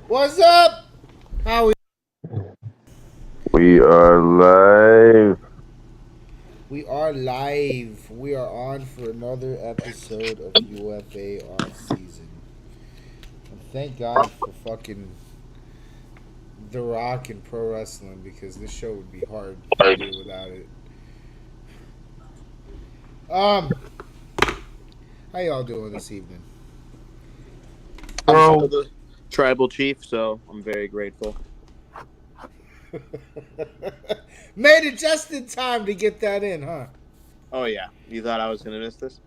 What's up? How We are live. we are live. We are on for another episode of UFA Off-Season. And thank God for fucking The Rock and pro wrestling because this show would be hard to do without it. Um, how y'all doing this evening? I'm still Bro, the tribal chief, so I'm very grateful. Made it just in time to get that in, huh? Oh yeah, you thought I was gonna miss this?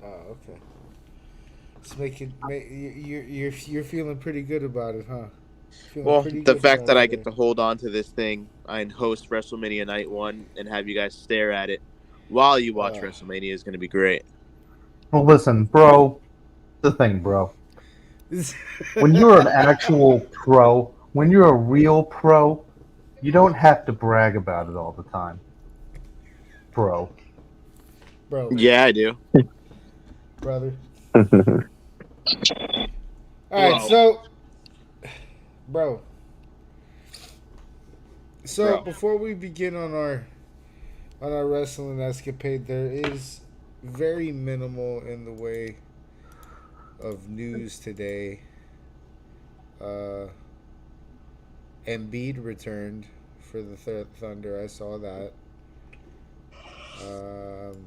Oh, okay. It's making you're feeling pretty good about it, huh? Feeling Well, pretty the good fact going that I get today. to hold on to this thing and host WrestleMania Night One and have you guys stare at it while you watch Uh, WrestleMania is going to be great. well, listen, bro. The thing, bro. When you're an actual pro, when you're a real pro, you don't have to brag about it all the time, bro. bro, Yeah, I do, brother. Bro, All right, bro, bro. So bro. before we begin on our wrestling escapade, there is very minimal in the way of news today. Uh, Embiid returned for the Thunder. I saw that. Um,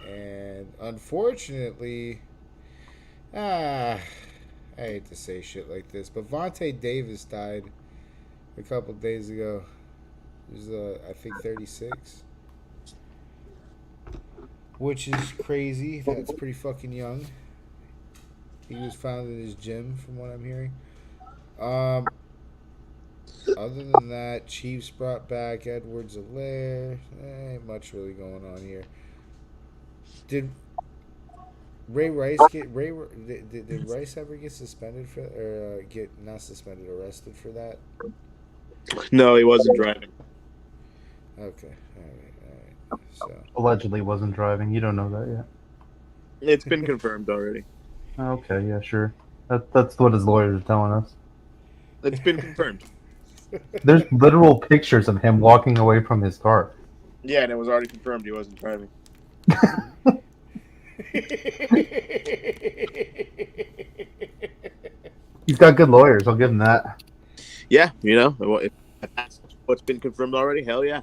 and unfortunately, I hate to say shit like this, but Vontae Davis died a couple days ago. He was, I think, 36, which is crazy. That's pretty fucking young. He was found in his gym, from what I'm hearing. Um, Other than that, Chiefs brought back Edwards-Helaire. Ain't much really going on here. Did Ray Rice get did Rice ever get suspended for or get not suspended arrested for that? No, he wasn't driving. Okay, all right. So Allegedly wasn't driving. You don't know that yet. It's been confirmed already. Okay, yeah, sure. That's what his lawyers are telling us. It's been confirmed. There's literal pictures of him walking away from his car. Yeah, and it was already confirmed he wasn't driving. He's got good lawyers. I'll give him that. Yeah, if that's what's been confirmed already, hell yeah.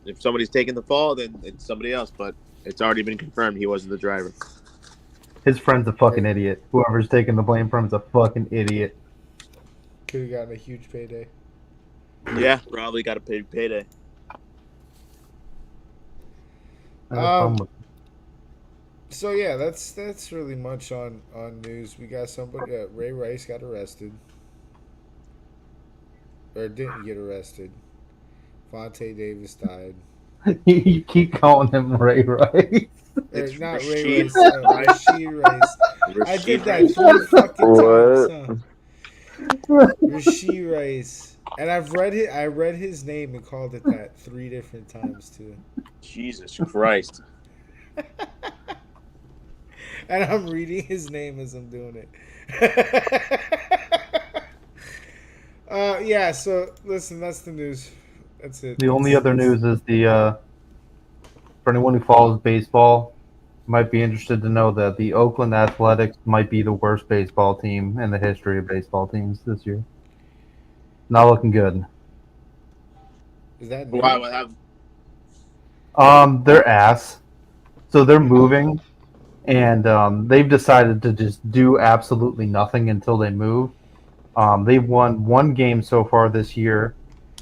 If somebody's taking the fall, then it's somebody else. But it's already been confirmed he wasn't the driver. His friend's a fucking idiot. Whoever's taking the blame for him is a fucking idiot. Could have gotten a huge payday. Yeah, probably got a big payday. Um. So yeah, that's really much on news. We got somebody. Ray Rice got arrested, or didn't get arrested. Vontae Davis died. You keep calling him Ray Rice. Or It's not Ray Rasheed Rice. Rice. Rasheed Rice. I did Rasheed that Rice. 3 fucking times, what? huh? Rasheed Rice. And I read his name and called it that 3 different times too. Jesus Christ. And I'm reading his name as I'm doing it. Yeah, so listen, that's the news. That's it. The only other news is for anyone who follows baseball, might be interested to know that the Oakland Athletics might be the worst baseball team in the history of baseball teams this year. Not looking good. Is that Why new? would have? They're ass. So they're moving, and they've decided to just do absolutely nothing until they move. They've won one game so far this year,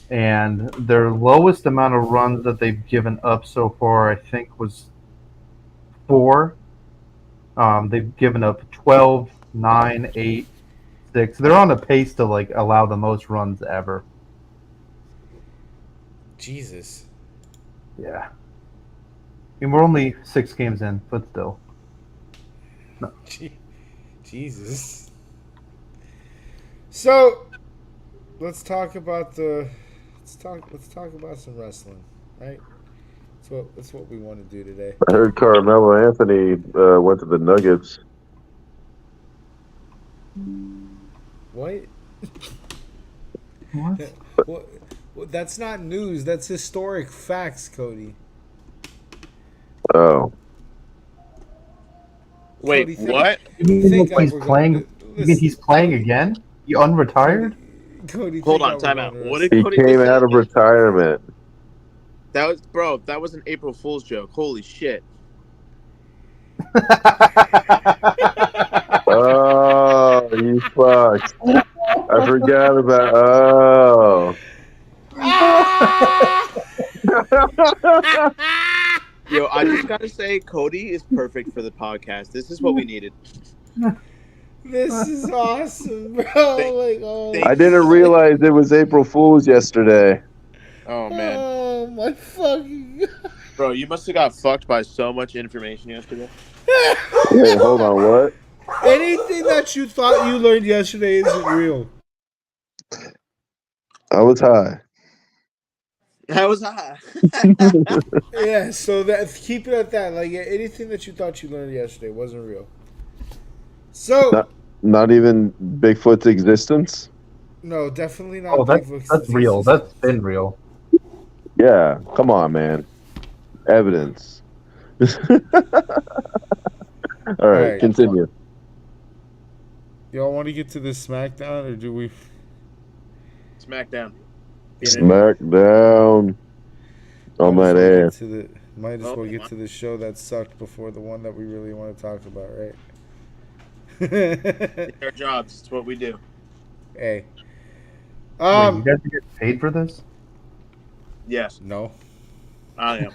and their lowest amount of runs that they've given up so far, I think, was 4. They've given up 12, 9, 8, 6. They're on a pace to like allow the most runs ever. Jesus. Yeah. I mean, we're only 6 games in, but still. No. Jesus. So let's talk about some wrestling, right? That's what we want to do today. I heard Carmelo Anthony went to the Nuggets. What? What? What? That's not news. That's historic facts, Cody. Oh. Wait, Cody, what? You mean Think he's we're playing? going You mean he's playing again? He unretired? Cody, Hold think on, we're time going out. to What wrestling. did He Cody came just out say? of retirement. That was an April Fool's joke. Holy shit. Oh, you fucked. I forgot about. Oh. Yo, I just gotta say, Cody is perfect for the podcast. This is what we needed. This is awesome, bro. Thank- Like, oh, thank- I didn't realize it was April Fool's yesterday. Oh man, oh my fucking. bro, you must have got fucked by so much information yesterday. Wait, hold on, what? Anything that you thought you learned yesterday isn't real. I was high. That was high. Yeah, so that keep it at that. Like anything that you thought you learned yesterday wasn't real. So Not even Bigfoot's existence? no, definitely not. Oh, that's real. That's been real. Yeah, come on, man. Evidence. All right, continue. Y'all want to get to this SmackDown, or do we? Smackdown. Smackdown on that ass. Might as well get to the show that sucked before the one that we really want to talk about, right? It's our jobs. It's what we do. Hey. Wait, you guys get paid for this? Yes, No. I am.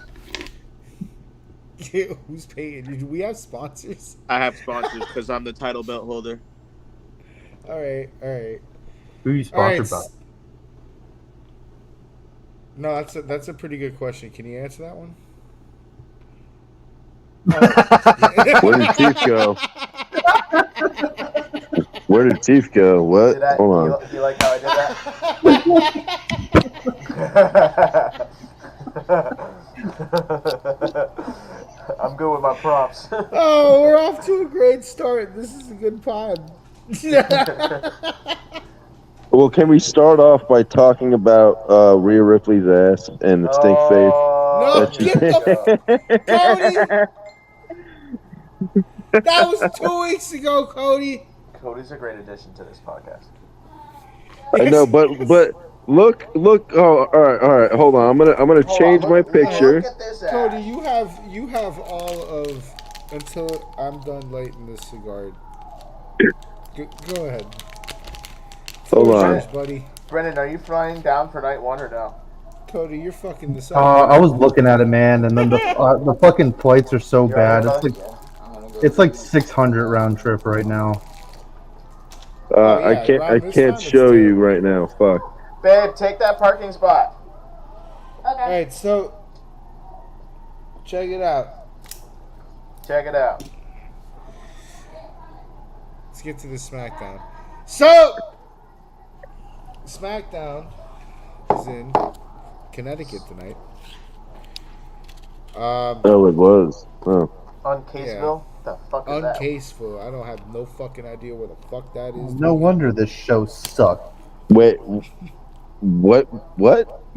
Who's paying? Do we have sponsors? I have sponsors because I'm the title belt holder. All right. Who are you sponsored by? No, that's a pretty good question. Can you answer that one? Where did Teeth go? Where did Teeth go? What? Hold on. You like how I did that? I'm good with my props. Oh, we're off to a great start. This is a good pod. Well, can we start off by talking about Rhea Ripley's ass and the stink face? No, get the Cody. That was 2 weeks ago, Cody. Cody's a great addition to this podcast. I know, but look. Oh, all right. Hold on. I'm gonna change my picture. Look at this ass. Cody, you have all of until I'm done lighting this cigar. Go ahead. Hold Floor's on. yours, buddy. Brendan, are you flying down for night one or no? Cody, you're fucking this up. I was looking at it, man, and then the fucking flights are so bad. It's like 600 round trip right now. I can't show you right now. Fuck. Babe, take that parking spot. All right, so check it out. Check it out. Let's get to the SmackDown. So, SmackDown is in Connecticut tonight. Oh, it was. Oh. On Caseville? The fuck is that? Uncaseful. I don't have no fucking idea where the fuck that is. No wonder this show sucked. Wait. What?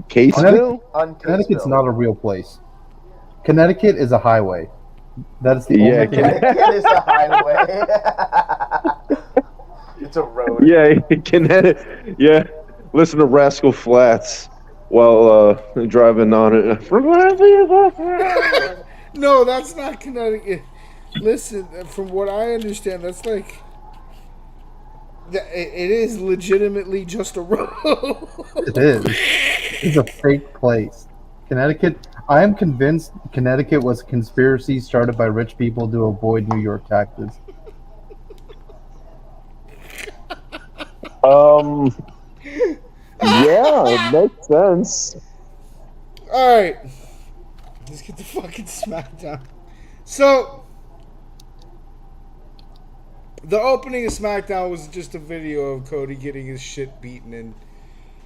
Caseville? Connecticut's not a real place. Connecticut is a highway. That's the only thing. Connecticut is a highway. It's a road. Yeah, Connecticut. Yeah. Listen to Rascal Flatts while driving on it. No, that's not Connecticut. Listen, from what I understand, that's like it is legitimately just a road. It is. It's a fake place. Connecticut. I am convinced Connecticut was a conspiracy started by rich people to avoid New York taxes. Yeah, it makes sense. All right, let's get the fucking SmackDown. So, the opening of SmackDown was just a video of Cody getting his shit beaten in.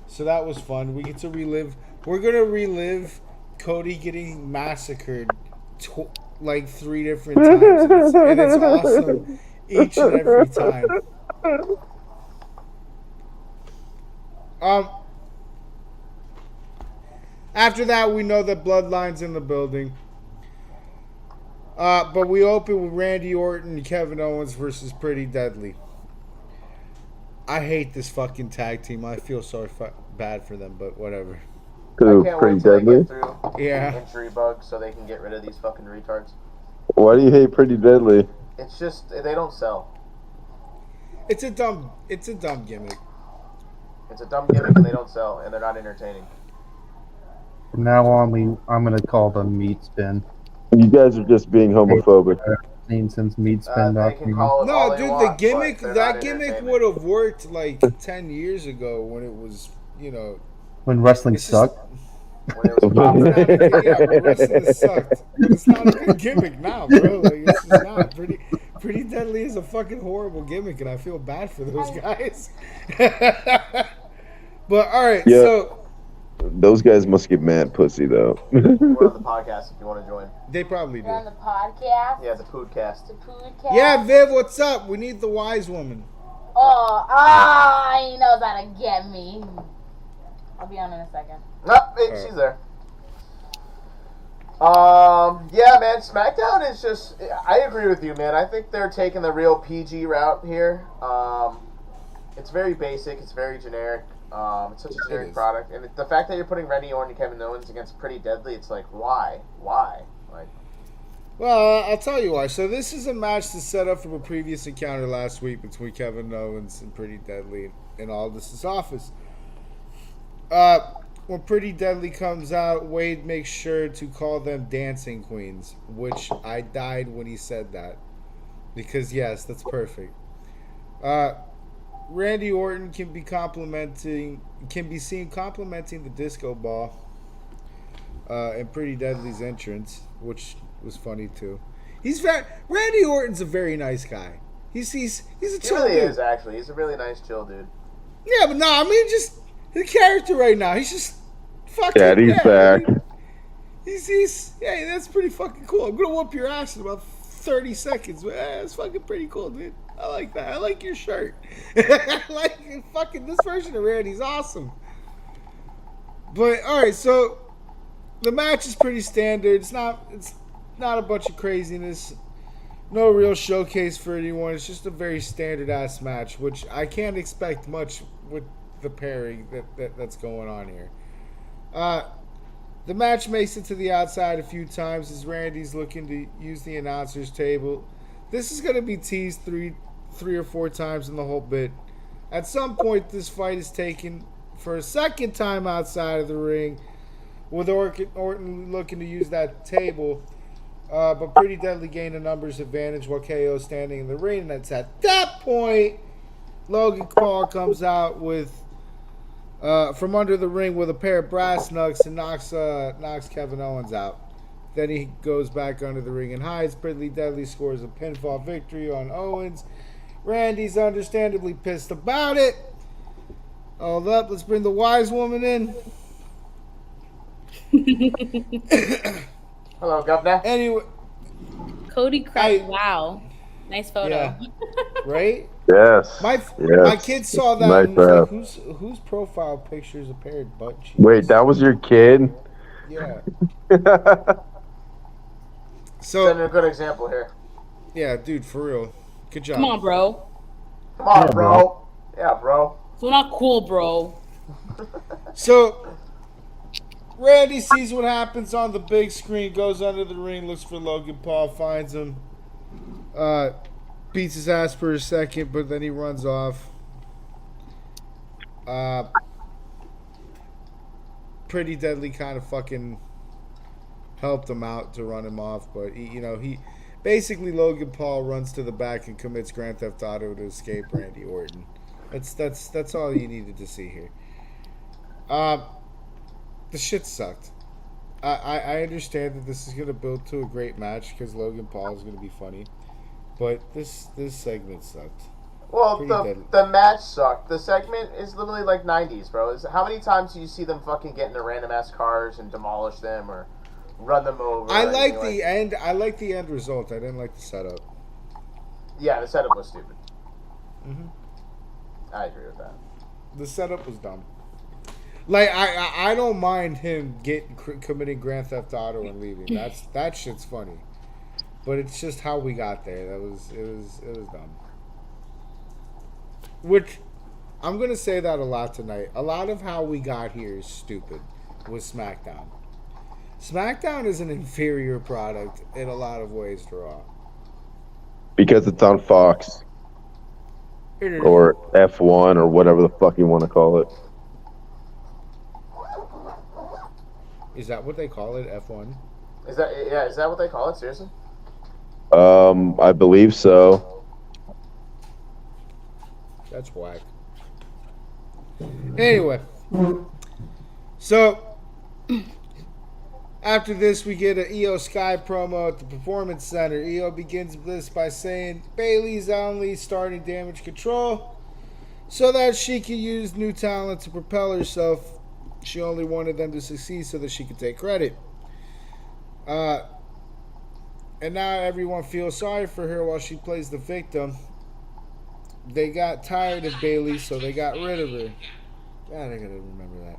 So that was fun. We get to relive. We're gonna relive Cody getting massacred like 3 different times, and it's awesome each and every time. After that, we know that Bloodline's in the building. But we open with Randy Orton and Kevin Owens versus Pretty Deadly. I hate this fucking tag team. I feel so bad for them, but whatever. Who, I can't Pretty wait till Deadly? they get through the injury bug so they can get rid of these fucking retards. Why do you hate Pretty Deadly? It's just they don't sell. It's a dumb gimmick. It's a dumb gimmick and they don't sell and they're not entertaining. From now on, I'm going to call them Meat Spin. You guys are just being homophobic. Seen since Meat They Spin. can call it all No, they dude, want, the gimmick, but they're that not gimmick entertaining. would have worked like 10 years ago when it was, you know. When wrestling It's just- sucked. When it was popular. Yeah, when wrestling sucked. But it's not a good gimmick now, bro. Like, it's just not. Pretty Deadly is a fucking horrible gimmick, and I feel bad for those guys. But, all right, Yeah. so Those guys must get mad pussy, though. We're on the podcast if you want to join. they probably do. You're on the podcast? Yeah, the Poodcast. The podcast? Yeah, Viv, what's up? We need the wise woman. He knows how to get me. I'll be on in a second. She's there. Yeah, man, SmackDown is just. I agree with you, man. I think they're taking the real PG route here. It's very basic. It's very generic. It's such a generic product, and the fact that you're putting Randy Orton and Kevin Owens against Pretty Deadly, it's like, why? Like, Well, I'll tell you why. So this is a match that's set up from a previous encounter last week between Kevin Owens and Pretty Deadly in Aldous' office. When Pretty Deadly comes out, Wade makes sure to call them dancing queens, which I died when he said that. Because, yes, that's perfect. Randy Orton can be seen complimenting the disco ball and Pretty Deadly's entrance, which was funny too. Randy Orton's a very nice guy. He's a he chill really dude. is actually. He's a really nice, chill dude. Yeah, but no, I mean just the character right now. He's just fucking. Daddy's back. He's that's pretty fucking cool. I'm gonna whoop your ass in about 30 seconds. But it's fucking pretty cool, dude. I like that. I like your shirt. I like fucking this version of Randy's awesome. But all right, so the match is pretty standard. It's not a bunch of craziness. No real showcase for anyone. It's just a very standard ass match, which I can't expect much with the pairing that's going on here. The match makes it to the outside a few times as Randy's looking to use the announcer's table. This is going to be teased three or four times in the whole bit. At some point, this fight is taken for a second time outside of the ring, with Orton looking to use that table, but Pretty Deadly gained a numbers advantage while KO is standing in the ring. And it's at that point Logan Paul comes out with from under the ring with a pair of brass knucks and knocks Kevin Owens out. Then he goes back under the ring and hides. Pretty Deadly scores a pinfall victory on Owens. Randy's understandably pissed about it. Hold up, let's bring the wise woman in. Hello, Governor. Anyway, Cody cried. Wow. Nice photo. yeah, right? Yes. My kids saw that Nice and was like, whose profile picture is a pair of butt cheeks? Wait, that was your kid? Yeah. Setting So, a good example here. yeah, dude, for real. Good job. Come on, bro. Come on, Yeah, bro. Yeah, bro. So not cool, bro. So, Randy sees what happens on the big screen, goes under the ring, looks for Logan Paul, finds him, beats his ass for a second, but then he runs off. Pretty Deadly kind of fucking helped him out to run him off, but he basically Logan Paul runs to the back and commits Grand Theft Auto to escape Randy Orton. That's all you needed to see here. The shit sucked. I understand that this is gonna build to a great match because Logan Paul is gonna be funny, but this segment sucked. Well, Pretty Deadly. the match sucked. The segment is literally like 90s, bro. How many times do you see them fucking get into random ass cars and demolish them or run them over? I or like anything the end. I like the end result. I didn't like the setup. Yeah, the setup was stupid. Mhm. I agree with that. The setup was dumb. Like I don't mind him committing Grand Theft Auto and leaving. That shit's funny, but it's just how we got there. It was dumb. Which I'm gonna say that a lot tonight. A lot of how we got here is stupid with SmackDown. SmackDown is an inferior product in a lot of ways to Raw. Because it's on Fox or F1 or whatever the fuck you want to call it. Is that what they call it? F1? Is that what they call it? Seriously? I believe so. That's whack. Anyway, so after this, we get an Io Sky promo at the Performance Center. Io begins this by saying Bayley's only starting Damage Control so that she can use new talent to propel herself. She only wanted them to succeed so that she could take credit. And now everyone feels sorry for her while she plays the victim. They got tired of Bayley, so they got rid of her. God, I gotta remember that.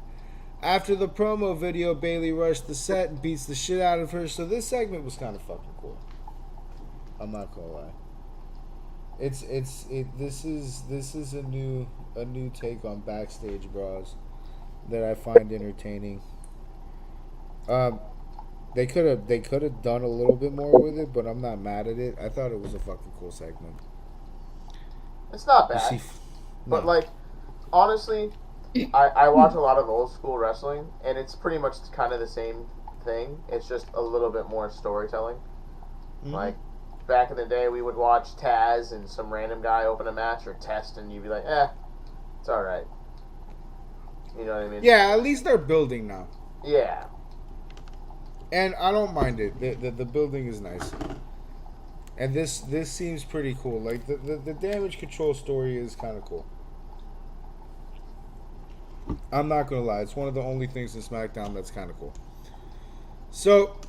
After the promo video, Bayley rushed the set and beats the shit out of her. So this segment was kind of fucking cool. I'm not gonna lie. This is a new take on backstage bras that I find entertaining. They could have done a little bit more with it, but I'm not mad at it. I thought it was a fucking cool segment. It's not bad. But, like, honestly, I watch a lot of old school wrestling, and it's pretty much kind of the same thing. It's just a little bit more storytelling. Mm-hmm. Like, back in the day, we would watch Taz and some random guy open a match or test, and you'd be like, it's alright. You know what I mean? Yeah, at least they're building now. Yeah. And I don't mind it. The building is nice. And this seems pretty cool. Like, the Damage Control story is kind of cool. I'm not going to lie. It's one of the only things in SmackDown that's kind of cool. So,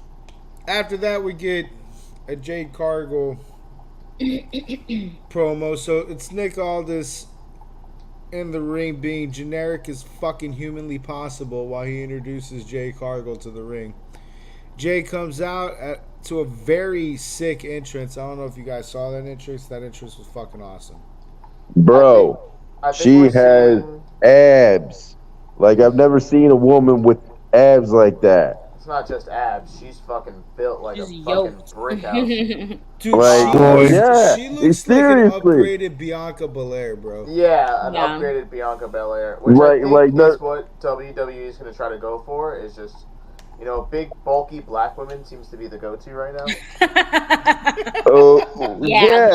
after that, we get a Jade Cargill promo. So, it's Nick Aldis in the ring being generic as fucking humanly possible while he introduces Jade Cargill to the ring. Jay comes out to a very sick entrance. I don't know if you guys saw that entrance. That entrance was fucking awesome. Bro, I think she has abs. Like, I've never seen a woman with abs like that. It's not just abs. She's fucking built like She's a yoked. fucking brick house. Dude, Like, she looks like an upgraded Bianca Belair, bro. Yeah, an upgraded Bianca Belair. Which I think is what WWE is going to try to go for, is just, you know, big, bulky black women seems to be the go-to right now. Yeah.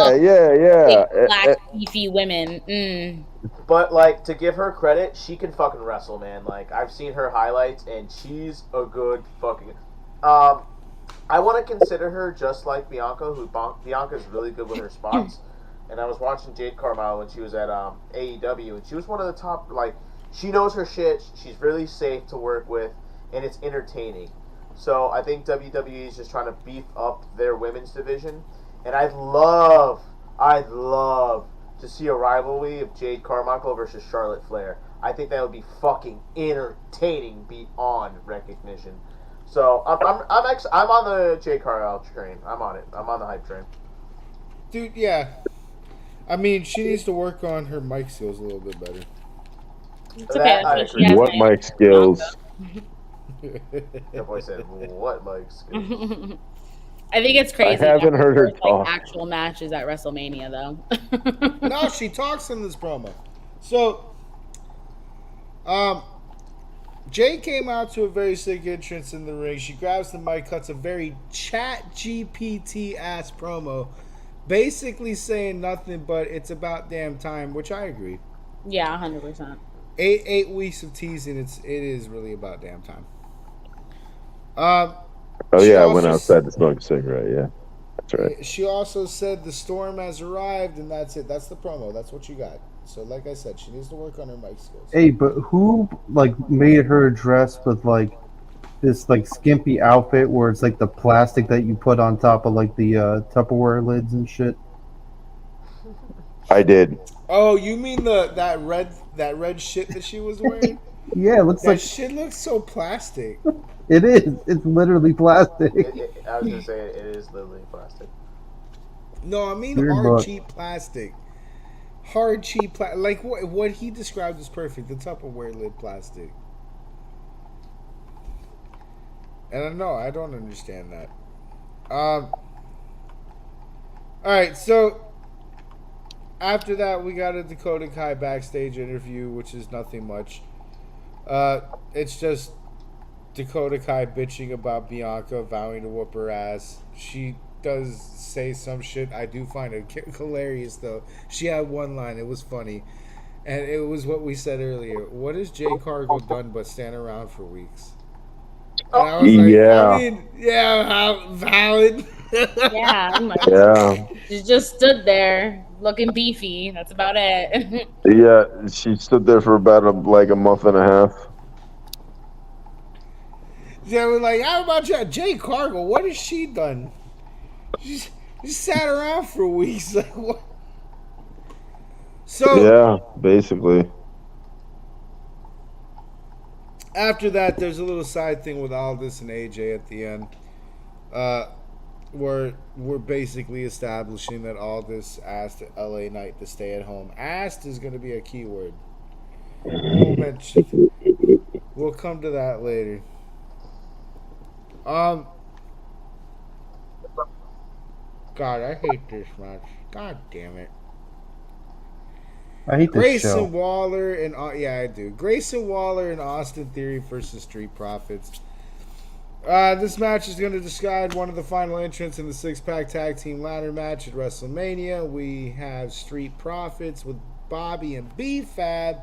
Big, black, beefy women. But, like, to give her credit, she can fucking wrestle, man. Like, I've seen her highlights, and she's a good fucking... I want to consider her just like Bianca, Bianca's really good with her spots. And I was watching Jade Cargill when she was at AEW, and she was one of the top, like, she knows her shit, she's really safe to work with, and it's entertaining. So I think WWE is just trying to beef up their women's division. And I'd love to see a rivalry of Jade Carmichael versus Charlotte Flair. I think that would be fucking entertaining beyond recognition. So I'm on the Jade Cargill train. I'm on it. I'm on the hype train. Dude, yeah. I mean, she needs to work on her mic skills a little bit better. It's okay. What mic skills? That boy said, "What mic skills?" I think it's crazy. I haven't heard her talk. Like, actual matches at WrestleMania, though. No, she talks in this promo. So, Jay came out to a very sick entrance in the ring. She grabs the mic, cuts a very chat GPT ass promo, basically saying nothing but it's about damn time, which I agree. Yeah, 100%. 8 weeks of teasing. It is really about damn time. Oh yeah, I went outside to smoke a cigarette. Yeah, that's right. She also said the storm has arrived, and that's it. That's the promo. That's what you got. So, like I said, she needs to work on her mic skills. Hey, but who made her dress with this skimpy outfit where it's like the plastic that you put on top of the Tupperware lids and shit? I did. Oh, you mean that red shit that she was wearing? Yeah, it looks That like shit looks so plastic. it is. It's literally plastic. I was gonna say it is literally plastic. No, I mean Weird hard, look. cheap plastic. Hard, cheap plastic. Like what he described is perfect. The Tupperware lid plastic. And I don't understand that. All right, so after that, we got a Dakota Kai backstage interview, which is nothing much. It's just Dakota Kai bitching about Bianca vowing to whoop her ass. She does say some shit. I do find it hilarious, though. She had one line. It was funny. And it was what we said earlier. What has Jay Cargill done but stand around for weeks? And I was like, Yeah. I mean, yeah, valid. Yeah, I'm like, Yeah. she just stood there looking beefy. That's about it. Yeah, she stood there for about a month and a half. Yeah, we're like, how about you? Jay Cargill, what has she done? She sat around for weeks. Like, what? So, Yeah, basically. after that, there's a little side thing with Aldis and AJ at the end. Where we're basically establishing that Aldis asked LA Knight to stay at home. Asked is going to be a key word. We'll come to that later. God, I hate this match. God damn it. I hate this show. Grayson Waller and yeah, I do. Grayson Waller and Austin Theory versus Street Profits. This match is going to decide one of the final entrants in the six-pack tag team ladder match at WrestleMania. We have Street Profits with Bobby and B-Fab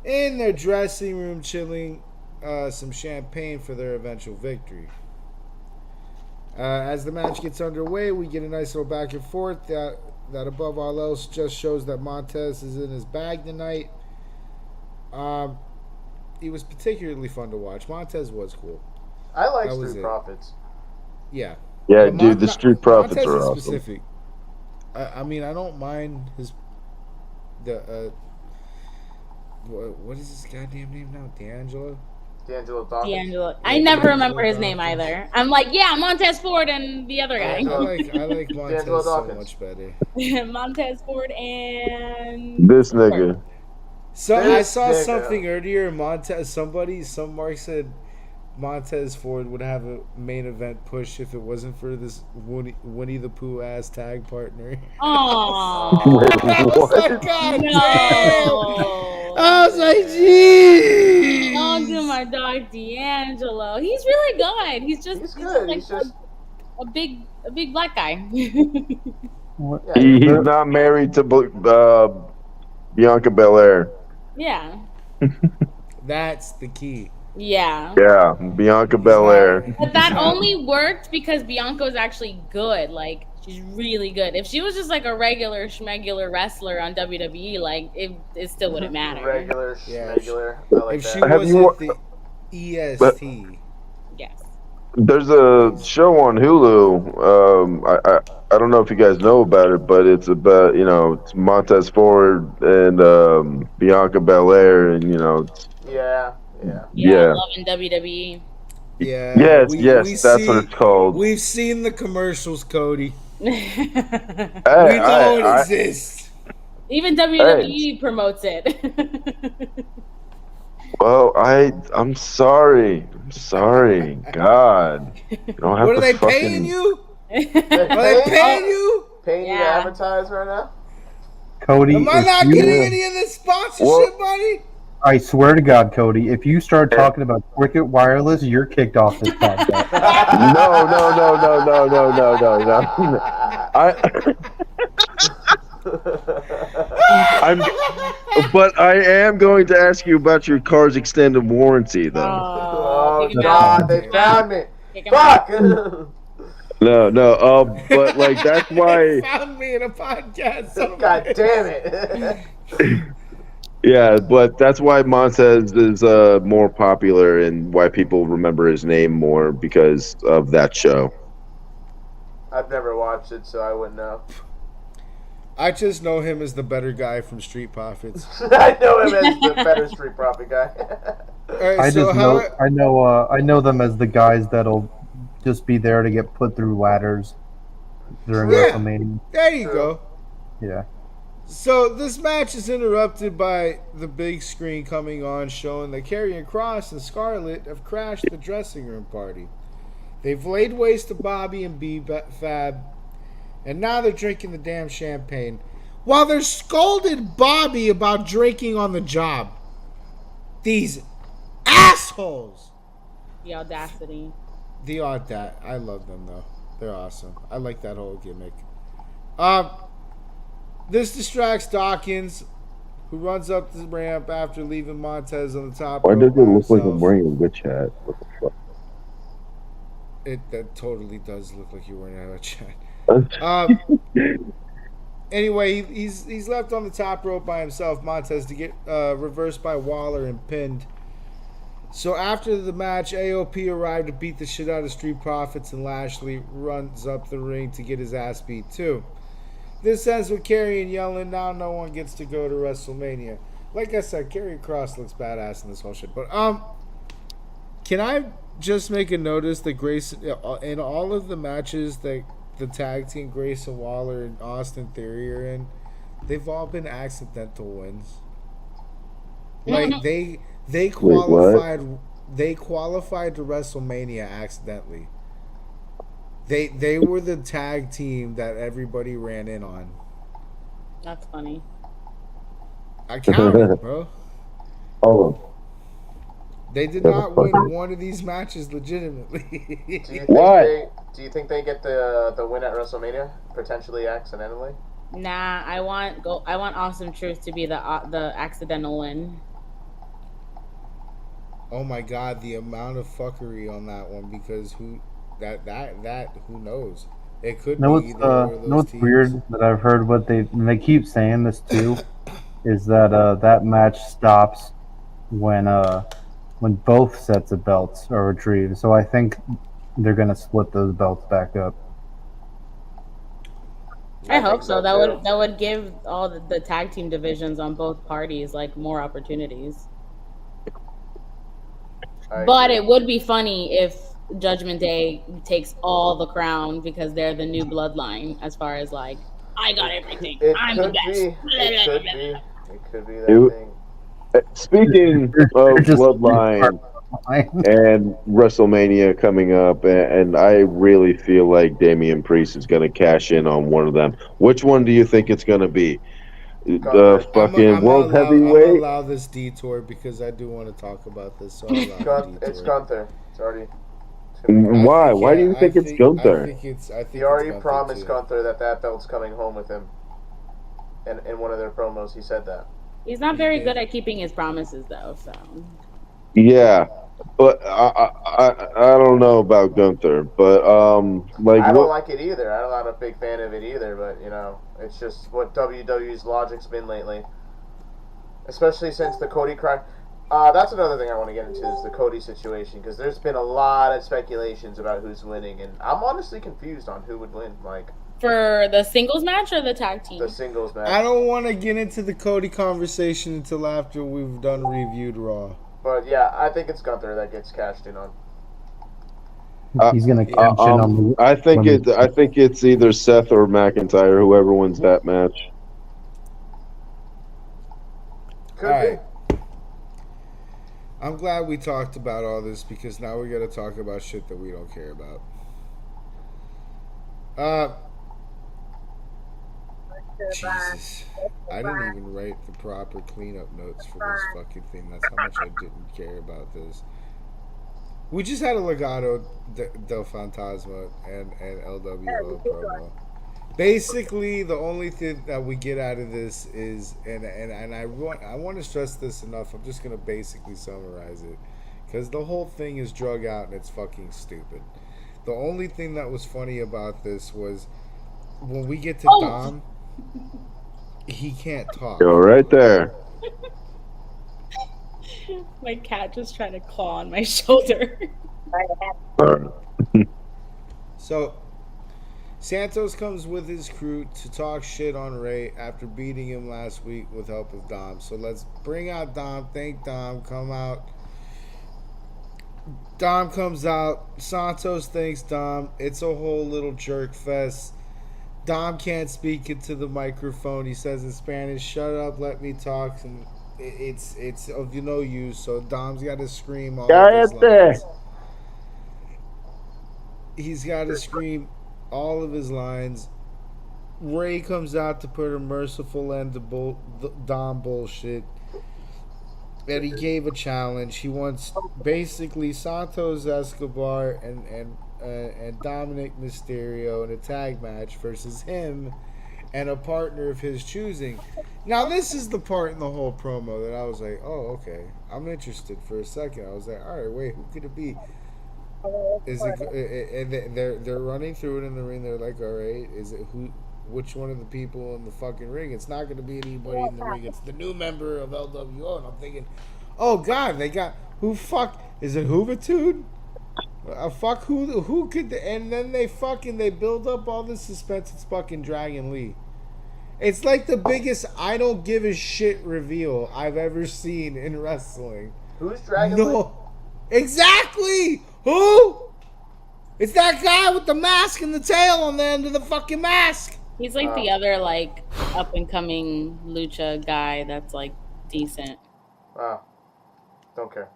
in their dressing room chilling some champagne for their eventual victory. As the match gets underway, we get a nice little back and forth that above all else just shows that Montez is in his bag tonight. He was particularly fun to watch. Montez was cool. I like That was Street it. Profits. Yeah. Yeah, But dude, the Street Profits Montez are is awesome. specific. I mean, I don't mind what is his goddamn name now? D'Angelo? D'Angelo Dawkins. D'Angelo. I never remember his name either. I'm like, yeah, Montez Ford and the other guy. I like Montez D'Angelo so Dawkins. much better. Montez Ford and This nigga. So This I saw nigga. something earlier. Some mark said Montez Ford would have a main event push if it wasn't for this Winnie the Pooh ass tag partner. Aww. I was like, God No. damn! I was like, jeez. Don't do my dog D'Angelo. He's really good. He's He's good. like He's just a big black guy. What? yeah. He's not married to Bianca Belair. Yeah. That's the key. Yeah. Yeah, Bianca Belair. But that only worked because Bianca was actually good. Like, she's really good. If she was just like a regular schmegular wrestler on WWE, like it still wouldn't matter. Regular, Yeah. schmegular. I like If that. she Have you wasn't the EST. Yes. There's a show on Hulu. I don't know if you guys know about it, but it's about it's Montez Ford and Bianca Belair, and Yeah. Yeah. Loving WWE. Yeah. Yes, that's what it's called. We've seen the commercials, Cody. Hey, We know it exists. Even WWE promotes it. Well, I'm sorry. God, you don't have What are to they fucking... paying you? They're Are they paying you? Paying you to Yeah. advertise right now? Cody, Am I if not you- getting any of this sponsorship Well- money? I swear to God, Cody, if you start talking about Cricket Wireless, you're kicked off this podcast. No. But I am going to ask you about your car's extended warranty, though. Oh, kick him God, out. they found me. Kick him out. Fuck! No. But like that's They why. found me in a podcast. son of a God bitch. damn it. Yeah, but that's why Montez is more popular and why people remember his name more because of that show. I've never watched it, so I wouldn't know. I just know him as the better guy from Street Profits. I know him as the better Street Profit guy. All right, I know them as the guys that'll just be there to get put through ladders during WrestleMania. There you go. Yeah. So this match is interrupted by the big screen coming on, showing that Karrion Kross and Scarlett have crashed the dressing room party. They've laid waste to Bobby and B-Fab, and now they're drinking the damn champagne, while they're scolded Bobby about drinking on the job. These assholes. The audacity. I love them though. They're awesome. I like that whole gimmick. This distracts Dawkins, who runs up the ramp after leaving Montez on the top. Why does it look like himself. I'm wearing a witch hat? What the fuck? That totally does look like you're wearing a witch hat. Anyway, he's left on the top rope by himself, Montez, to get reversed by Waller and pinned. So after the match, AOP arrived to beat the shit out of Street Profits, and Lashley runs up the ring to get his ass beat too. This ends with Karrion yelling, "Now no one gets to go to WrestleMania." Like I said, Karrion Kross looks badass in this whole shit. But can I just make a notice that in all of the matches that the tag team Grayson Waller and Austin Theory are in, they've all been accidental wins. Like they qualified. Wait, they qualified to WrestleMania accidentally. They were the tag team that everybody ran in on. That's funny. I counted, bro. All of them. They did not win one of these matches legitimately. Why? Do you think they get the win at WrestleMania potentially accidentally? Nah, I want Awesome Truth to be the accidental win. Oh my god, the amount of fuckery on that one, because who knows? It could be either one of those what's teams. weird that I've heard and they keep saying this too, is that that match stops when both sets of belts are retrieved. So I think they're gonna split those belts back up. I hope so. That would give all the tag team divisions on both parties like more opportunities. But it would be funny if Judgment Day takes all the crown because they're the new bloodline as far as like, I got everything. I'm the best. It could be that thing. Speaking of Bloodline and WrestleMania coming up, and I really feel like Damian Priest is going to cash in on one of them. Which one do you think it's going to be? The fucking World Heavyweight? I'm allow this detour because I do want to talk about this. So it's Gunther. It's already. Why? Why do you think it's Gunther? I think he already promised Gunther that belt's coming home with him. In one of their promos, he said that. He's not very good at keeping his promises, though. So. Yeah, but I don't know about Gunther, but I don't like it either. I'm not a big fan of it either. But it's just what WWE's logic's been lately, especially since the Cody crack. That's another thing I want to get into is the Cody situation, because there's been a lot of speculations about who's winning, and I'm honestly confused on who would win. Like for the singles match or the tag team? The singles match. I don't want to get into the Cody conversation until after we've done reviewed Raw. But yeah, I think it's Gunther that gets cashed in on. He's gonna cash in on. I think it's either Seth or McIntyre, whoever wins that match. Could be. I'm glad we talked about all this because now we got to talk about shit that we don't care about. Jesus. I didn't even write the proper cleanup notes for this fucking thing. That's how much I didn't care about this. We just had a Legado del Fantasma and LWO promo. Basically, the only thing that we get out of this is, and I want to stress this enough, I'm just going to basically summarize it. Because the whole thing is drug out and it's fucking stupid. The only thing that was funny about this was when we get to Dom, he can't talk. Go right there. My cat just trying to claw on my shoulder. So, Santos comes with his crew to talk shit on Ray after beating him last week with help of Dom. So let's bring out Dom. Thank Dom. Come out. Dom comes out. Santos thanks Dom. It's a whole little jerk fest. Dom can't speak into the microphone. He says in Spanish, "Shut up, let me talk." And it's of no use. So Dom's got to scream all of his lines. He's got to scream all of his lines. Ray comes out to put a merciful end to Dom bullshit. And he gave a challenge. He wants basically Santos Escobar and Dominic Mysterio in a tag match versus him and a partner of his choosing. Now this is the part in the whole promo that I was like, oh, okay, I'm interested for a second. I was like, all right, wait, who could it be? Is it? And they're running through it in the ring. They're like, all right, is it who? Which one of the people in the fucking ring? It's not going to be anybody in the ring. It's the new member of LWO. And I'm thinking, oh God, they got who? Fuck, is it Hoovertude? Fuck who could? And then they build up all this suspense. It's fucking Dragon Lee. It's like the biggest I don't give a shit reveal I've ever seen in wrestling. Who's Dragon Lee? Exactly. Who? It's that guy with the mask and the tail on the end of the fucking mask. He's like the other like up and coming lucha guy that's like decent. Wow. Don't care.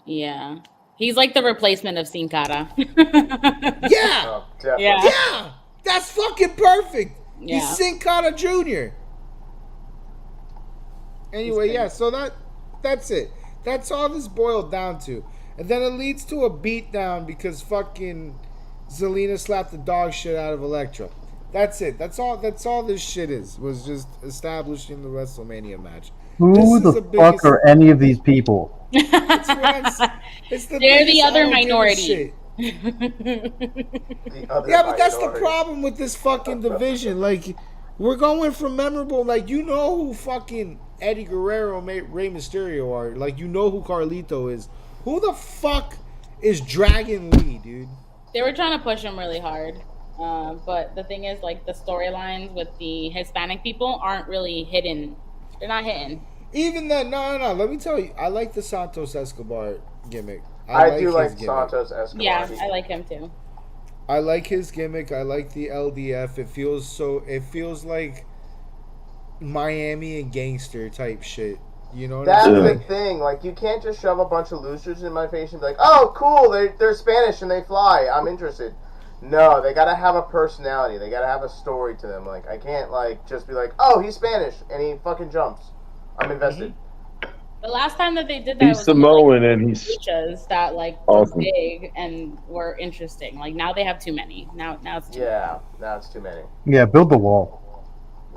Yeah. He's like the replacement of Sin Cara. Yeah. Oh, definitely. Yeah. That's fucking perfect. Yeah. He's Sin Cara Jr. Anyway, yeah, so that's it. That's all this boiled down to. And then it leads to a beatdown because fucking Zelina slapped the dog shit out of Elektra. That's it. That's all this shit was just establishing the WrestleMania match. Who the fuck are any of these people? They're the other minority. But that's the problem with this fucking division. Like, we're going from memorable, like, you know who fucking Eddie Guerrero and Rey Mysterio are. Like, you know who Carlito is. Who the fuck is Dragon Lee, dude? They were trying to push him really hard. But the thing is, like, the storylines with the Hispanic people aren't really hidden. They're not hidden. Even that, no. Let me tell you, I like the Santos Escobar gimmick. I do like Santos Escobar. Yeah, I like him too. I like his gimmick. I like the LDF. It feels like Miami and gangster type shit. You know what I'm saying? That's the thing. Like, you can't just shove a bunch of losers in my face and be like, oh, cool, they're Spanish and they fly. I'm interested. No, they gotta have a personality. They gotta have a story to them. Like, I can't, like, just be like, oh, he's Spanish and he fucking jumps. I'm invested. The last time that they did that He's was Samoan and he's luchas that like awesome. were big and were interesting. Like now they have too many. Now it's too now it's too many. Yeah, build the wall.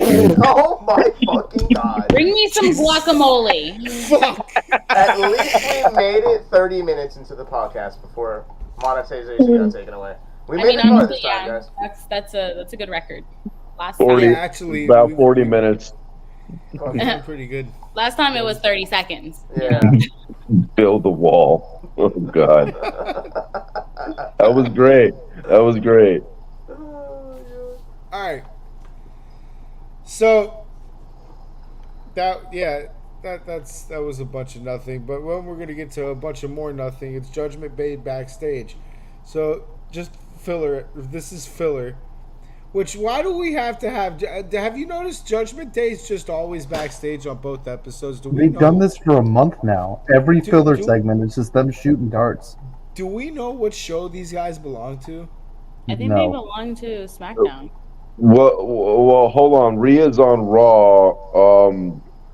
Oh my fucking god! Bring me some guacamole. Fuck. At least we made it 30 minutes into the podcast before monetization got taken away. We made it far this time, guys. That's a good record. Last 40, time, actually, about 40 minutes. Pretty good. Last time it was 30 seconds. Yeah. Build the wall. Oh god, that was great. All right. So that was a bunch of nothing. But when we're gonna get to a bunch of more nothing, it's Judgment Day backstage. So just filler. This is filler. Which, why do we have to have... Have you noticed Judgment Day's just always backstage on both episodes? They've done this for a month now. Every filler segment is just them shooting darts. Do we know what show these guys belong to? I think they belong to SmackDown. Well, hold on. Rhea's on Raw.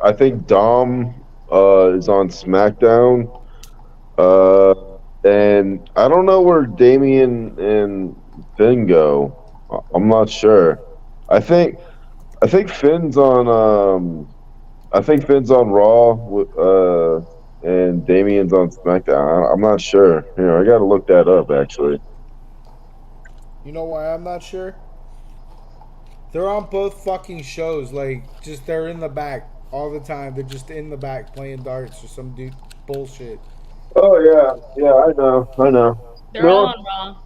I think Dom is on SmackDown. And I don't know where Damian and Finn go. I'm not sure. I think Finn's on Raw and Damien's on SmackDown. I'm not sure. I got to look that up actually. You know why I'm not sure? They're on both fucking shows. Like, just they're in the back all the time. They're just in the back playing darts or some dude bullshit. Oh yeah, I know. They're all on Raw.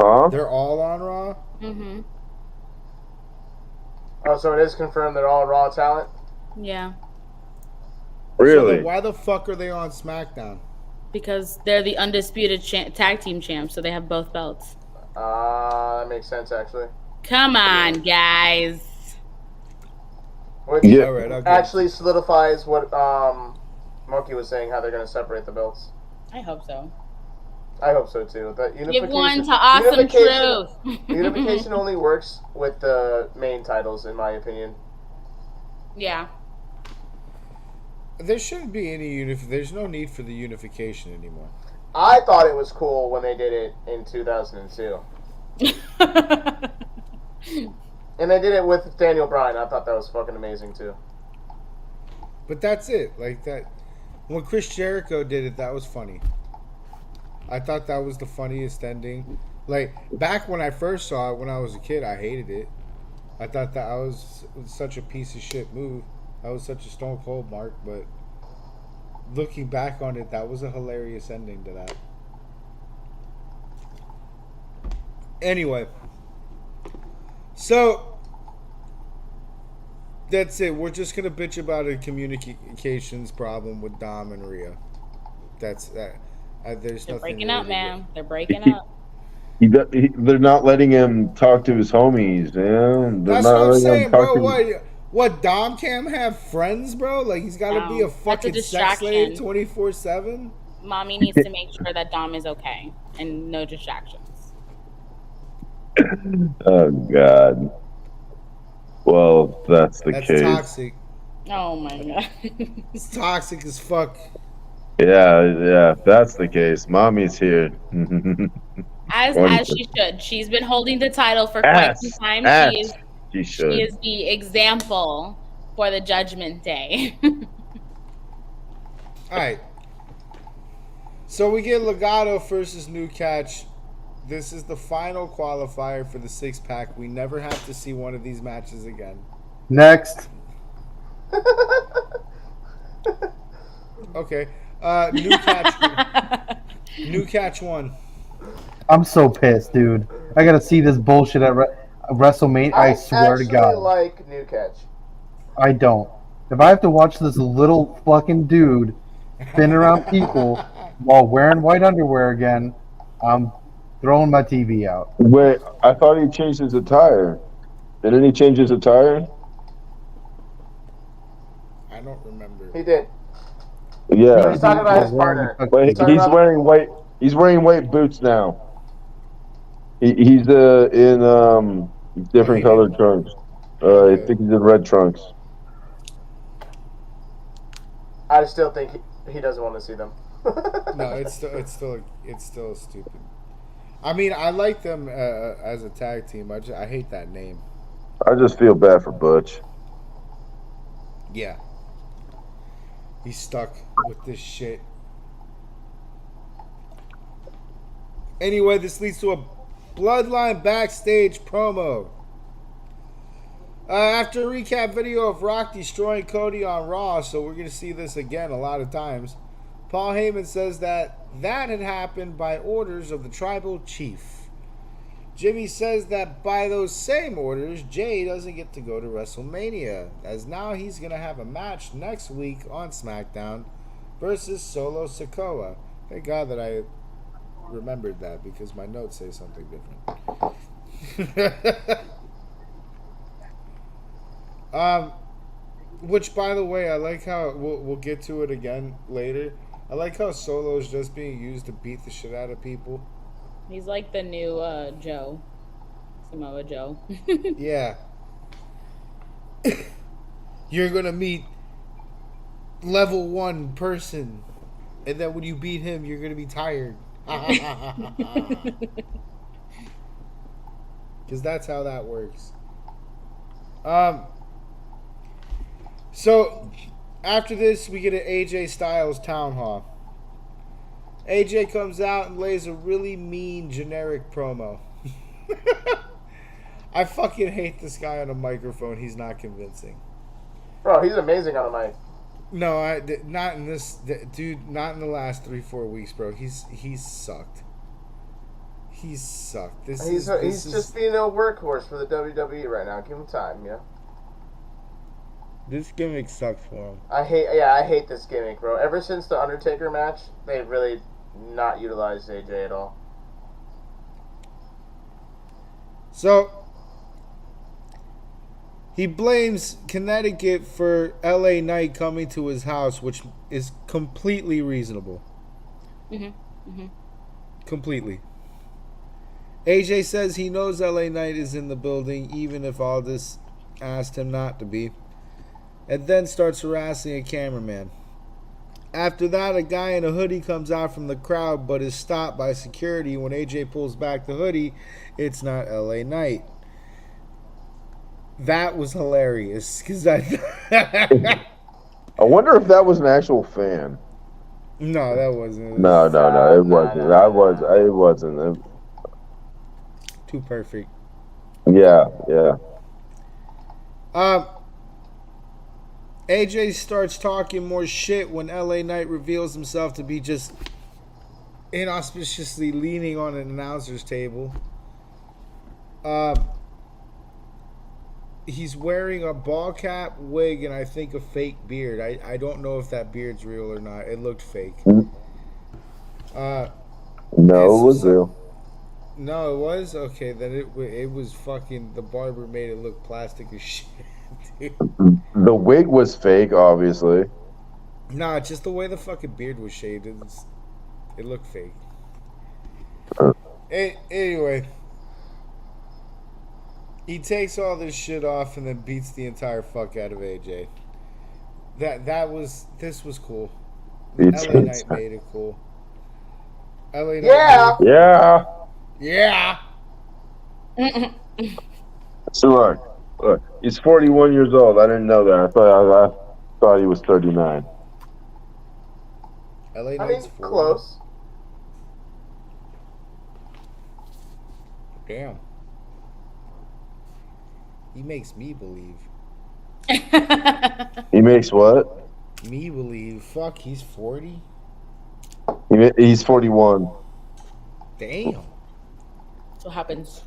Huh? They're all on Raw? Mm-hmm. Oh, so it is confirmed they're all Raw talent? Yeah. So Really? then why the fuck are they on SmackDown? Because they're the undisputed tag team champs, so they have both belts. That makes sense, actually. Come on, guys. Which Yeah. All right, okay. actually solidifies what Monkey was saying, how they're going to separate the belts. I hope so. I hope so, too. That Give one to Awesome Truth. Unification only works with the main titles, in my opinion. Yeah. There shouldn't be any there's no need for the unification anymore. I thought it was cool when they did it in 2002. And they did it with Daniel Bryan. I thought that was fucking amazing, too. But that's it. Like that when Chris Jericho did it, that was funny. I thought that was the funniest ending. Like back when I first saw it when I was a kid, I hated it. I thought that was such a piece of shit move. That was such a stone cold mark, but looking back on it, that was a hilarious ending to that. Anyway, so that's it. We're just gonna bitch about a communications problem with Dom and Rhea. That's that. There's They're nothing breaking really up, to man. They're breaking up. They're not letting him talk to his homies, man. They're That's not what I'm letting him saying, talk bro. to What? Dom Cam have friends, bro? Like he's got to be a fucking sex slave 24/7. Mommy needs to make sure that Dom is okay and no distractions. Oh God. Well, that's the That's case. toxic. Oh my god. It's toxic as fuck. Yeah. If that's the case, mommy's here. As she should. She's been holding the title for quite some time. She should. She is the example for the Judgment Day. All right. So we get Legado versus New Catch. This is the final qualifier for the 6-pack. We never have to see one of these matches again. Next. Okay. New Catch won. I'm so pissed, dude. I gotta see this bullshit at WrestleMania. I swear to God. I like New Catch. I don't. If I have to watch this little fucking dude spin around people while wearing white underwear again, I'm throwing my TV out. Wait, I thought he changed his attire. Didn't he change his attire? I don't remember. He did. Yeah. He's talking about his partner. Wait, he's wearing white. He's wearing white boots now. He's in different colored trunks. I think he's in red trunks. I still think he doesn't want to see them. No, it's still stupid. I mean, I like them as a tag team. I hate that name. I just feel bad for Butch. Yeah. He's stuck with this shit. Anyway, this leads to a Bloodline backstage promo. After a recap video of Rock destroying Cody on Raw, so we're going to see this again a lot of times, Paul Heyman says that had happened by orders of the tribal chief. Jimmy says that by those same orders, Jay doesn't get to go to WrestleMania, as now he's going to have a match next week on SmackDown versus Solo Sikoa. Thank God that I remembered that, because my notes say something different. Which, by the way, I like how we'll get to it again later. I like how Solo's just being used to beat the shit out of people. He's like the new Joe. Samoa Joe. Yeah. You're gonna meet level 1 person, and then when you beat him, you're gonna be tired. Because that's how that works. So after this, we get an AJ Styles town hall. AJ comes out and lays a really mean generic promo. I fucking hate this guy on a microphone. He's not convincing. Bro, he's amazing on the mic. No, not in this, dude. Not in the last 3-4 weeks, bro. He's sucked. He sucked. He's just being a workhorse for the WWE right now. Give him time, yeah. This gimmick sucks for him. I hate this gimmick, bro. Ever since the Undertaker match, they've really not utilized AJ at all. So he blames Connecticut for LA Knight coming to his house, which is completely reasonable. Completely. AJ says he knows LA Knight is in the building, even if Aldis asked him not to be, and then starts harassing a cameraman. After that, a guy in a hoodie comes out from the crowd, but is stopped by security. When AJ pulls back the hoodie, it's not LA Knight. That was hilarious, because I wonder if that was an actual fan. No, that wasn't. No, it wasn't. It wasn't. Too perfect. Yeah. AJ starts talking more shit when LA Knight reveals himself to be just inauspiciously leaning on an announcer's table. He's wearing a ball cap, wig, and I think a fake beard. I don't know if that beard's real or not. It looked fake. No, it was real. No, it was? Okay, then it was fucking... The barber made it look plastic as shit, dude. The wig was fake, obviously. Nah, just the way the fucking beard was shaved. It looked fake. Anyway... He takes all this shit off and then beats the entire fuck out of AJ. This was cool. LA Knight made it cool. LA Knight Yeah. So look, he's 41 years old. I didn't know that. I thought he was 39. LA Knight's 40. Close. Damn. He makes me believe. He makes what? Me believe. Fuck, he's 40? He's 41. Damn. That's what happens.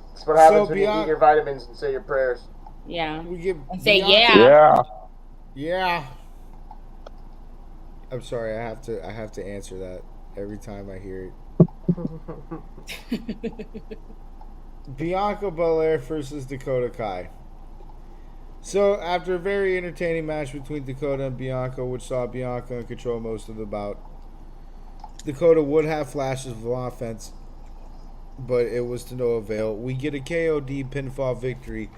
That's what happens when you eat your vitamins and say your prayers. Yeah. We get and say Yeah. I'm sorry, I have to answer that every time I hear it. Bianca Belair versus Dakota Kai. So, after a very entertaining match between Dakota and Bianca, which saw Bianca in control most of the bout, Dakota would have flashes of offense, but it was to no avail. We get a KOD pinfall victory.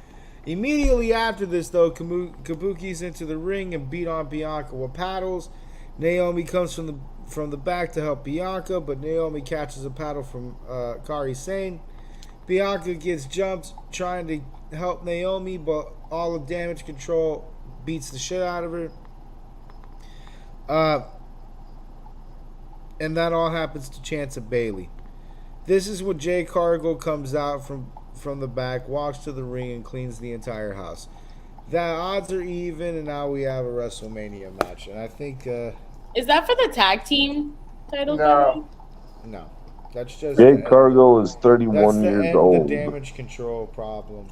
Immediately after this, though, Kabuki's into the ring and beat on Bianca with paddles. Naomi comes from the back to help Bianca, but Naomi catches a paddle from Kairi Sane. Bianca gets jumped trying to help Naomi, but all of Damage Control beats the shit out of her. And that all happens to Chance of Bailey. This is when Jay Cargill comes out from the back, walks to the ring, and cleans the entire house. The odds are even, and now we have a WrestleMania match. And I think... is that for the tag team title? No. That's just Jay Cargill is 31 years old. The Damage Control problem.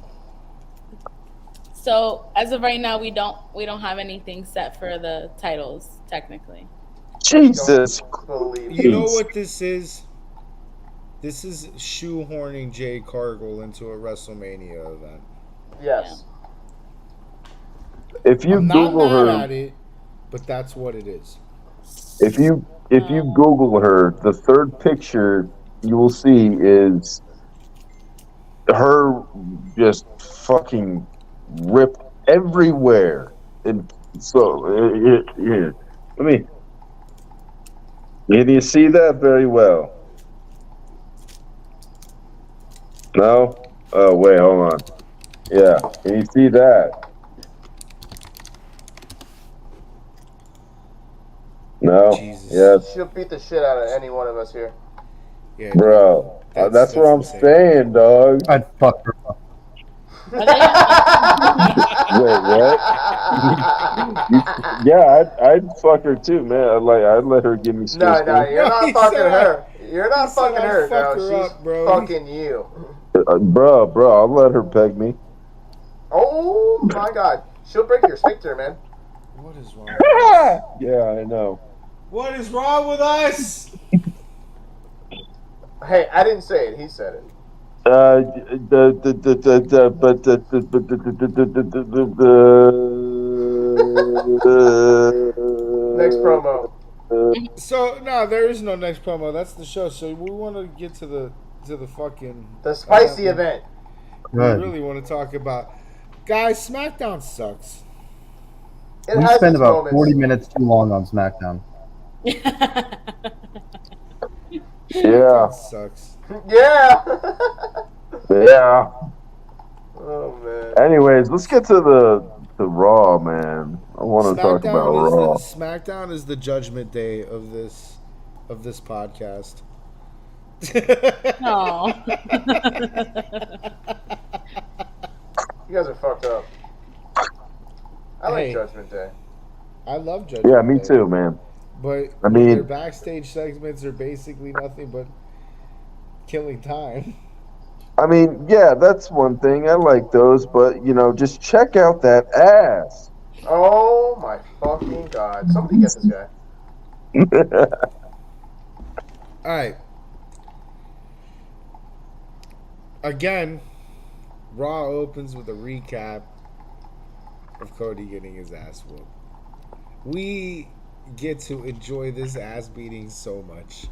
So as of right now, we don't have anything set for the titles technically. Jesus. You know what this is? This is shoehorning Jay Cargill into a WrestleMania event. Yes. If you Google her, at it, but that's what it is. If you Google her, the third picture you will see is her just fucking ripped everywhere. And so, can you see that very well? No? Oh, wait, hold on. Yeah, can you see that? No? Jesus. Yes. She'll beat the shit out of any one of us here. Yeah, bro, that's what I'm saying, dog. I'd fuck her up. Wait, what? Yeah, I'd fuck her too, man. I'd let her give me some. No, you're not fucking her. You're not He said fucking I'd her, fuck no. her She's up, bro. fucking you. Bro, I'll let her peg me. Oh my god. She'll break your sphincter, man. What is wrong with us? Yeah, I know. What is wrong with us? Hey, I didn't say it. He said it. Next promo. So no, there is no next promo. That's the show. So we want to get to the fucking The spicy event. We really want to talk about, guys. SmackDown sucks. It We has spent its about moments. 40 minutes too long on SmackDown. Yeah. Sucks. Yeah. Yeah. Oh man. Anyways, let's get to the Raw, man. I want to talk about Raw. SmackDown is the Judgment Day of this podcast. No. You guys are fucked up. I like Hey. Judgment Day. I love Judgment Yeah, me Day, too, man. But I mean- their backstage segments are basically nothing but killing time. I mean, yeah, that's one thing. I like those, but just check out that ass. Oh my fucking god. Somebody get this guy. All right. Again, Raw opens with a recap of Cody getting his ass whooped. We get to enjoy this ass beating so much.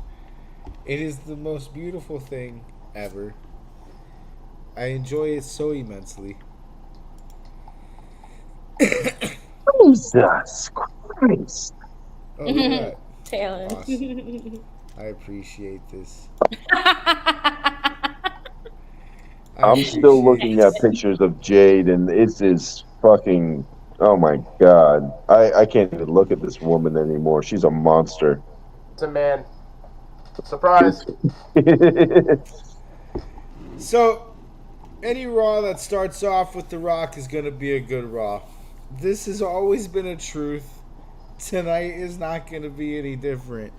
It is the most beautiful thing ever. I enjoy it so immensely. Jesus Christ. Oh, look at that. Taylor. Awesome. I appreciate this. I'm still looking at pictures of Jade, and it is fucking. Oh my god. I can't even look at this woman anymore. She's a monster. It's a man. Surprise. So, any Raw that starts off with The Rock is going to be a good Raw. This has always been a truth. Tonight is not going to be any different.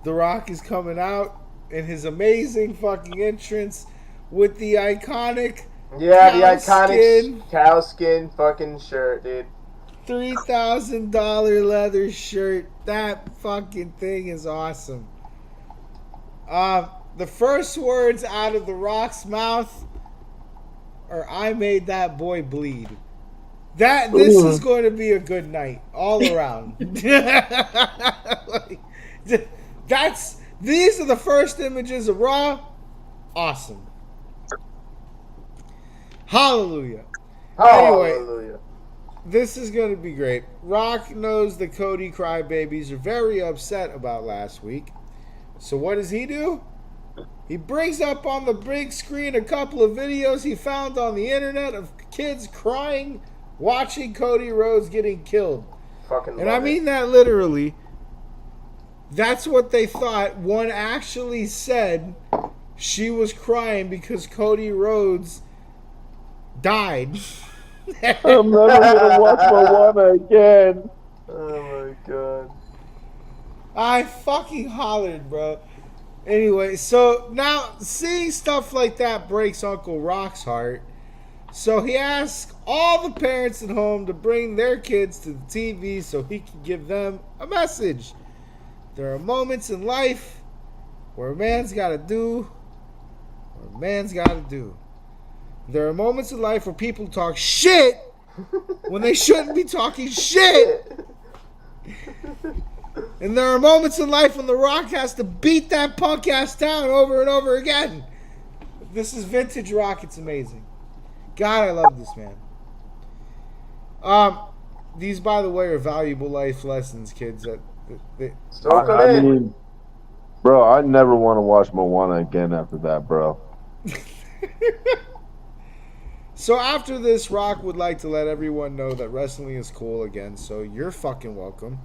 The Rock is coming out in his amazing fucking entrance with the iconic Yeah, the cow iconic skin, cow skin fucking shirt, dude. $3,000 leather shirt. That fucking thing is awesome. The first words out of The Rock's mouth are, "I made that boy bleed." This is going to be a good night all around. These are the first images of Raw. Awesome. Hallelujah. Hallelujah. This is going to be great. Rock knows the Cody crybabies are very upset about last week. So what does he do? He brings up on the big screen a couple of videos he found on the internet of kids crying watching Cody Rhodes getting killed. Fucking And I mean that literally. That's what they thought. One actually said she was crying because Cody Rhodes died. I'm never gonna watch Moana again. Oh my god. I fucking hollered, bro. Anyway, so now seeing stuff like that breaks Uncle Rock's heart. So he asks all the parents at home to bring their kids to the TV so he can give them a message. There are moments in life where a man's got to do what a man's got to do. There are moments in life where people talk shit when they shouldn't be talking shit. And there are moments in life when The Rock has to beat that punk ass down over and over again. This is vintage Rock. It's amazing. God, I love this man. These, by the way, are valuable life lessons, kids. Soak 'em I in. mean, bro, I never want to watch Moana again after that, bro. So after this, Rock would like to let everyone know that wrestling is cool again. So you're fucking welcome.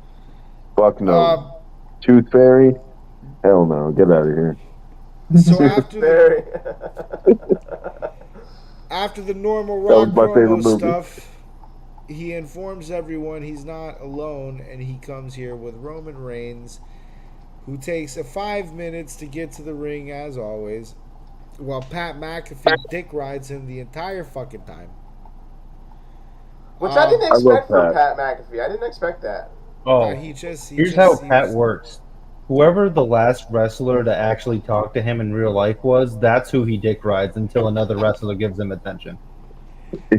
Fuck no. Tooth Fairy? Hell no. Get out of here. So after the normal Rock was my favorite promo movie. stuff, he informs everyone he's not alone, and he comes here with Roman Reigns who takes 5 minutes to get to the ring as always, while Pat McAfee dick rides him the entire fucking time. Which I didn't I love expect from Pat. Pat McAfee. I didn't expect that. Oh, here's how Pat works. Whoever the last wrestler to actually talk to him in real life was, that's who he dick rides until another wrestler gives him attention.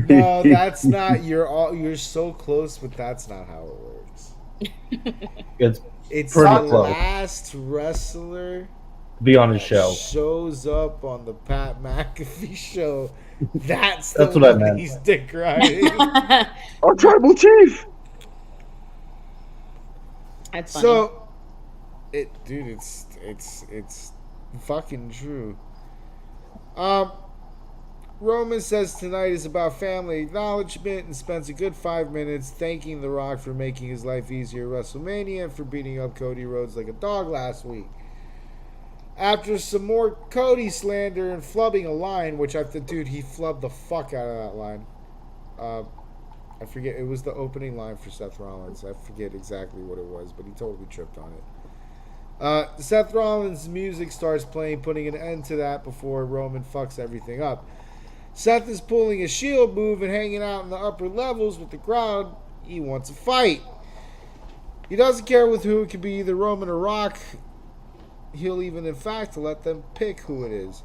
No, that's not. You're so close, but that's not how it works. It's pretty the close. last wrestler Be on his show. shows up on the Pat McAfee show. That's what I meant. He's dick riding. Our tribal chief. That's funny. So, it's fucking true. Roman says tonight is about family acknowledgement and spends a good 5 minutes thanking The Rock for making his life easier at WrestleMania and for beating up Cody Rhodes like a dog last week. After some more Cody slander and flubbing a line, which he flubbed the fuck out of that line. I forget, it was the opening line for Seth Rollins. I forget exactly what it was, but he totally tripped on it. Seth Rollins' music starts playing, putting an end to that before Roman fucks everything up. Seth is pulling a shield move and hanging out in the upper levels with the crowd. He wants a fight. He doesn't care with who. It could be either Roman or Rock. He'll even, in fact, let them pick who it is.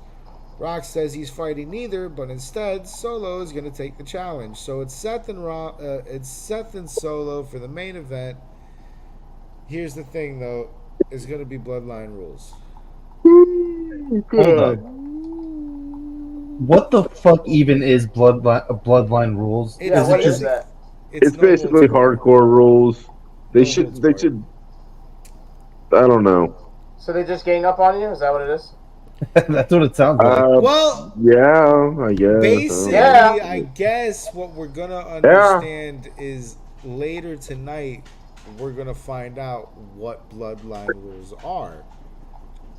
Rock says he's fighting neither, but instead, Solo is going to take the challenge. So it's Seth and Solo for the main event. Here's the thing, though. It's going to be Bloodline rules. Hold on. What the fuck even is Bloodline rules? Yeah, what is that? It's basically hardcore rules. They should. I don't know. So they just gang up on you? Is that what it is? That's what it sounds like. Well, yeah, I guess. Basically, I guess what we're going to understand is later tonight, we're going to find out what Bloodline rules are.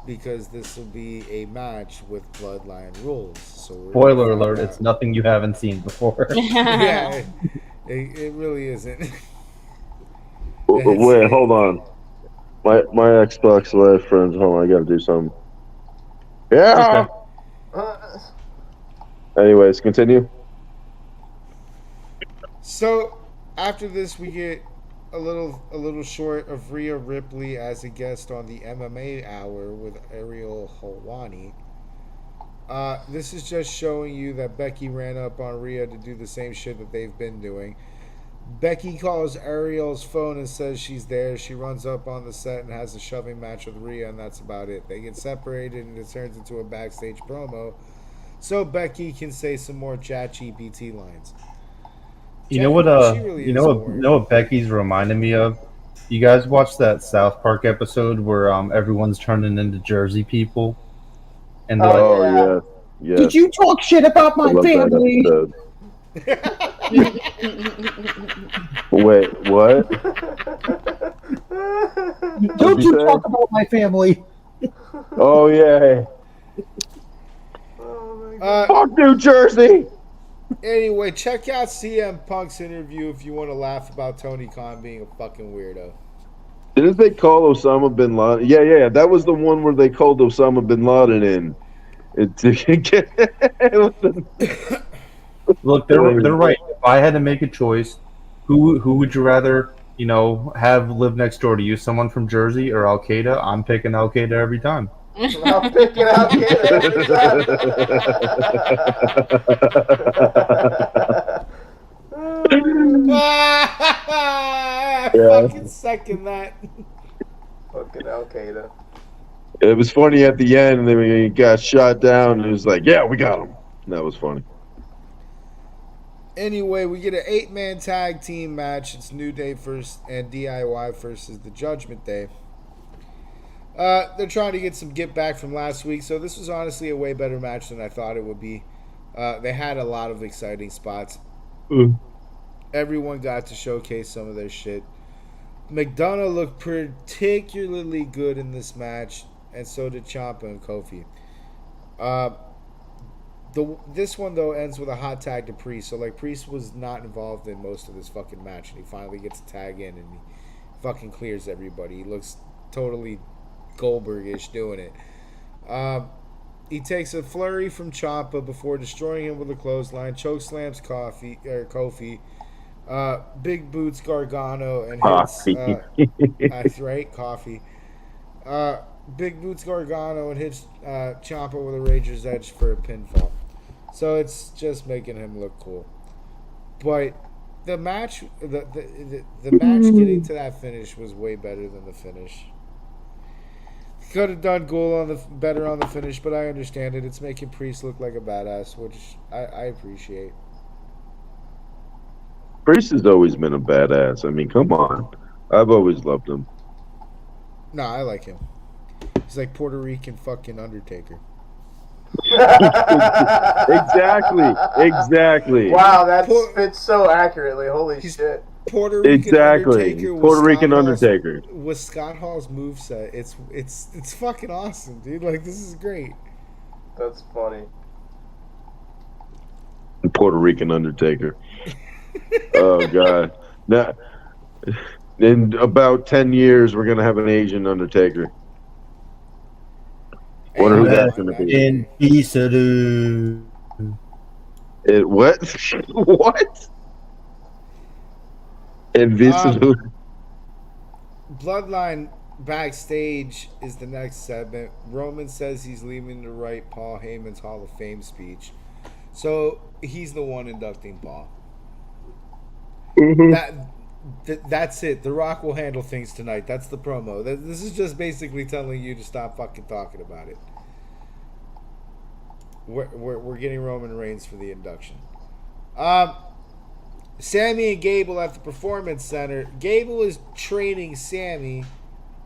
Because this will be a match with Bloodline rules. So Spoiler alert, it's nothing you haven't seen before. Yeah, it really isn't. Wait, hold on. My Xbox Live friends, hold on, I gotta do something. Yeah! Okay. Anyways, continue. So, after this, we get a little short of Rhea Ripley as a guest on the MMA Hour with Ariel Helwani. This is just showing you that Becky ran up on Rhea to do the same shit that they've been doing. Becky calls Ariel's phone and says she's there. She runs up on the set and has a shoving match with Rhea, and that's about it. They get separated and it turns into a backstage promo so Becky can say some more ChatGPT lines. You know what Becky's reminding me of? You guys watched that South Park episode where everyone's turning into Jersey people? And yeah. Did you talk shit about my family? Wait, what? Don't you talk about my family? Oh yeah. Fuck New Jersey. Anyway, check out CM Punk's interview if you want to laugh about Tony Khan being a fucking weirdo. Didn't they call Osama bin Laden? Yeah. That was the one where they called Osama bin Laden in. Look, they're right. If I had to make a choice, who would you rather, have live next door to you? Someone from Jersey or Al Qaeda? I'm picking Al Qaeda every time. I'm picking Al Qaeda every time. I fucking second that. Fucking Al Qaeda. It was funny at the end, and then he got shot down, and it was like, yeah, we got him. That was funny. Anyway, we get an 8-man tag team match. It's New Day and DIY versus the Judgment Day. They're trying to get some get back from last week, so this was honestly a way better match than I thought it would be. They had a lot of exciting spots. Everyone got to showcase some of their shit. McDonough looked particularly good in this match, and so did Ciampa and Kofi. This one, though, ends with a hot tag to Priest. So, Priest was not involved in most of this fucking match, and he finally gets a tag in, and he fucking clears everybody. He looks totally Goldberg-ish doing it. He takes a flurry from Ciampa before destroying him with a clothesline. Chokeslams Kofi. Big boots Gargano and hits. That's right, coffee. Big boots Gargano and hits Ciampa with a Rager's Edge for a pinfall. So it's just making him look cool. But the match, the match getting to that finish was way better than the finish. Could have done Ghoul better on the finish, but I understand it. It's making Priest look like a badass, which I appreciate. Priest has always been a badass. I mean, come on. I've always loved him. No, I like him. He's like Puerto Rican fucking Undertaker. Exactly. Wow, that fits so accurately. Holy shit. Puerto Rican Undertaker. Puerto Rican Undertaker. With Scott Hall's moveset. It's fucking awesome, dude. Like, this is great. That's funny. Puerto Rican Undertaker. Oh, God. Now, in about 10 years, we're going to have an Asian Undertaker. Wonder who that's going to be. In peace, What? What? Invisible. Bloodline backstage is the next segment. Roman says he's leaving to write Paul Heyman's Hall of Fame speech. So he's the one inducting Paul. Mm-hmm. That's it. The Rock will handle things tonight. That's the promo. This is just basically telling you to stop fucking talking about it. We're getting Roman Reigns for the induction. Sammy and Gable at the Performance Center. Gable is training Sammy.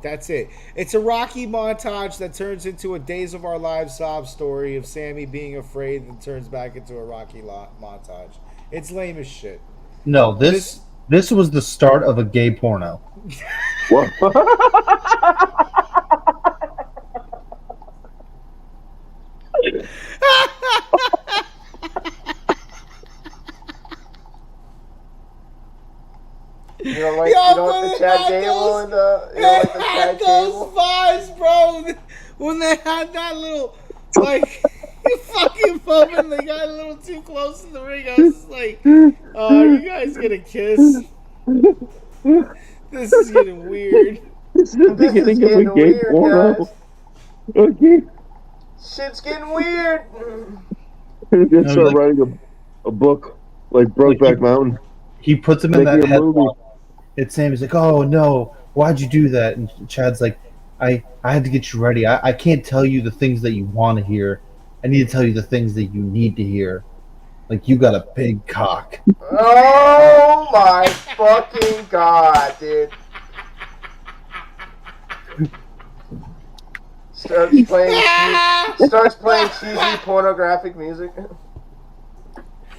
That's it. It's a Rocky montage that turns into a Days of Our Lives sob story of Sammy being afraid and turns back into a Rocky montage. It's lame as shit. No, this was the start of a gay porno. What? You don't like the Chad Gable and the Chad Gable vibes, bro. When they had that little fucking moment, they got a little too close to the ring. I was just like, "Oh, are you guys gonna kiss?" This is getting weird. This is the beginning of a gay porno. Guys. Okay. Shit's getting weird. They start writing a book like Brokeback Mountain. He puts him in that headlock. It's Sammy's like, "Oh no, why'd you do that?" And Chad's like, I had to get you ready. I can't tell you the things that you want to hear. I need to tell you the things that you need to hear. Like, you got a big cock." Oh my fucking god, dude. Starts playing cheesy pornographic music.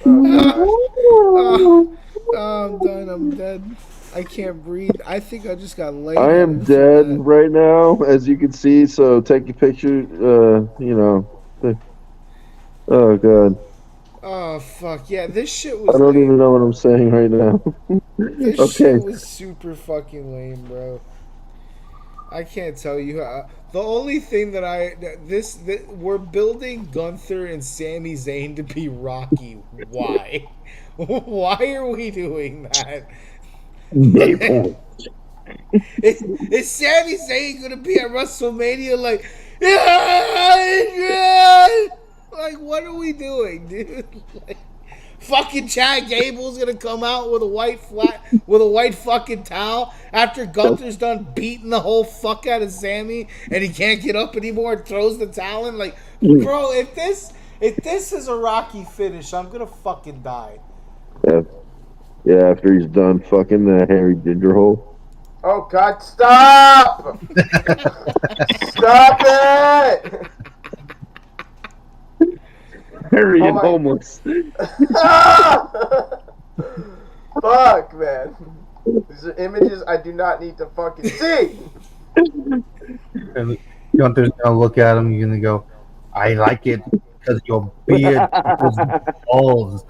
Oh, I'm done. I'm dead. I can't breathe. I think I just got laid. I am dead right now, as you can see. So take a picture. Oh god. Oh fuck yeah! This shit was. I don't even know what I'm saying right now. This shit was super fucking lame, bro. I can't tell you. The only thing that we're building Gunther and Sami Zayn to be Rocky. Why? Why are we doing that? Is Sami Zayn gonna be at WrestleMania like, yeah? Like, what are we doing, dude? Like, fucking Chad Gable's gonna come out with a white fucking towel after Gunther's done beating the whole fuck out of Sammy and he can't get up anymore and throws the towel in. Like, bro, if this is a Rocky finish, I'm gonna fucking die. Yeah, after he's done fucking the hairy ginger hole. Oh god, stop! Stop it! Hairy and homeless. Fuck, man. These are images I do not need to fucking see. And Gunther's gonna look at him. You're gonna go, "I like it because your beard is balls."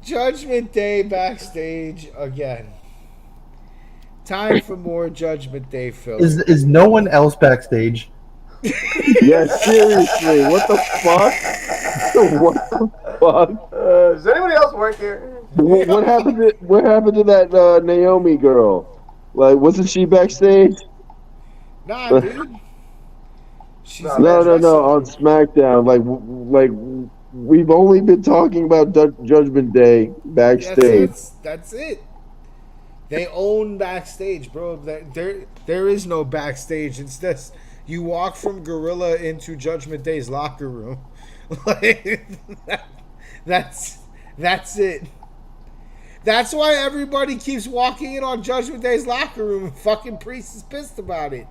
Judgment Day backstage again. Time for more Judgment Day filler. Is no one else backstage? Yeah, seriously, what the fuck? What the fuck? Does anybody else work here? What happened to that Naomi girl? Like, wasn't she backstage? Nah, dude. She's No, on SmackDown. Like we've only been talking about Judgment Day backstage. That's it. They own backstage, bro. There is no backstage. It's just you walk from Gorilla into Judgment Day's locker room. Like that's it. That's why everybody keeps walking in on Judgment Day's locker room, and fucking Priest is pissed about it.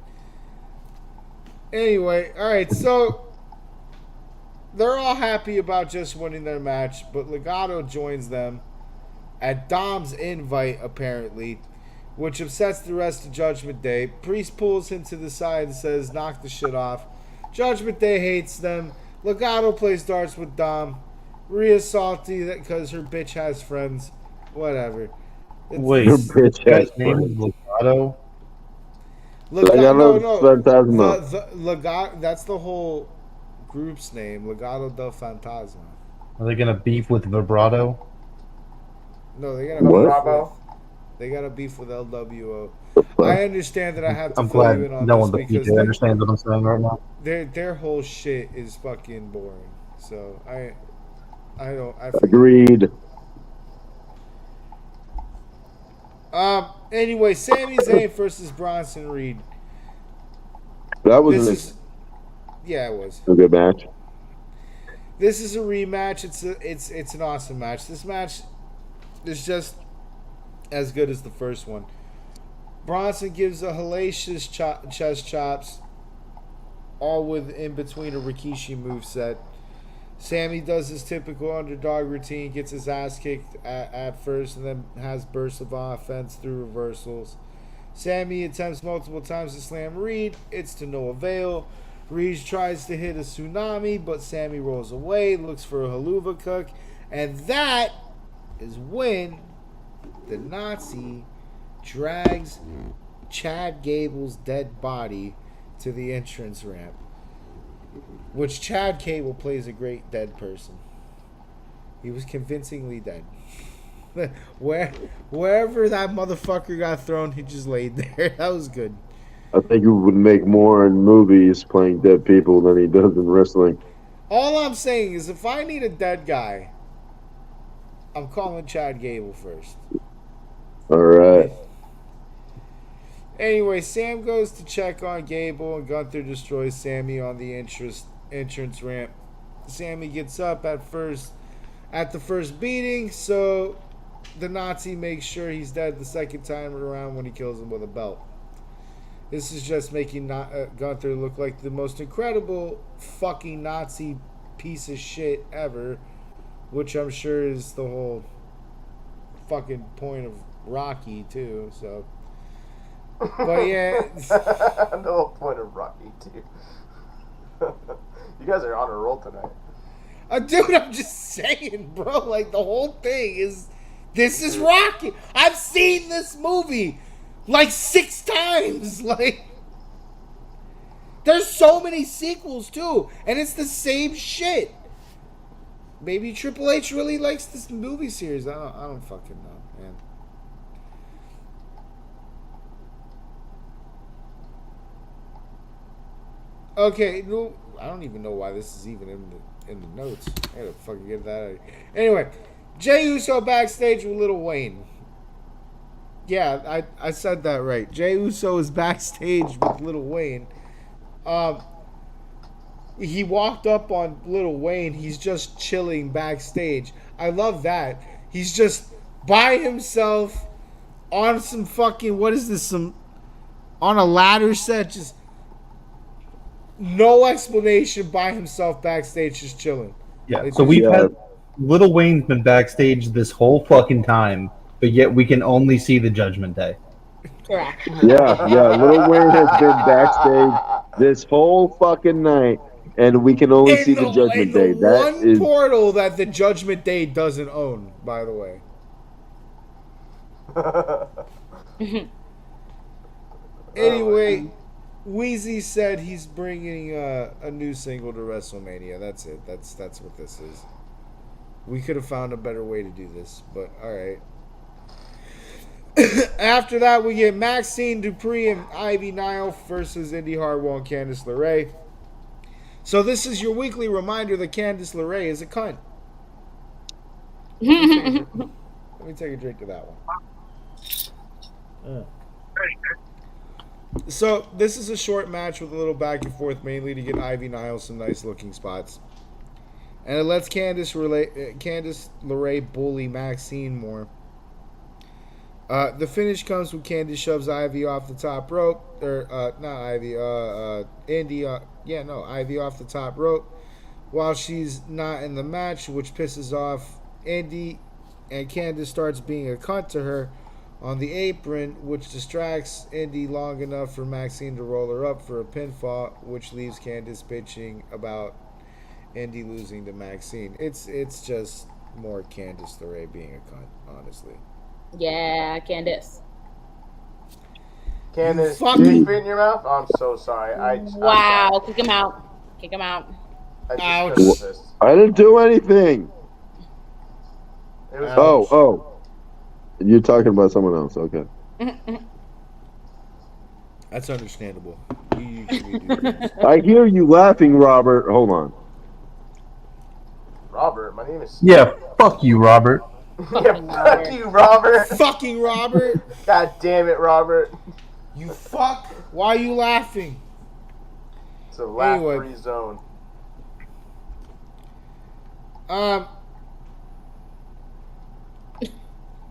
Anyway, all right, so they're all happy about just winning their match, but Legado joins them at Dom's invite, apparently, which upsets the rest of Judgment Day. Priest pulls him to the side and says, knock the shit off. Judgment Day hates them. Legado plays darts with Dom. Rhea's salty because her bitch has friends. Whatever. Wait, Her bitch has guy's name is Legado? Legado, that's the whole group's name, Legado del Fantasma. Are they gonna beef with Vibrato? No, they got a beef with LWO. I understand that I have to I'm fill glad you in on no this one but because PJ understands what I'm saying right now. their whole shit is fucking boring. So I forget. Agreed. Anyway, Sami Zayn versus Bronson Reed. That was it was a good match. This is a rematch. It's an awesome match. This match is just as good as the first one. Bronson gives a hellacious chest chops, all with in between a Rikishi moveset. Sammy does his typical underdog routine, gets his ass kicked at first, and then has bursts of offense through reversals. Sammy attempts multiple times to slam Reed. It's to no avail. Reed tries to hit a tsunami, but Sammy rolls away, looks for a haluva cook, and that is when the Nazi drags Chad Gable's dead body to the entrance ramp. Which Chad Gable plays a great dead person. He was convincingly dead. Wherever that motherfucker got thrown, he just laid there. That was good. I think he would make more in movies playing dead people than he does in wrestling. All I'm saying is if I need a dead guy, I'm calling Chad Gable first. All right. Anyway, Sam goes to check on Gable, and Gunther destroys Sammy on the entrance ramp. Sammy gets up at the first beating, so the Nazi makes sure he's dead the second time around when he kills him with a belt. This is just making Gunther look like the most incredible fucking Nazi piece of shit ever, which I'm sure is the whole fucking point of Rocky too. So. But yeah, the whole point of Rocky too. You guys are on a roll tonight. Dude, I'm just saying, bro. Like the whole thing is, this is Rocky. I've seen this movie like 6 times. Like, there's so many sequels too, and it's the same shit. Maybe Triple H really likes this movie series. I don't fucking know, man. Okay, no, I don't even know why this is even in the notes. I gotta fucking get that out of here. Anyway, Jey Uso backstage with Lil Wayne. Yeah, I said that right. Jey Uso is backstage with Lil Wayne. He walked up on Lil Wayne. He's just chilling backstage. I love that. He's just by himself on some fucking, what is this, on a ladder set, just no explanation, by himself backstage, just chilling. Yeah, so we've had Lil Wayne's been backstage this whole fucking time, but yet we can only see the Judgment Day. Correct. Yeah. Lil Wayne has been backstage this whole fucking night, and we can only see the Judgment Day. That is portal that the Judgment Day doesn't own, by the way. Anyway, Wheezy said he's bringing a new single to WrestleMania. That's it. That's what this is. We could have found a better way to do this, but all right. After that, we get Maxine Dupree and Ivy Nile versus Indy Hartwell and Candice LeRae. So this is your weekly reminder that Candice LeRae is a cunt. Let me take a drink of that one. So this is a short match with a little back and forth, mainly to get Ivy Nile some nice looking spots. And it lets Candice LeRae bully Maxine more. The finish comes when Candice shoves Ivy off the top rope. Ivy off the top rope while she's not in the match, which pisses off Indy, and Candice starts being a cunt to her on the apron, which distracts Indy long enough for Maxine to roll her up for a pinfall, which leaves Candice bitching about Indy losing to Maxine. It's just more Candice LeRae being a cunt, honestly. Yeah, Candice. Candice, fucking- did you fit in your mouth? I'm so sorry. Wow, I'm kick him out. Kick him out. sorry. Ouch. Just couldn't resist. I didn't do anything. It was Oh. You're talking about someone else. Okay. That's understandable. You usually do things. I hear you laughing, Robert. Hold on. Robert, my name is. Yeah, fuck you, Robert. Yeah, fuck you, Robert. Fucking Robert! God damn it, Robert. You fuck! Why are you laughing? It's a laugh-free Anyway. zone.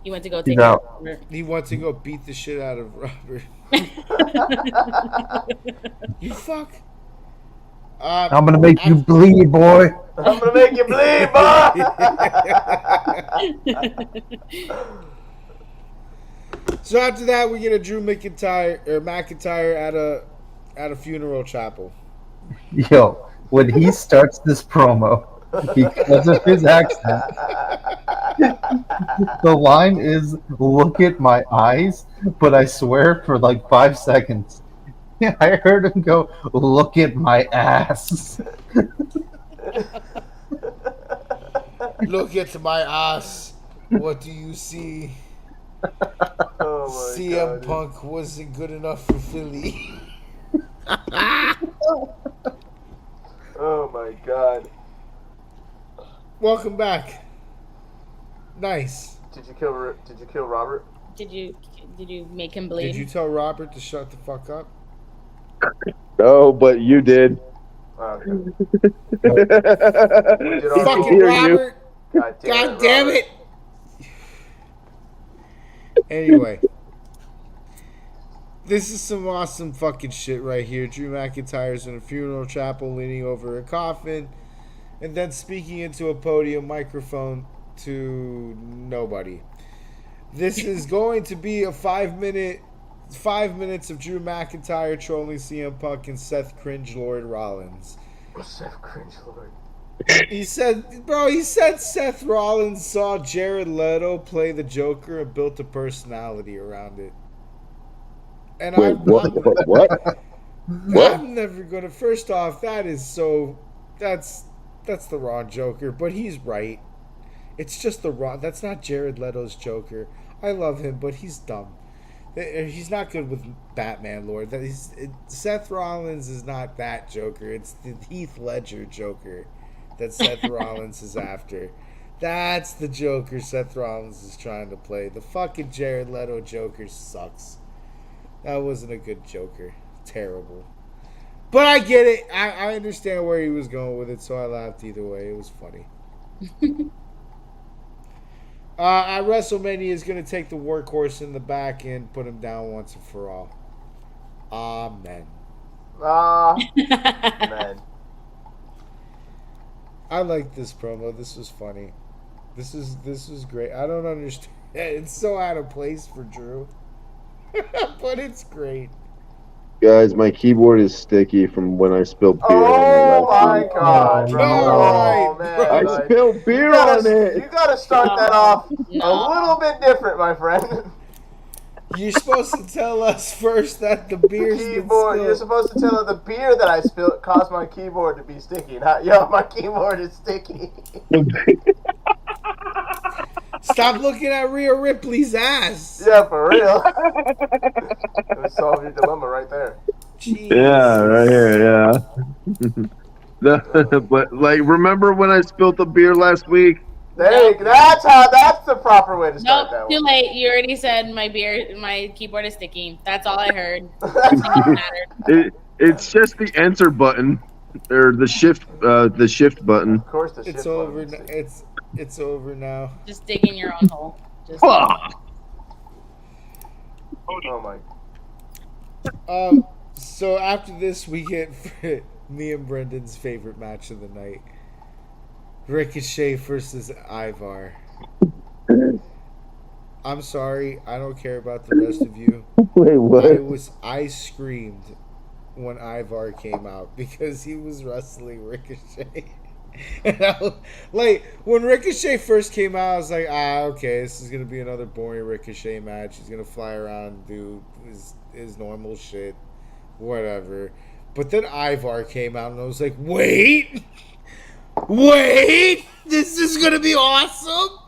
You went to go He's take out. it. He wants to go beat the shit out of Robert. You fuck! I'm gonna make you bleed, boy. I'm gonna make you bleed, boy. So after that, we get a Drew McIntyre at a funeral chapel. Yo, when he starts this promo, because of his accent, the line is "Look at my eyes," but I swear for like 5 seconds, I heard him go, "Look at my ass." Look at my ass. What do you see? Oh my CM God. Punk wasn't good enough for Philly. Oh my God. Welcome back. Nice. Did you kill Robert? Did you make him bleed? Did you tell Robert to shut the fuck up? No, but you did. Okay. Fucking hear you. Robert. God God damn Robert. it. Anyway. This is some awesome fucking shit right here. Drew McIntyre's in a funeral chapel leaning over a coffin and then speaking into a podium microphone to nobody. This is going to be a 5 minutes of Drew McIntyre trolling CM Punk and Seth Cringe Lord Rollins. Seth Cringe Lord. He said Seth Rollins saw Jared Leto play the Joker and built a personality around it. And Wait, what? I'm never gonna. First off, that's the wrong Joker, but he's right. It's just the wrong. That's not Jared Leto's Joker. I love him, but he's dumb. He's not good with Batman Lord. Seth Rollins is not that Joker. It's the Heath Ledger Joker that Seth Rollins is after. That's the Joker Seth Rollins is trying to play. The fucking Jared Leto Joker sucks. That wasn't a good Joker. Terrible. But I get it. I understand where he was going with it, so I laughed either way. It was funny. At WrestleMania is going to take the workhorse in the back and put him down once and for all. Amen. Man. I like this promo. This was funny. This was great. I don't understand. It's so out of place for Drew. But it's great. Guys, my keyboard is sticky from when I spilled beer Oh on my it. God, bro. No. Oh, man. I Like, spilled beer you on it. gotta start that off No. a little bit different, my friend. You're supposed to tell us first that the beer's been Keyboard. You're spilled. supposed to tell her the beer that I spilled caused my keyboard to be sticky. Not, yo, my keyboard is sticky. Stop looking at Rhea Ripley's ass. Yeah, for real. It would solve your dilemma right there. Jeez. Yeah, right here. Yeah. But like, remember when I spilled the beer last week? That's the proper way to start that Nope, too one. late. You already said my keyboard is sticky. That's all I heard. Doesn't matter. It's just the enter button or the shift button. Of course, the It's shit over. button. It's over now. Just dig in your own hole. Just Fuck. Oh my. So after this, we get me and Brendan's favorite match of the night: Ricochet versus Ivar. I'm sorry, I don't care about the rest of you. Wait, what? I screamed when Ivar came out because he was wrestling Ricochet. And like when Ricochet first came out, I was like, okay, this is gonna be another boring Ricochet match. He's gonna fly around and do his normal shit, whatever. But then Ivar came out, and I was like, wait, this is gonna be awesome.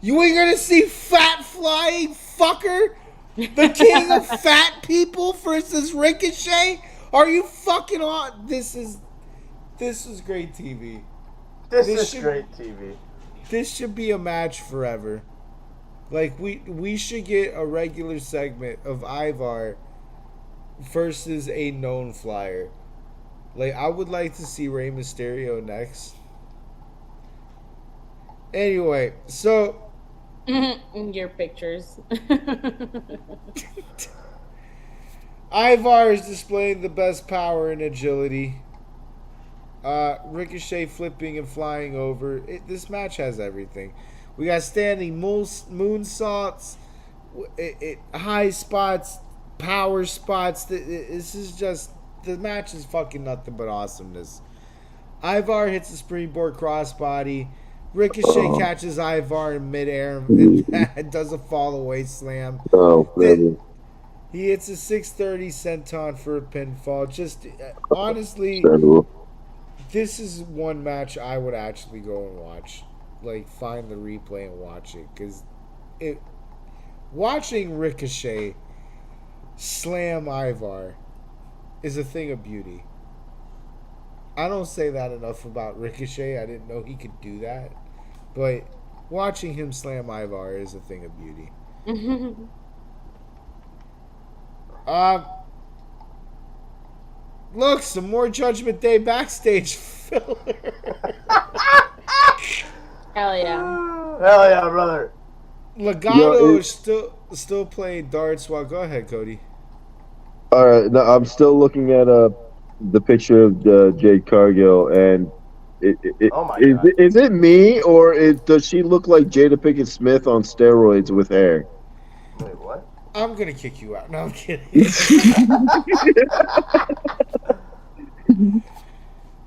You ain't gonna see fat flying fucker, the king of fat people versus Ricochet. Are you fucking on? This is great TV. This is great TV. This should be a match forever. Like we should get a regular segment of Ivar versus a known flyer. Like I would like to see Rey Mysterio next. Anyway, so your pictures. Ivar is displaying the best power and agility. Ricochet flipping and flying over. This match has everything. We got standing moonsaults, high spots, power spots. This is just, the match is fucking nothing but awesomeness. Ivar hits a springboard crossbody. Ricochet catches Ivar in midair and does a fall away slam. Oh, really? He hits a 630 senton for a pinfall. Just honestly, this is one match I would actually go and watch. Like, find the replay and watch it. Because watching Ricochet slam Ivar is a thing of beauty. I don't say that enough about Ricochet. I didn't know he could do that. But watching him slam Ivar is a thing of beauty. Look, some more Judgment Day backstage filler. Hell yeah. Hell yeah, brother. Legato is still playing darts. Well, go ahead, Cody. All right, no, I'm still looking at the picture of Jade Cargill, and Oh my God. is it me or does she look like Jada Pinkett Smith on steroids with hair? Wait, what? I'm gonna kick you out. No, I'm kidding.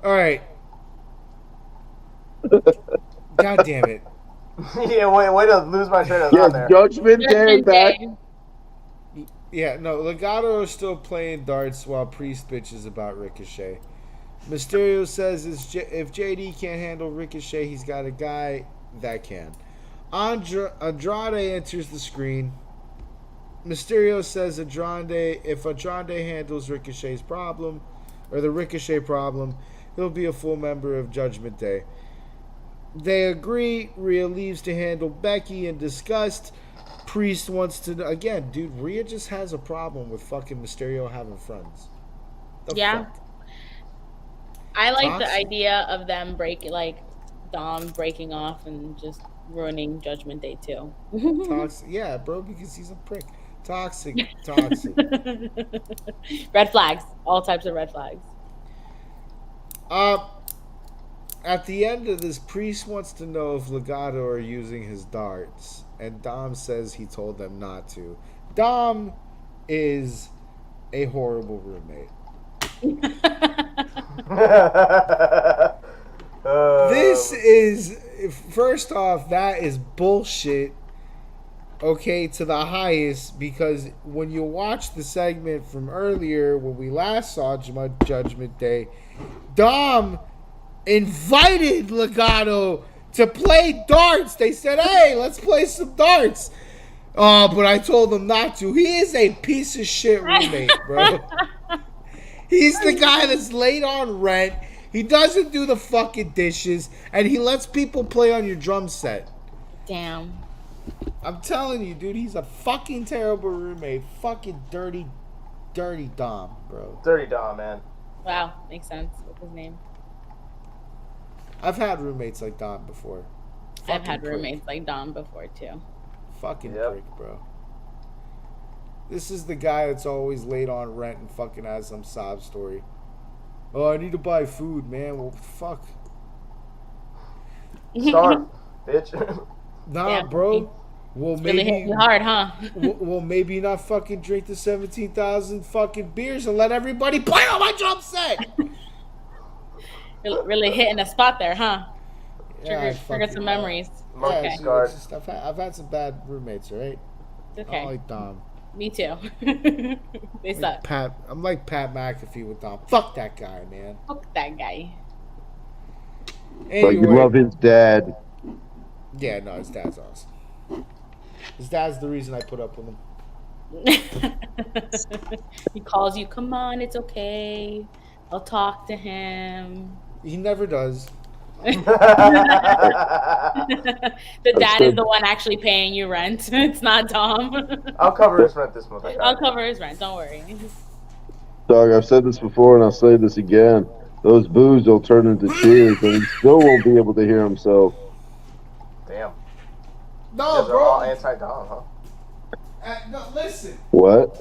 All right. God damn it. Yeah, way to lose my train of thought there. Judgment Day back. Yeah, no, Legato is still playing darts while Priest bitches about Ricochet. Mysterio says if JD can't handle Ricochet, he's got a guy that can. Andrade enters the screen. Mysterio says if Andrade handles Ricochet's problem, or the Ricochet problem, he'll be a full member of Judgment Day. They agree. Rhea leaves to handle Becky in disgust. Priest wants to... Again, dude, Rhea just has a problem with fucking Mysterio having friends. Yeah. Fuck? I like the idea of them Dom breaking off and just ruining Judgment Day too. Toxic. Yeah, bro, because he's a prick. Toxic. Red flags. All types of red flags. At the end of this, Priest wants to know if Legato are using his darts, and Dom says he told them not to. Dom is a horrible roommate. This is, first off, that is bullshit. okay, to the highest, because when you watch the segment from earlier when we last saw Judgment Day, Dom invited Legato to play darts. They said, hey, let's play some darts. But I told him not to. He is a piece of shit roommate, bro. He's the guy that's late on rent. He doesn't do the fucking dishes, and he lets people play on your drum set. Damn. I'm telling you, dude, he's a fucking terrible roommate. Fucking dirty Dom, bro. Dirty Dom, man. Wow, makes sense. What's his name? I've had roommates like Dom before. I've had roommates like Dom before too. Fucking prick, bro. This is the guy that's always late on rent and fucking has some sob story. Oh, I need to buy food, man. Well, fuck. Starve, bitch. Nah, Yeah, bro. Well, it's really hit maybe you hard, huh? well, maybe not fucking drink the 17,000 fucking beers and let everybody play on my drum set. Really hitting a spot there, huh? Yeah, Triggered some memories. Monkey Okay. scarred. I've had some bad roommates, all right? It's I okay. don't like Dom. Me too. They suck. I'm like Pat McAfee with Dom. Fuck that guy, man. Fuck that guy. But you Anyway, love his dad. yeah, no, his dad's awesome. His dad's the reason I put up with him. He calls you, come on, it's okay. I'll talk to him. He never does. The dad is the one actually paying you rent. It's not Dom. I'll cover his rent this month. I'll cover his rent, don't worry. Dog, I've said this before and I'll say this again. Those boos will turn into cheers and he still won't be able to hear himself. Damn. No, You guys are all bro. anti-Dom, huh? No, listen. What?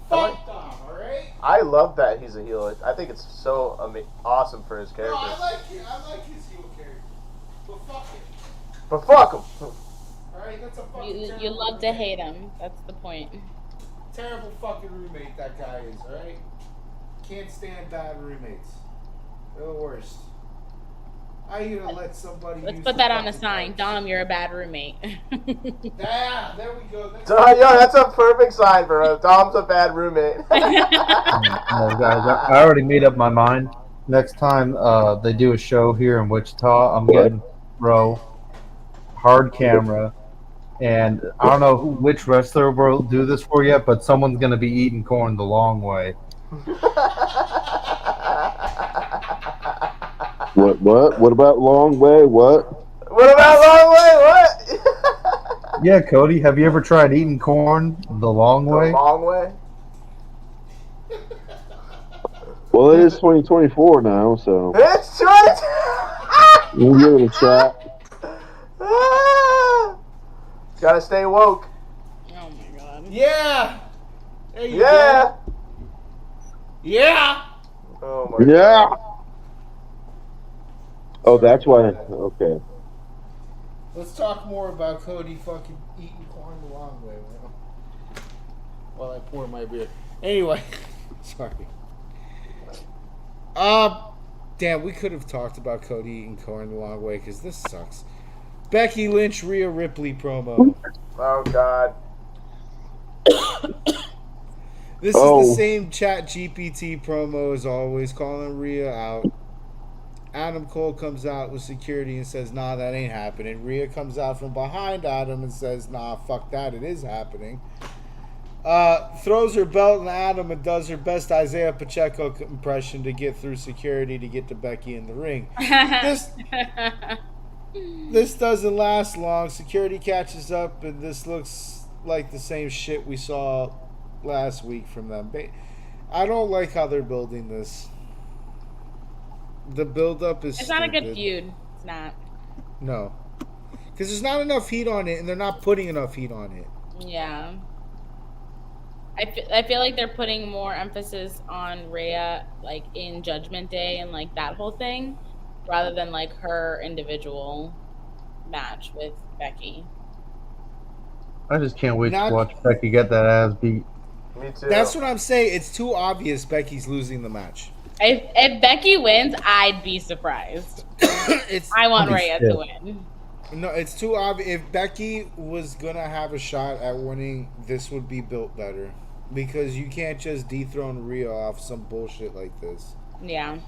Fuck Dom, all right? I love that he's a heel. I think it's so awesome for his No, character. I like his heel character. But fuck it. But fuck him. All right, that's a fucking You terrible love to roommate. hate him. That's the point. Terrible fucking roommate that guy is, all right? Can't stand bad roommates. They're the worst. I need to let somebody. Let's use put the that on a fucking sign. darts. Dom, you're a bad roommate. Yeah, there we go. That's That's a perfect sign, bro. Dom's a bad roommate. No, guys, I already made up my mind. Next time they do a show here in Wichita, I'm getting pro hard camera, and I don't know which wrestler will do this for yet, but someone's gonna be eating corn the long way. What about long way? What? What about long way? What? Yeah, Cody, have you ever tried eating corn the long The way? long way? Well, it is 2024 now, so It's 20. we'll give it a shot. Gotta stay woke. Oh my god. Yeah. There you Yeah. go. Yeah. Oh my Yeah. god. Oh, that's why. Okay. Let's talk more about Cody fucking eating corn the long way, man. While I pour my beer. Anyway, sorry. Damn, we could have talked about Cody eating corn the long way because this sucks. Becky Lynch, Rhea Ripley promo. Oh god. This is the same Chat GPT promo as always, calling Rhea out. Adam Cole comes out with security and says, nah, that ain't happening. Rhea comes out from behind Adam and says, nah, fuck that, it is happening. Throws her belt on Adam and does her best Isaiah Pacheco impression to get through security to get to Becky in the ring. This doesn't last long. Security catches up and this looks like the same shit we saw last week from them. I don't like how they're building this. The build-up is It's not a good stupid. feud. It's not. No. Because there's not enough heat on it, and they're not putting enough heat on it. Yeah. I feel like they're putting more emphasis on Rhea, like, in Judgment Day and, like, that whole thing, rather than, like, her individual match with Becky. I just can't wait to watch Becky get that ass beat. Me too. That's what I'm saying. It's too obvious Becky's losing the match. If Becky wins, I'd be surprised. I want Rhea to win. No, it's too obvious. If Becky was gonna have a shot at winning, this would be built better. Because you can't just dethrone Rhea off some bullshit like this. Yeah.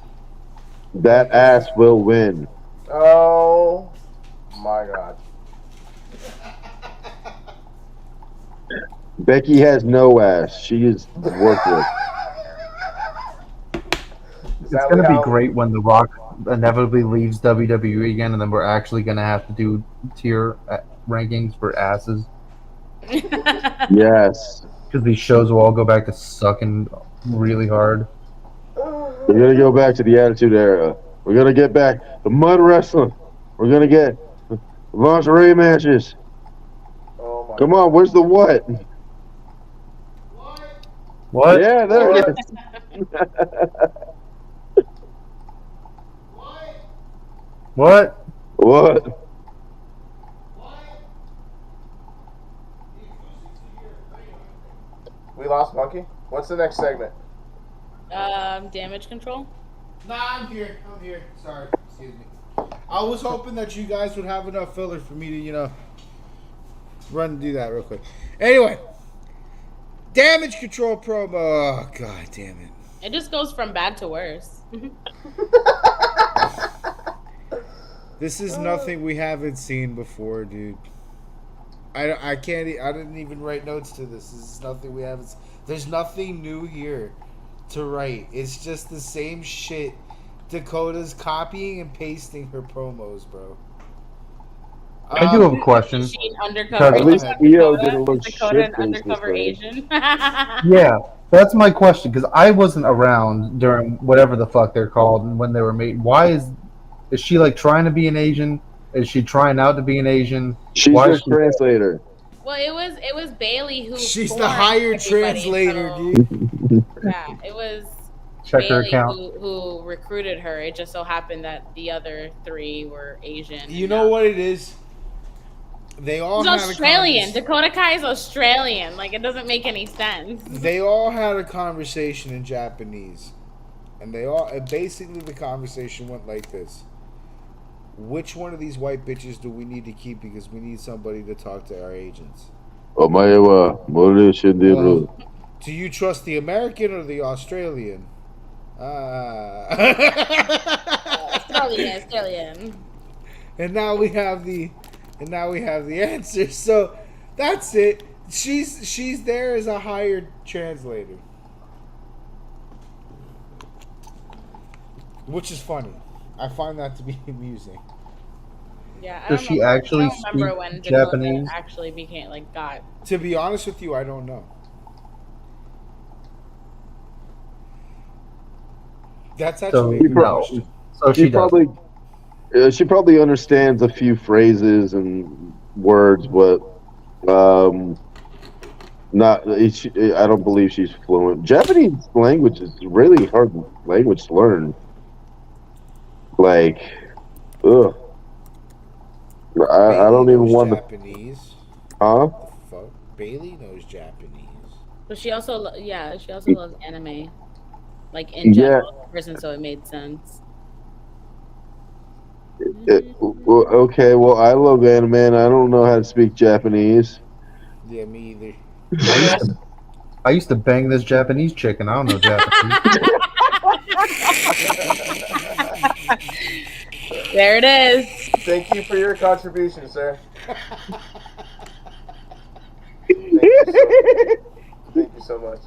That ass will win. Oh my god. Becky has no ass. She is worthless. It's going to be great when The Rock inevitably leaves WWE again, and then we're actually going to have to do tier rankings for asses. Yes. Because these shows will all go back to sucking really hard. We're going to go back to the Attitude Era. We're going to get back to mud wrestling. We're going to get lingerie matches. Oh my Come on, where's the what? What? Yeah, there it is. What? What? We lost Monkey. What's the next segment? Damage control. Nah, I'm here. Sorry. Excuse me. I was hoping that you guys would have enough filler for me to, run and do that real quick. Anyway. Damage control promo. Oh, god damn it. It just goes from bad to worse. This is nothing we haven't seen before, dude. I didn't even write notes to this. This is nothing we haven't. There's nothing new here to write. It's just the same shit. Dakota's copying and pasting her promos, bro. I do have a question. Undercover. At least Io didn't look Dakota shit and undercover Asian. Yeah, that's my question, because I wasn't around during whatever the fuck they're called and when they were made. Why is she like trying to be an Asian? Is she trying out to be an Asian? She's your translator. Well, it was Bailey who. She's the hired translator, so, dude. Yeah, it was. Check her Bailey account. who recruited her. It just so happened that the other three were Asian. You know what it is? They all He's had Australian. Dakota Kai is Australian. Like, it doesn't make any sense. They all had a conversation in Japanese. And basically the conversation went like this. Which one of these white bitches do we need to keep because we need somebody to talk to our agents? Well, do you trust the American or the Australian? Australian. And now we have the answer. So that's it. She's there as a hired translator, which is funny. I find that to be amusing. Yeah, Does she actually speak Japanese? Actually became got. To be honest with you, I don't know. That's actually a good question. So she probably understands a few phrases and words, but not. I don't believe she's fluent. Japanese language is really hard language to learn. Like, ugh. I don't even want Japanese. Huh? Fuck. Bailey knows Japanese. But she also loves anime, like in general, person. So it made sense. Okay, well, I love anime, and I don't know how to speak Japanese. Yeah, me either. I used to bang this Japanese chick, and I don't know Japanese. There it is. Thank you for your contribution, sir. Thank you so much.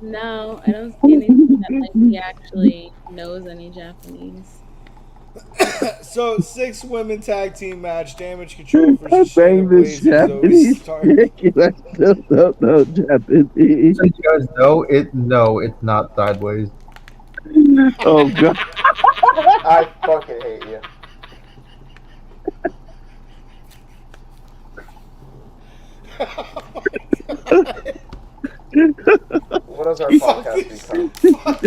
No, I don't see anything that he actually knows any Japanese. So 6 women tag team match, Damage Control versus bang this Japanese chick, I still don't know Japanese. So you guys know it? No, it's not sideways. Oh god. I fucking hate you. What does our podcast become?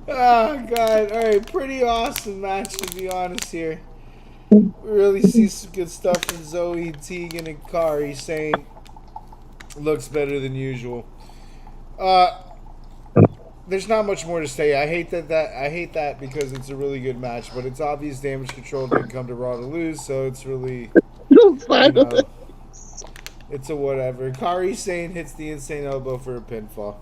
Oh god! All right, pretty awesome match to be honest here. We really see some good stuff from Zoe, Tegan, and Kari saying looks better than usual. there's not much more to say. I hate that because it's a really good match, but it's obvious Damage Control didn't come to Raw to lose, so it's really, it's a whatever. Kairi Sane hits the insane elbow for a pinfall.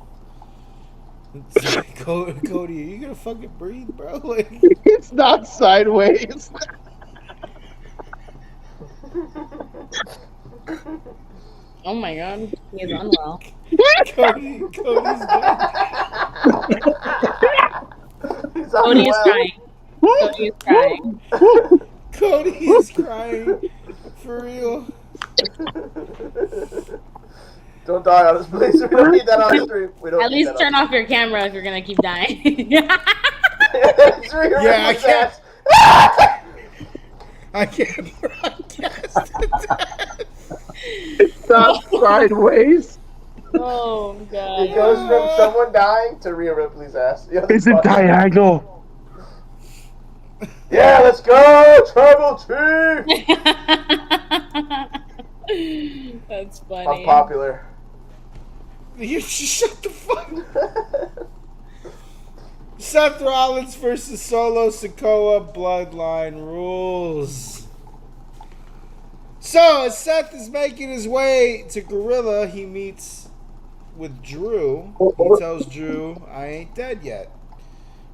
Cody, are you gonna fucking breathe, bro? Like, It's not sideways. Oh my god, he is unwell. Cody's dead. He's Cody is unwell. crying. Cody is crying. Cody is crying. For real. Don't die on us, please. We don't need that on stream. We don't At need least that turn off your camera if you're gonna keep dying. Yeah, I can't. I can't broadcast it. It's not sideways. Oh god. It goes from someone dying to Rhea Ripley's ass. Yeah, It's a diagonal. Yeah, let's go, Tribal Chief. That's funny. Unpopular. You shut the fuck up. Seth Rollins versus Solo Sikoa Bloodline rules. So, as Seth is making his way to Gorilla, he meets with Drew. He tells Drew, I ain't dead yet.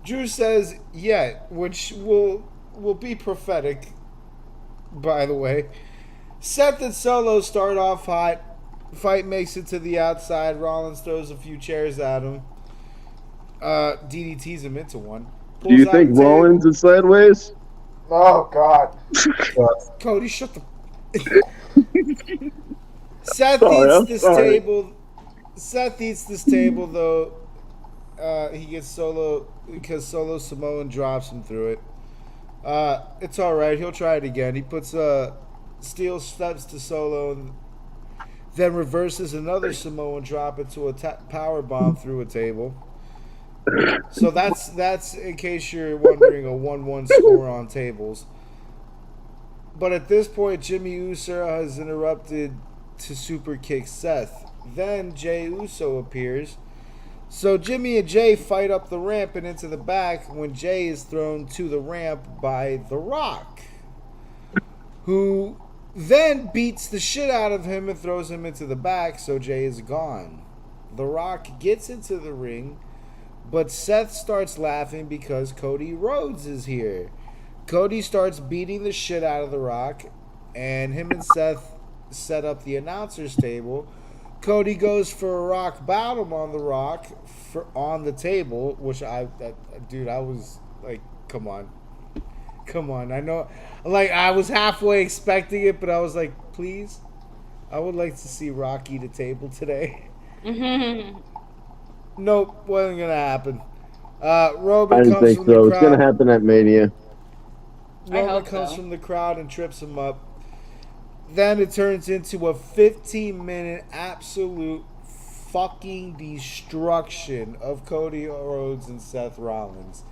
Drew says, yet, which will be prophetic, by the way. Seth and Solo start off hot. Fight makes it to the outside. Rollins throws a few chairs at him. DDTs him into one. Do you think Rollins is sideways? Oh, God. Cody, shut the... Seth eats this table, though. He gets Solo because Solo Samoan drops him through it. It's all right. He'll try it again. He puts steel steps to Solo and then reverses another Samoan drop into a power bomb through a table. So that's in case you're wondering, a 1-1 score on tables. But at this point, Jimmy Uso has interrupted to super kick Seth. Then Jey Uso appears. So Jimmy and Jay fight up the ramp and into the back when Jay is thrown to the ramp by The Rock, who then beats the shit out of him and throws him into the back, so Jay is gone. The Rock gets into the ring, but Seth starts laughing because Cody Rhodes is here. Cody starts beating the shit out of The Rock, and him and Seth set up the announcer's table. Cody goes for a rock bottom on The Rock on the table, which I was like, come on. I know, like, I was halfway expecting it, but I was like, please, I would like to see Rock eat a table today. Nope, wasn't gonna happen. Roman I didn't comes think from so. the It's crowd. gonna happen at Mania. Roman comes from the crowd and trips him up. Then it turns into a 15-minute absolute fucking destruction of Cody Rhodes and Seth Rollins,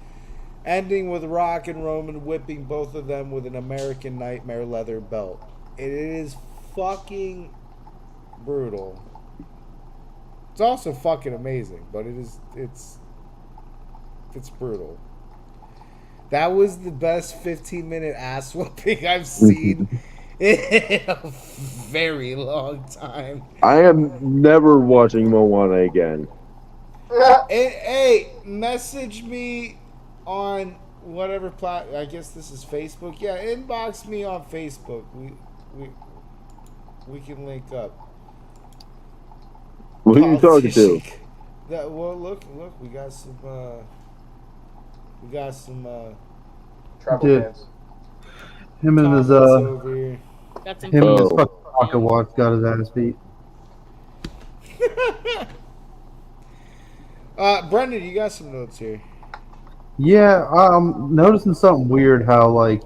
ending with Rock and Roman whipping both of them with an American Nightmare leather belt. It is fucking brutal. It's also fucking amazing, but it's brutal. That was the best 15-minute ass whooping I've seen in a very long time. I am never watching Moana again. Hey, message me on whatever I guess this is Facebook. Yeah, inbox me on Facebook. We can link up. Who are you talking to? Well, look, we got some Tribal Dude. fans. Him and his comments over here. Got some him and his Oh. fucking pocket watch got his ass beat. Brendan, you got some notes here. Yeah, I'm noticing something weird. How like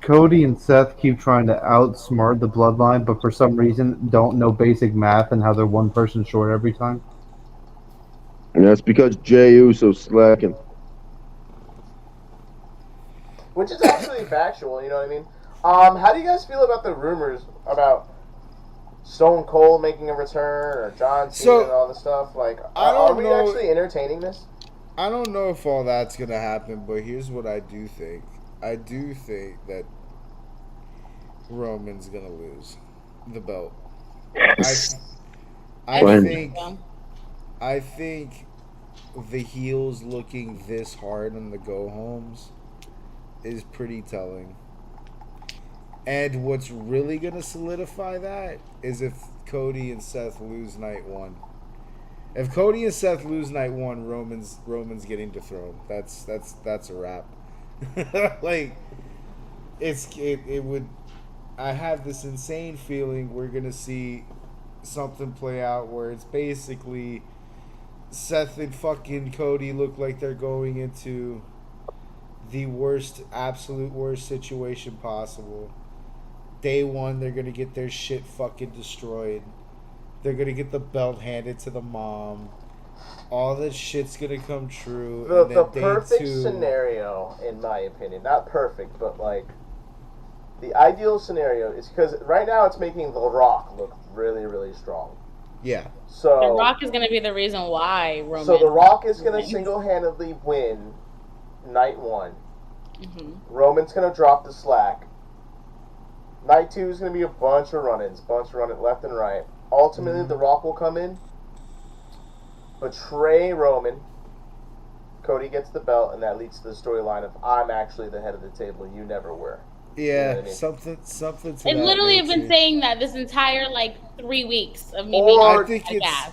Cody and Seth keep trying to outsmart the Bloodline, but for some reason don't know basic math and how they're one person short every time. And that's because Jey Uso's slacking. Which is actually factual, you know what I mean? How do you guys feel about the rumors about Stone Cold making a return or John Cena and all this stuff. Like, are we actually entertaining this? I don't know if all that's gonna happen, but here's what I do think. I do think that Roman's gonna lose the belt. I think the heels looking this hard on the go homes is pretty telling. And what's really gonna solidify that is if Cody and Seth lose night one. If Cody and Seth lose night one, Roman's getting dethroned. That's a wrap. Like it would. I have this insane feeling we're gonna see something play out where it's basically Seth and fucking Cody look like they're going into the absolute worst situation possible. Day one, they're gonna get their shit fucking destroyed. They're gonna get the belt handed to the mom. All this shit's gonna come true. The perfect scenario, in my opinion, not perfect, but like the ideal scenario is because right now it's making The Rock look really, really strong. Yeah. So The Rock is gonna be the reason why Roman. So The Rock is gonna single-handedly win night one. Mm-hmm. Roman's gonna drop the slack. Night two is going to be a bunch of run-ins left and right. Ultimately, The Rock will come in, betray Roman. Cody gets the belt, and that leads to the storyline of I'm actually the head of the table. You never were. Yeah, you know something to I that literally have nature. been saying that this entire 3 weeks of me being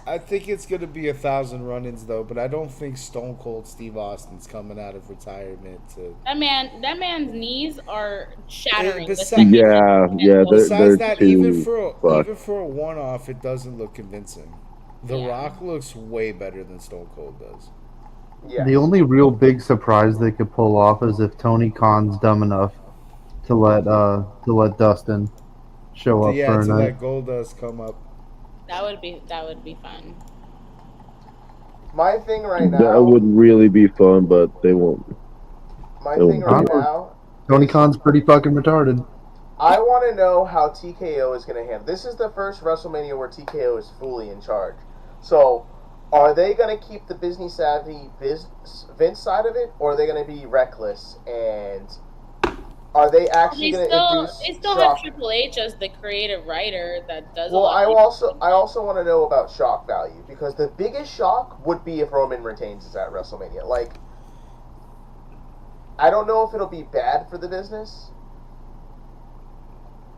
I think it's gonna be 1,000 run-ins though, but I don't think Stone Cold Steve Austin's coming out of retirement to. That man's knees are shattering. Besides that, even for a one-off, it doesn't look convincing. The Rock looks way better than Stone Cold does. Yes. The only real big surprise they could pull off is if Tony Khan's dumb enough to let Dustin show up for a night. Let Goldust come up. That would be fun. My thing right now. That would really be fun, but they won't. My thing right now. Tony Khan's pretty fucking retarded. I want to know how TKO is going to handle. This is the first WrestleMania where TKO is fully in charge. So, are they going to keep the business savvy Vince side of it, or are they going to be reckless and? Are they actually going to induce? They still have Triple H as the creative writer that does. Well, I also want to know about shock value, because the biggest shock would be if Roman retains at WrestleMania. Like, I don't know if it'll be bad for the business.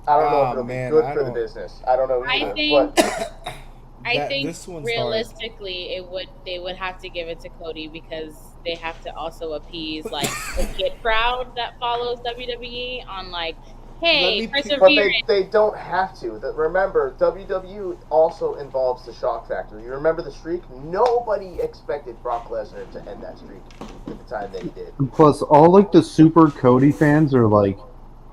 I don't know if it'll be good for the business. I don't know either. I think realistically, they would have to give it to Cody because they have to also appease the kid crowd that follows WWE on hey, perseverance. But they don't have to. Remember, WWE also involves the shock factor. You remember the streak? Nobody expected Brock Lesnar to end that streak at the time that he did. Plus, all the super Cody fans are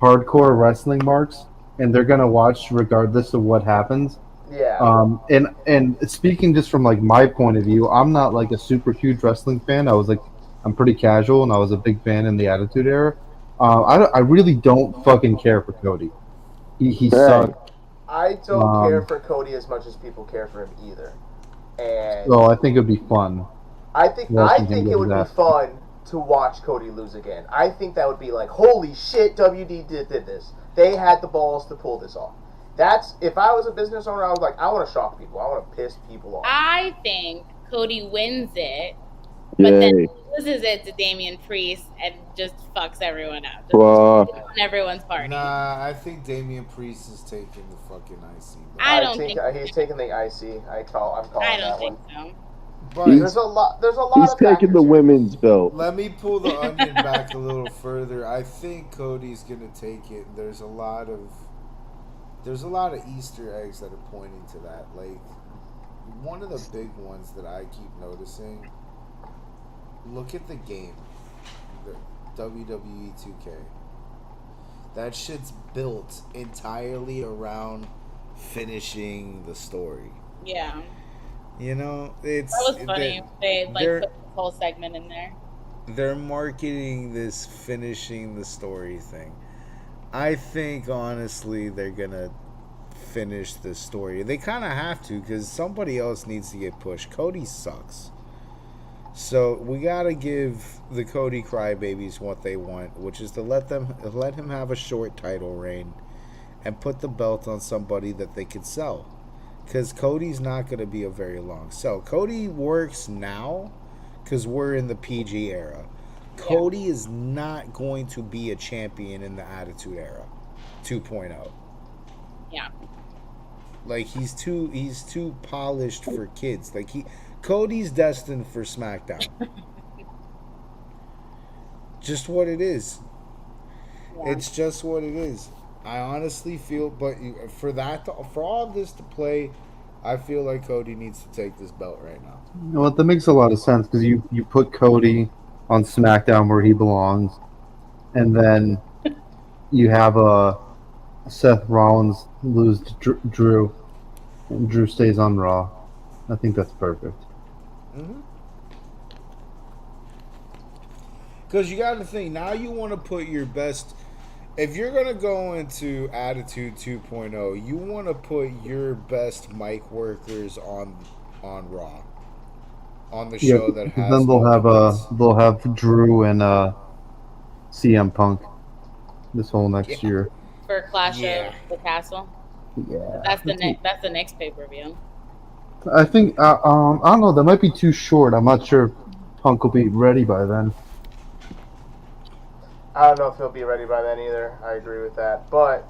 hardcore wrestling marks, and they're gonna watch regardless of what happens. Yeah. And speaking just from my point of view, I'm not a super huge wrestling fan. I'm pretty casual, and I was a big fan in the Attitude Era. I really don't fucking care for Cody. He sucked. I don't care for Cody as much as people care for him either. And so I think it'd be fun. I think it would be fun to watch Cody lose again. I think that would be holy shit, WD did this. They had the balls to pull this off. That's, if I was a business owner, I was I want to shock people. I want to piss people off. I think Cody wins it, but then loses it to Damian Priest and just fucks everyone up. On everyone's party. Nah, I think Damian Priest is taking the fucking IC. I don't think he's taking the IC. I'm calling that one. I don't think so. But there's a lot. He's taking the women's belt. Let me pull the onion back a little further. I think Cody's gonna take it. There's a lot of Easter eggs that are pointing to that. One of the big ones that I keep noticing, look at the game, the WWE 2K. That shit's built entirely around finishing the story. Yeah. That was funny. They put this whole segment in there. They're marketing this finishing the story thing. I think honestly they're gonna finish this story. They kind of have to because somebody else needs to get pushed. Cody sucks. So we gotta give the Cody crybabies what they want, which is to let him have a short title reign and put the belt on somebody that they could sell. Because Cody's not going to be a very long sell. Cody works now because we're in the PG era. Cody is not going to be a champion in the Attitude Era 2.0. Yeah. Like he's too polished for kids. Like Cody's destined for SmackDown. Just what it is. Yeah. It's just what it is. I honestly feel, but for all this to play, I feel like Cody needs to take this belt right now. Well, that makes a lot of sense because you put Cody on SmackDown where he belongs, and then you have Seth Rollins lose to Drew, and Drew stays on Raw. I think that's perfect. Because you got to think, now you want to put your best... If you're going to go into Attitude 2.0, you want to put your best mic workers on Raw. On the show that has... Then they'll have Drew and CM Punk this whole next year. For Clash of the Castle? Yeah. That's the next pay-per-view. I think, I don't know, that might be too short. I'm not sure if Punk will be ready by then. I don't know if he'll be ready by then either. I agree with that. But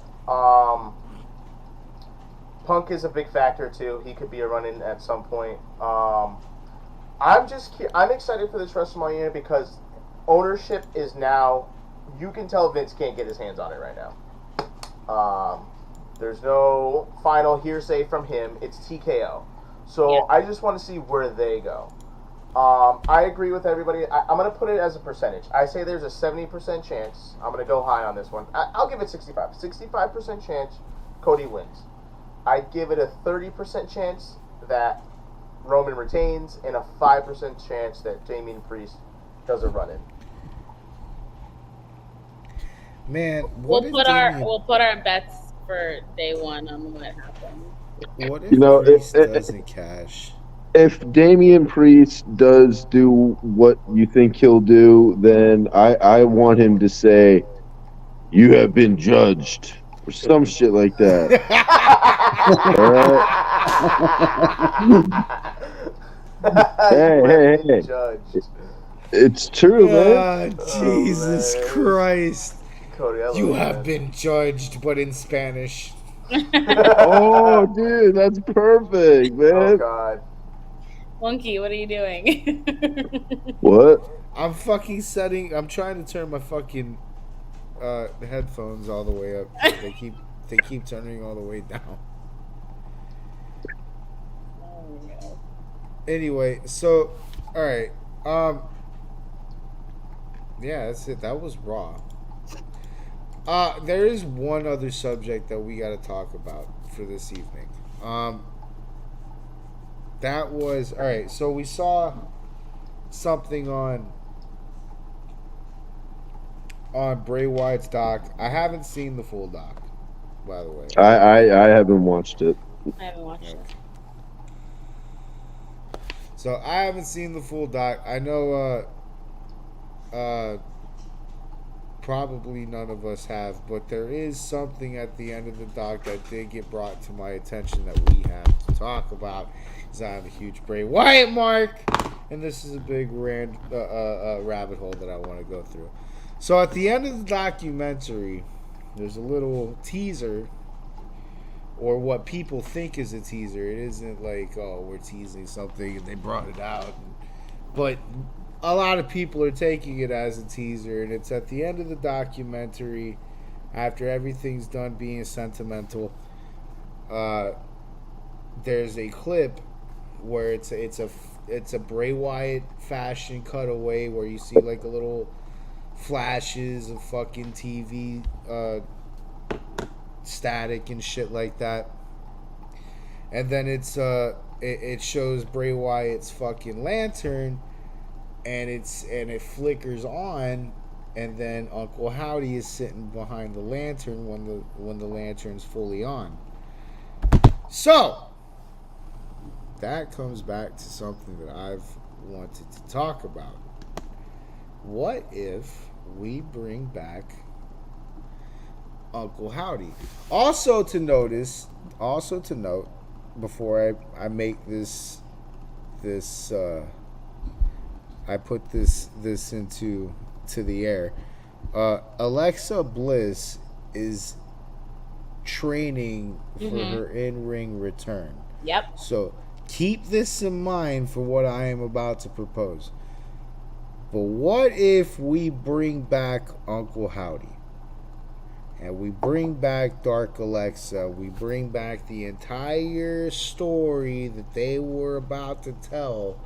Punk is a big factor too. He could be a run-in at some point. I'm excited for this WrestleMania because ownership is now... You can tell Vince can't get his hands on it right now. There's no final hearsay from him. It's TKO. So I just want to see where they go. I agree with everybody. I'm going to put it as a percentage. I say there's a 70% chance. I'm going to go high on this one. I'll give it 65. 65% chance Cody wins. I give it a 30% chance that Roman retains and a 5% chance that Damian Priest does a run-in. Man, we'll put our bets for day one on what happened. What if Priest doesn't cash? If Damian Priest does do what you think he'll do, then I want him to say, "You have been judged," or some shit like that. Hey. Judged. It's true, man. Jesus Christ. Cody, you have been judged, but in Spanish. Oh, dude, that's perfect, man. Oh, God. Monkey, what are you doing? What? I'm trying to turn my fucking headphones all the way up. They keep turning all the way down. Oh, no. Anyway, so all right. Yeah, that's it. That was Raw. There is one other subject that we got to talk about for this evening. That was all right. So we saw something on Bray Wyatt's doc. I haven't seen the full doc, by the way. I haven't watched it. I haven't watched it. So I haven't seen the full doc. I know probably none of us have, but there is something at the end of the doc that did get brought to my attention that we have to talk about. Because I'm a huge Bray Wyatt mark, and this is a big rabbit hole that I want to go through. So at the end of the documentary, there's a little teaser, or what people think is a teaser. It isn't like, oh, we're teasing something and they brought it out. But a lot of people are taking it as a teaser, and it's at the end of the documentary, after everything's done being sentimental. There's a clip where it's a Bray Wyatt fashion cutaway where you see like a little flashes of fucking TV static and shit like that, and then it shows Bray Wyatt's fucking lantern. And it flickers on, and then Uncle Howdy is sitting behind the lantern when the lantern's fully on. So that comes back to something that I've wanted to talk about. What if we bring back Uncle Howdy? Also to note, before I make this I put this into the air. Alexa Bliss is training for her in-ring return. Yep. So keep this in mind for what I am about to propose. But what if we bring back Uncle Howdy? And we bring back Dark Alexa. We bring back the entire story that they were about to tell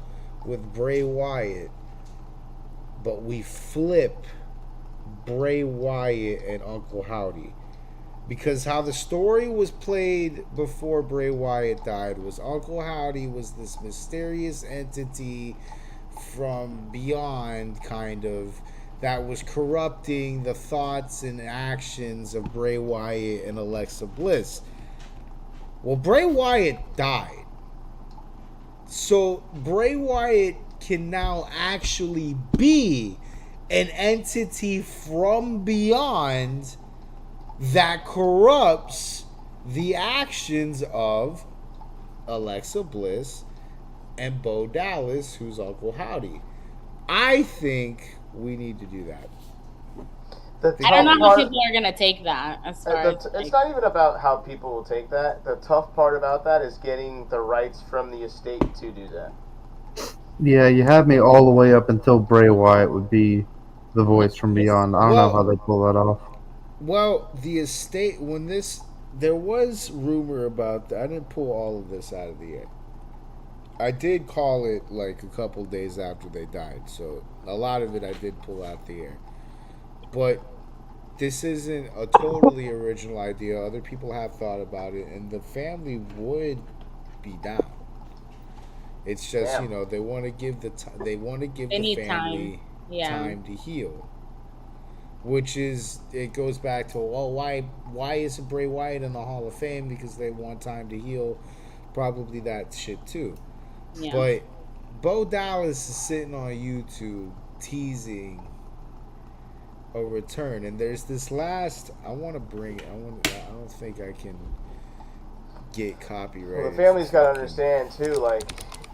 with Bray Wyatt. But we flip Bray Wyatt and Uncle Howdy. Because how the story was played before Bray Wyatt died was Uncle Howdy was this mysterious entity from beyond, kind of, that was corrupting the thoughts and actions of Bray Wyatt and Alexa Bliss. Well, Bray Wyatt died. So Bray Wyatt can now actually be an entity from beyond that corrupts the actions of Alexa Bliss and Bo Dallas, who's Uncle Howdy. I think we need to do that. I don't know how people are going to take that. As far as, it's not even about how people will take that. The tough part about that is getting the rights from the estate to do that. Yeah, you have me all the way up until Bray Wyatt would be the voice from beyond. I don't know how they pull that off. Well, the estate, there was rumor about that. I didn't pull all of this out of the air. I did call it like a couple days after they died, so a lot of it I did pull out the air. But this isn't a totally original idea. Other people have thought about it, and the family would be down. It's just, they want to give the family time to heal. Which is, it goes back to, well, why isn't Bray Wyatt in the Hall of Fame? Because they want time to heal. Probably that shit too. Yeah. But Bo Dallas is sitting on YouTube teasing a return, and there's this last. I don't think I can get copyright. Well, the family's got to understand too. Like,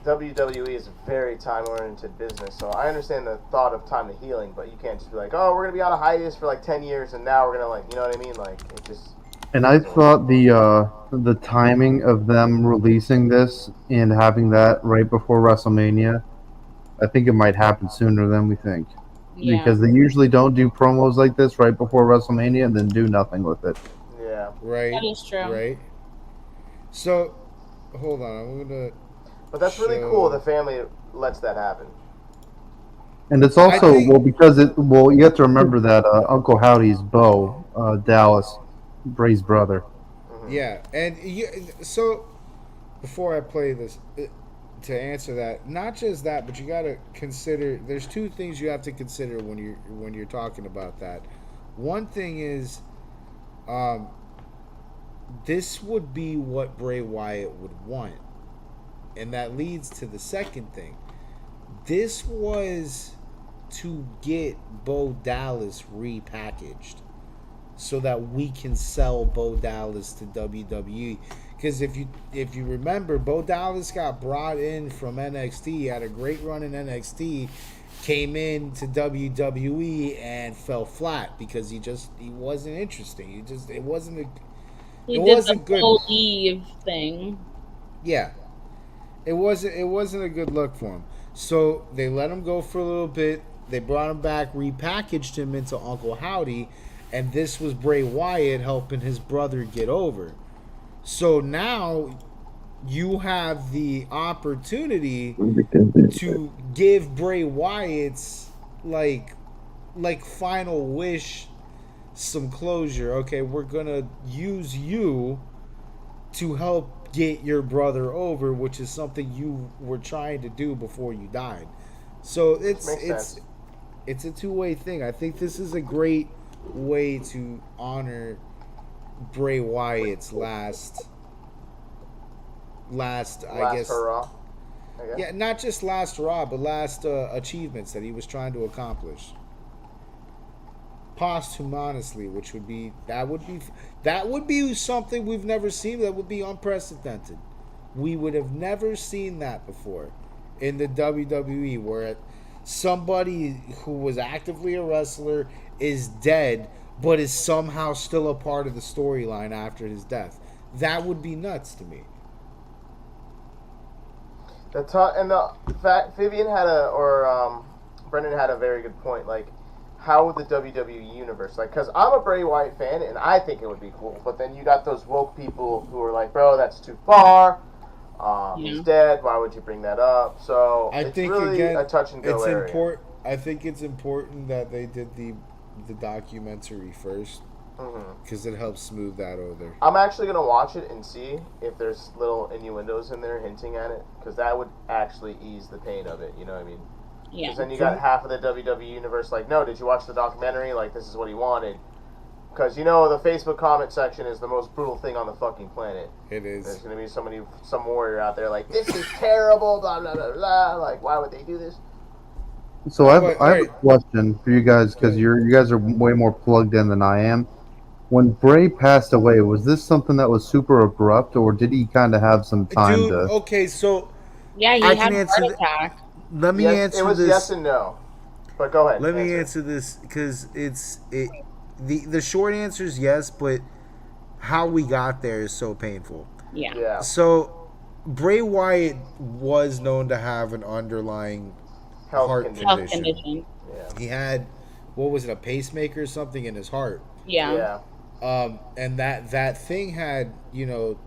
WWE is a very time-oriented business, so I understand the thought of time of healing, but you can't just be like, oh, we're gonna be on a hiatus for like 10 years, and now we're gonna, you know what I mean? Like, it just. And I thought the timing of them releasing this and having that right before WrestleMania, I think it might happen sooner than we think. Yeah. Because they usually don't do promos like this right before WrestleMania and then do nothing with it. Yeah. Right. That is true. Right. So, hold on. I'm going to... But that's really cool. The family lets that happen. And it's also, you have to remember that Uncle Howdy's Bo Dallas, Bray's brother. Yeah, and so before I play this, to answer that, not just that, but you got to consider. There's two things you have to consider when you're talking about that. One thing is, this would be what Bray Wyatt would want, and that leads to the second thing. This was to get Bo Dallas repackaged, so that we can sell Bo Dallas to WWE. Because if you remember, Bo Dallas got brought in from NXT. He had a great run in NXT, came in to WWE and fell flat because he wasn't interesting. It wasn't good. Leave thing. Yeah, it wasn't a good look for him. So they let him go for a little bit. They brought him back, repackaged him into Uncle Howdy. And this was Bray Wyatt helping his brother get over. So now you have the opportunity to give Bray Wyatt's like final wish some closure. Okay, we're gonna use you to help get your brother over, which is something you were trying to do before you died. So it's a two-way thing. I think this is a great way to honor Bray Wyatt's last I guess. Hurrah. Yeah, not just last hurrah, but last achievements that he was trying to accomplish. Posthumously, which would be that would be something we've never seen. That would be unprecedented. We would have never seen that before in the WWE, where somebody who was actively a wrestler is dead, but is somehow still a part of the storyline after his death. That would be nuts to me. Vivian Brendan had a very good point. Like, how would the WWE universe, like, because I'm a Bray Wyatt fan and I think it would be cool, but then you got those woke people who are like, bro, that's too far. He's dead. Why would you bring that up? So I think really again, a touch and go area. I think it's important that they did the documentary first, because it helps smooth that over. I'm actually gonna watch it and see if there's little innuendos in there hinting at it, because that would actually ease the pain of it. You know what I mean? Yeah. Because then you got half of the WWE universe like, no, did you watch the documentary? Like, this is what he wanted. Because, you know, the Facebook comment section is the most brutal thing on the fucking planet. It is. There's going to be some warrior out there like, this is terrible, blah, blah, blah, blah. Like, why would they do this? So I have a question for you guys, because you guys are way more plugged in than I am. When Bray passed away, was this something that was super abrupt, or did he kind of have some time to... Okay, so... Yeah, he had a heart attack. Let me answer this. It was yes and no. But go ahead. Let me answer this, because the short answer is yes, but how we got there is so painful. Yeah. So, Bray Wyatt was known to have an underlying heart condition. Yeah. He had, what was it, a pacemaker or something in his heart. Yeah. And that thing had, you know,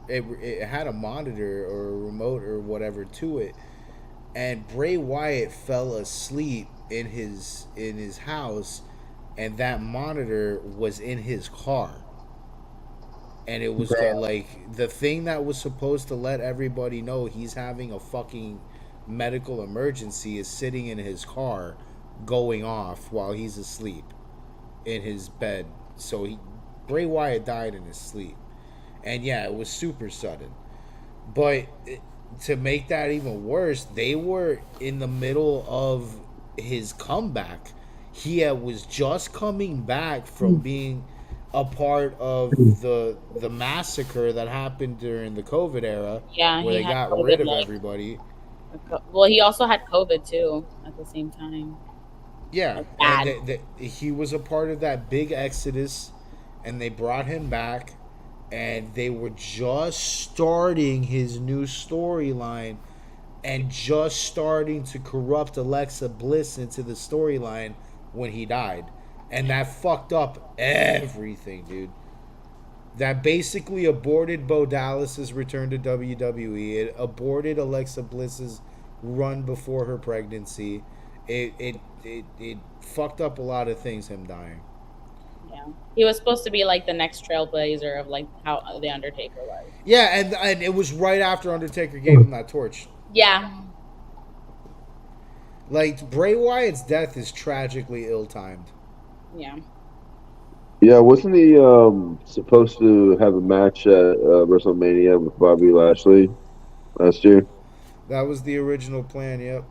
it had a monitor or a remote or whatever to it. And Bray Wyatt fell asleep in his house, and that monitor was in his car. And it was like the thing that was supposed to let everybody know he's having a fucking medical emergency is sitting in his car going off while he's asleep in his bed. So Bray Wyatt died in his sleep. And yeah, it was super sudden. But to make that even worse, they were in the middle of his comeback. He was just coming back from being a part of the massacre that happened during the COVID era, where they got rid of everybody. Well, he also had COVID too at the same time. Yeah, and he was a part of that big exodus, and they brought him back, and they were just starting his new storyline and just starting to corrupt Alexa Bliss into the storyline when he died. And that fucked up everything, dude. That basically aborted Bo Dallas's return to WWE. It aborted Alexa Bliss's run before her pregnancy. It fucked up a lot of things, him dying. Yeah. He was supposed to be like the next trailblazer of like how The Undertaker was. Yeah, and it was right after Undertaker gave him that torch. Yeah. Like, Bray Wyatt's death is tragically ill-timed. Yeah. Yeah, wasn't he supposed to have a match at WrestleMania with Bobby Lashley last year? That was the original plan, yep.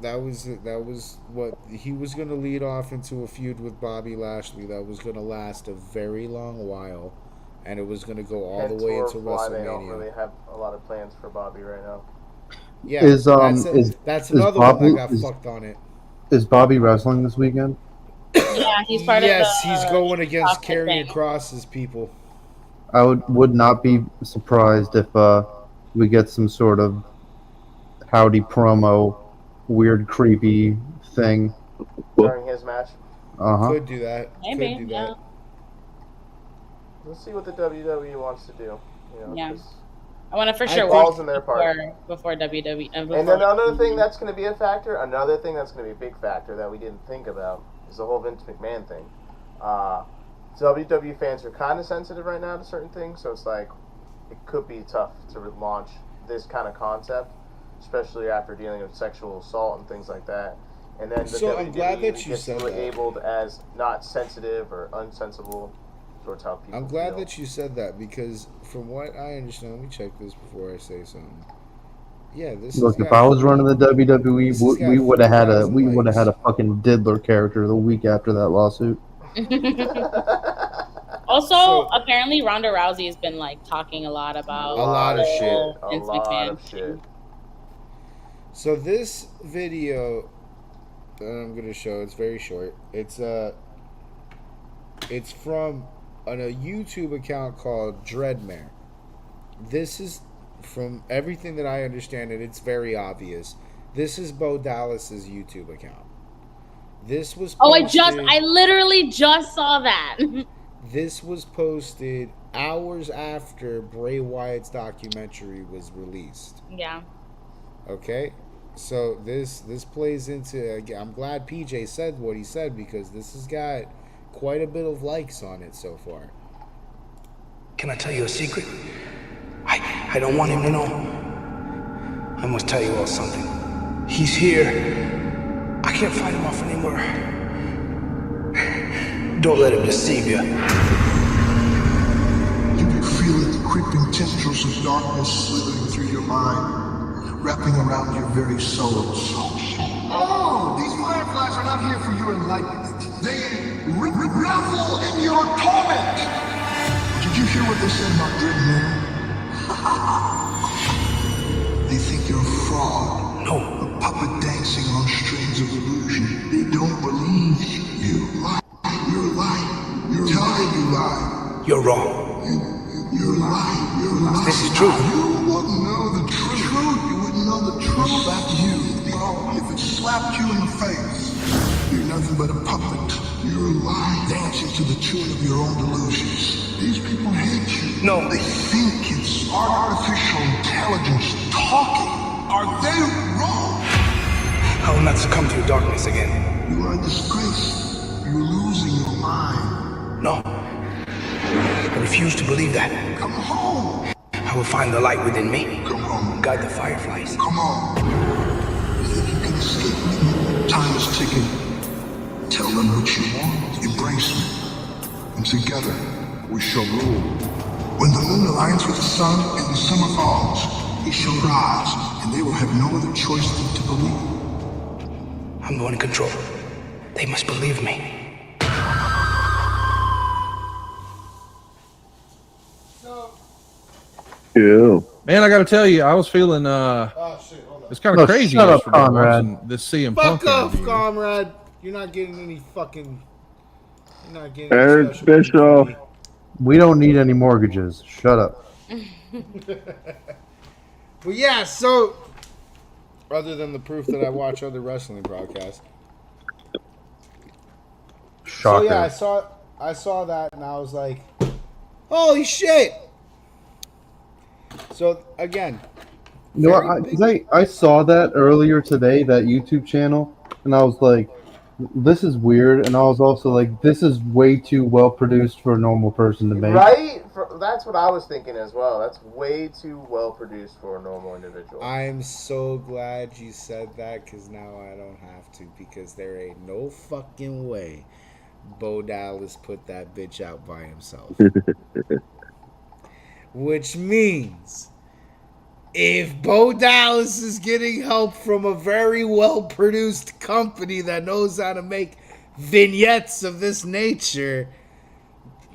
That was what he was going to lead off into, a feud with Bobby Lashley that was going to last a very long while, and it was going to go all the way into WrestleMania. They don't really have a lot of plans for Bobby right now. Yeah, that's another one that got fucked on it. Is Bobby wrestling this weekend? Yeah, he's part of the... Yes, he's going against Karrion Kross's people. I would not be surprised if we get some sort of howdy promo, weird, creepy thing during his match. Could do that. Maybe. Could do that. Let's see what the WWE wants to do. You know, yeah. I want to for sure balls in their part before WWE. And then another thing that's going to be a factor, another thing that's going to be a big factor that we didn't think about is the whole Vince McMahon thing. WWE fans are kind of sensitive right now to certain things, so it's like it could be tough to launch this kind of concept, especially after dealing with sexual assault and things like that. And then the WWE I'm glad that you gets said that. labeled as not sensitive or unsensible. towards how people I'm glad feel. that you said that because from what I understand, let me check this before I say something. Yeah, this Look, has if I got was running the WWE, this has got we would have had a 3,000 likes. fucking diddler character the week after that lawsuit. Also, So- apparently Ronda Rousey has been like talking a lot about A lot of the shit. whole A Vince lot McMahon of shit. thing. So this video that I'm gonna show, it's very short. It's from on a YouTube account called Dreadmare. This is, from everything that I understand, and it's very obvious. This is Bo Dallas's YouTube account. This was posted, I literally just saw that. This was posted hours after Bray Wyatt's documentary was released. Yeah. Okay, so this plays into. I'm glad PJ said what he said because this has got quite a bit of likes on it so far. Can I tell you a secret? I don't want him to know. I must tell you all something. He's here. I can't fight him off anymore. Don't let him deceive you. You can feel the creeping tendrils of darkness slithering through your mind, wrapping around your very soul. Oh, these fireflies are not here for your enlightenment. They revel in your torment. Did you hear what they said about Dreadmore? They think you're a fraud. No. A puppet dancing on strings of illusion. They don't believe you. You're lying. You're telling you lie. You're wrong. You're lying. You're lying. This is true. You wouldn't know the truth. You wouldn't know the truth. It slapped you. If it slapped you in the face, you're nothing but a puppet. You're lying, dancing to the tune of your own delusions. These people hate you. No. They think it's artificial intelligence talking. Are they wrong? I will not succumb to your darkness again. You are a disgrace. You're losing your mind. No. I refuse to believe that. Come home. I will find the light within me. Come home. Guide the fireflies. Come on. You think you can escape me? Time is ticking. Tell them what you want. Embrace me. And together, we shall rule. When the moon aligns with the sun and the summer falls, he shall rise, and they will have no other choice than to believe. I'm the one in control. They must believe me. Yeah. Man, I got to tell you, I was feeling it's kind of crazy shut up, yesterday Conrad. watching this CM Fuck Punk off, interview. comrade. You're not getting any fucking. You're not getting Eric any special Bischoff. treatment. We don't need any mortgages. Shut up. But yeah, so other than the proof that I watch other wrestling broadcasts, Shocker. so yeah, I saw that and I was like, holy shit! So again, You know what? 'Cause I saw that earlier today, that YouTube channel, and I was like, this is weird. And I was also like, this is way too well produced for a normal person to make. Right? That's what I was thinking as well. That's way too well produced for a normal individual. I'm so glad you said that because now I don't have to because there ain't no fucking way Bo Dallas put that bitch out by himself. Which means if Bo Dallas is getting help from a very well-produced company that knows how to make vignettes of this nature,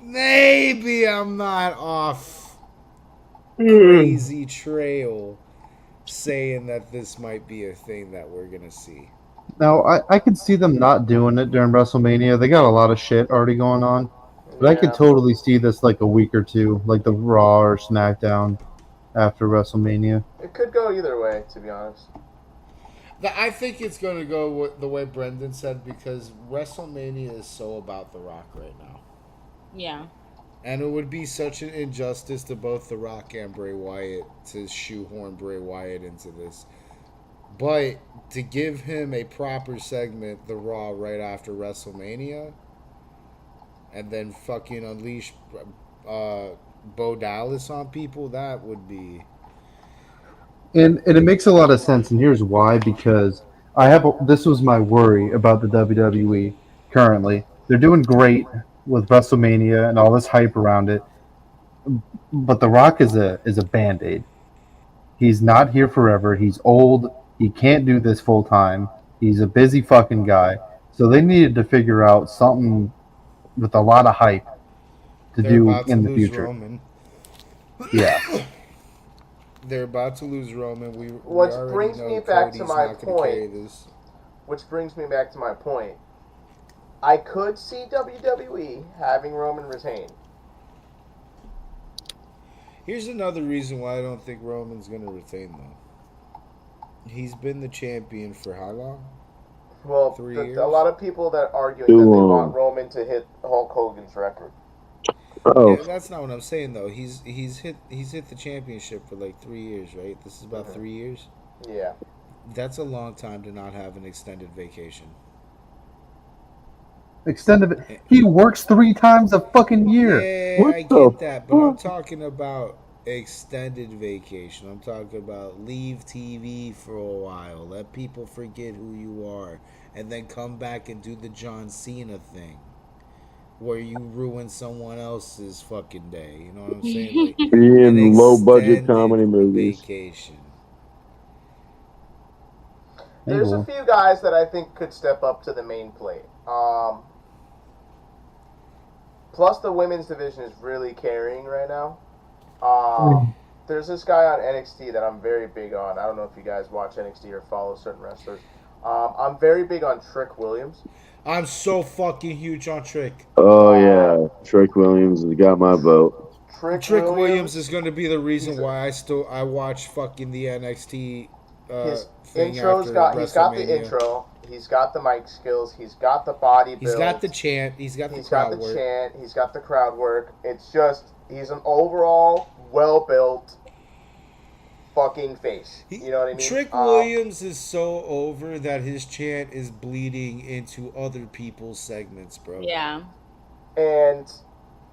maybe I'm not off crazy trail saying that this might be a thing that we're going to see. Now, I could see them not doing it during WrestleMania. They got a lot of shit already going on. But I could totally see this like a week or two, like the Raw or SmackDown after WrestleMania. It could go either way, to be honest. I think it's going to go the way Brendan said because WrestleMania is so about The Rock right now. Yeah. And it would be such an injustice to both The Rock and Bray Wyatt to shoehorn Bray Wyatt into this. But to give him a proper segment, The Raw, right after WrestleMania, and then fucking unleash Bo Dallas on people, that would be... And it makes a lot of sense, and here's why. Because this was my worry about the WWE currently. They're doing great with WrestleMania and all this hype around it. But The Rock is a Band-Aid. He's not here forever. He's old. He can't do this full time. He's a busy fucking guy. So they needed to figure out something with a lot of hype to do in the future. Roman. Yeah. They're about to lose Roman. Which brings me back to my point. I could see WWE having Roman retain. Here's another reason why I don't think Roman's going to retain, though. He's been the champion for how long? Well, 3 years? A lot of people that are arguing that they want Roman to hit Hulk Hogan's record. Yeah, that's not what I'm saying, though. He's hit the championship for like 3 years, right? This is about 3 years. Yeah. That's a long time to not have an extended vacation. He works 3 times a fucking year. Yeah, I get that, but I'm talking about extended vacation. I'm talking about leave TV for a while, let people forget who you are, and then come back and do the John Cena thing, where you ruin someone else's fucking day. You know what I'm saying? Like, be in low budget comedy movies. Vacation. There's a few guys that I think could step up to the main plate. Plus, the women's division is really carrying right now. There's this guy on NXT that I'm very big on. I don't know if you guys watch NXT or follow certain wrestlers. I'm very big on Trick Williams. I'm so fucking huge on Trick. Oh, yeah. Trick Williams has got my vote. Trick Williams is going to be the reason why I watch fucking the NXT his thing intro's after he's got the intro. He's got the mic skills. He's got the body build. He's got the chant. He's got the crowd work. He's got the crowd work. It's just, he's an overall well-built fucking face. You know what I mean? Trick Williams is so over that his chant is bleeding into other people's segments, bro. Yeah. And,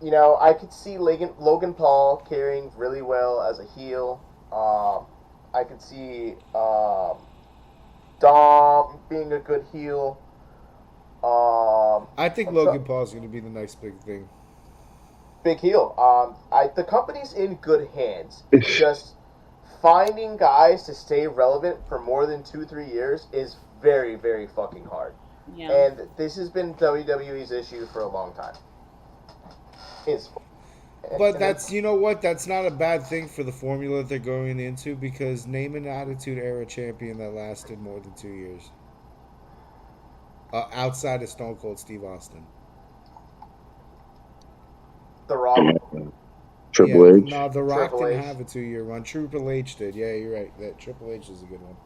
you know, I could see Logan Paul carrying really well as a heel. I could see Dom being a good heel. I think Logan Paul is going to be the next big thing. Big heel. The company's in good hands. Just finding guys to stay relevant for more than 2-3 years is very, very fucking hard. Yeah. And this has been WWE's issue for a long time. But that's, you know what? That's not a bad thing for the formula they're going into, because name an Attitude Era champion that lasted more than 2 years. Outside of Stone Cold Steve Austin. The Rock. Triple H. No, The Rock didn't have a 2-year run. Triple H did. Yeah, you're right. That Triple H is a good one.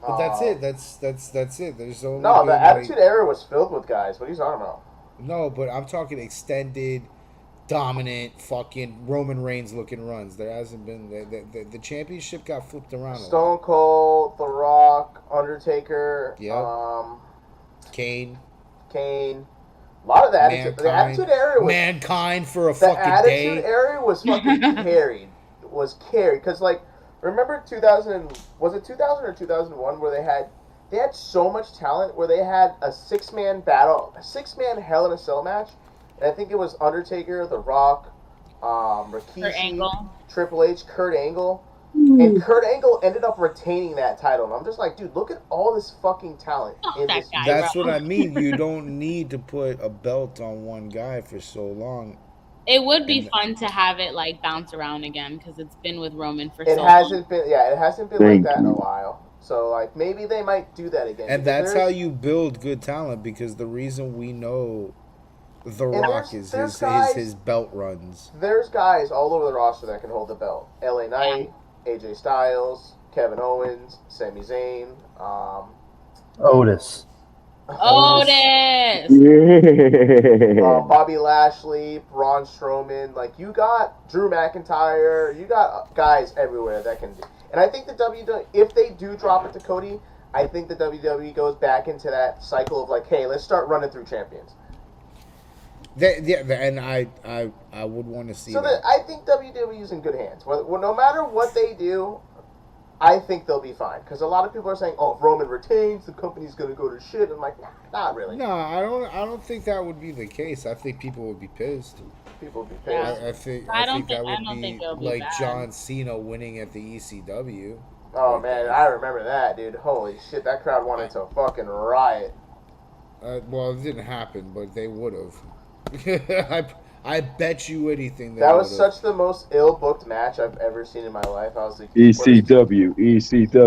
But that's it. That's it. There's only the Attitude Era was filled with guys. What are you talking about? No, but I'm talking extended, dominant, fucking Roman Reigns looking runs. There hasn't been the championship got flipped around. Stone Cold, The Rock, Undertaker. Yep. Kane. A lot of the Attitude Era was... Mankind for a fucking day. The Attitude Era was fucking carried. Because, like, remember 2000... Was it 2000 or 2001 where they had so much talent where they had a 6-man battle, a 6-man Hell in a Cell match, and I think it was Undertaker, The Rock, Rikishi, Triple H, Kurt Angle. And Kurt Angle ended up retaining that title. And I'm just like, dude, look at all this fucking talent in this. That's what I mean. You don't need to put a belt on one guy for so long. It would be fun to have it like bounce around again, because it's been with Roman for so long. It hasn't been like that in a while. So like maybe they might do that again. And that's how you build good talent, because the reason we know The Rock is his belt runs. There's guys all over the roster that can hold the belt. LA Knight, AJ Styles, Kevin Owens, Sami Zayn, Otis. Yeah. Bobby Lashley, Braun Strowman. Like, you got Drew McIntyre. You got guys everywhere that can do. And I think the WWE, if they do drop it to Cody, I think the WWE goes back into that cycle of like, hey, let's start running through champions. And I would want to see that. I think WWE is in good hands. Well, no matter what they do, I think they'll be fine. Because a lot of people are saying, oh, if Roman retains, the company's going to go to shit. I'm like, nah, not really. No, I don't think that would be the case. I think people would be pissed. People would be pissed. Yeah. I think I that would don't think it'll be like bad. John Cena winning at the ECW. Oh, man, I remember that, dude. Holy shit, that crowd wanted to fucking riot. Well, it didn't happen, but they would have. I bet you anything. That was such the most ill-booked match I've ever seen in my life. I was like, ECW.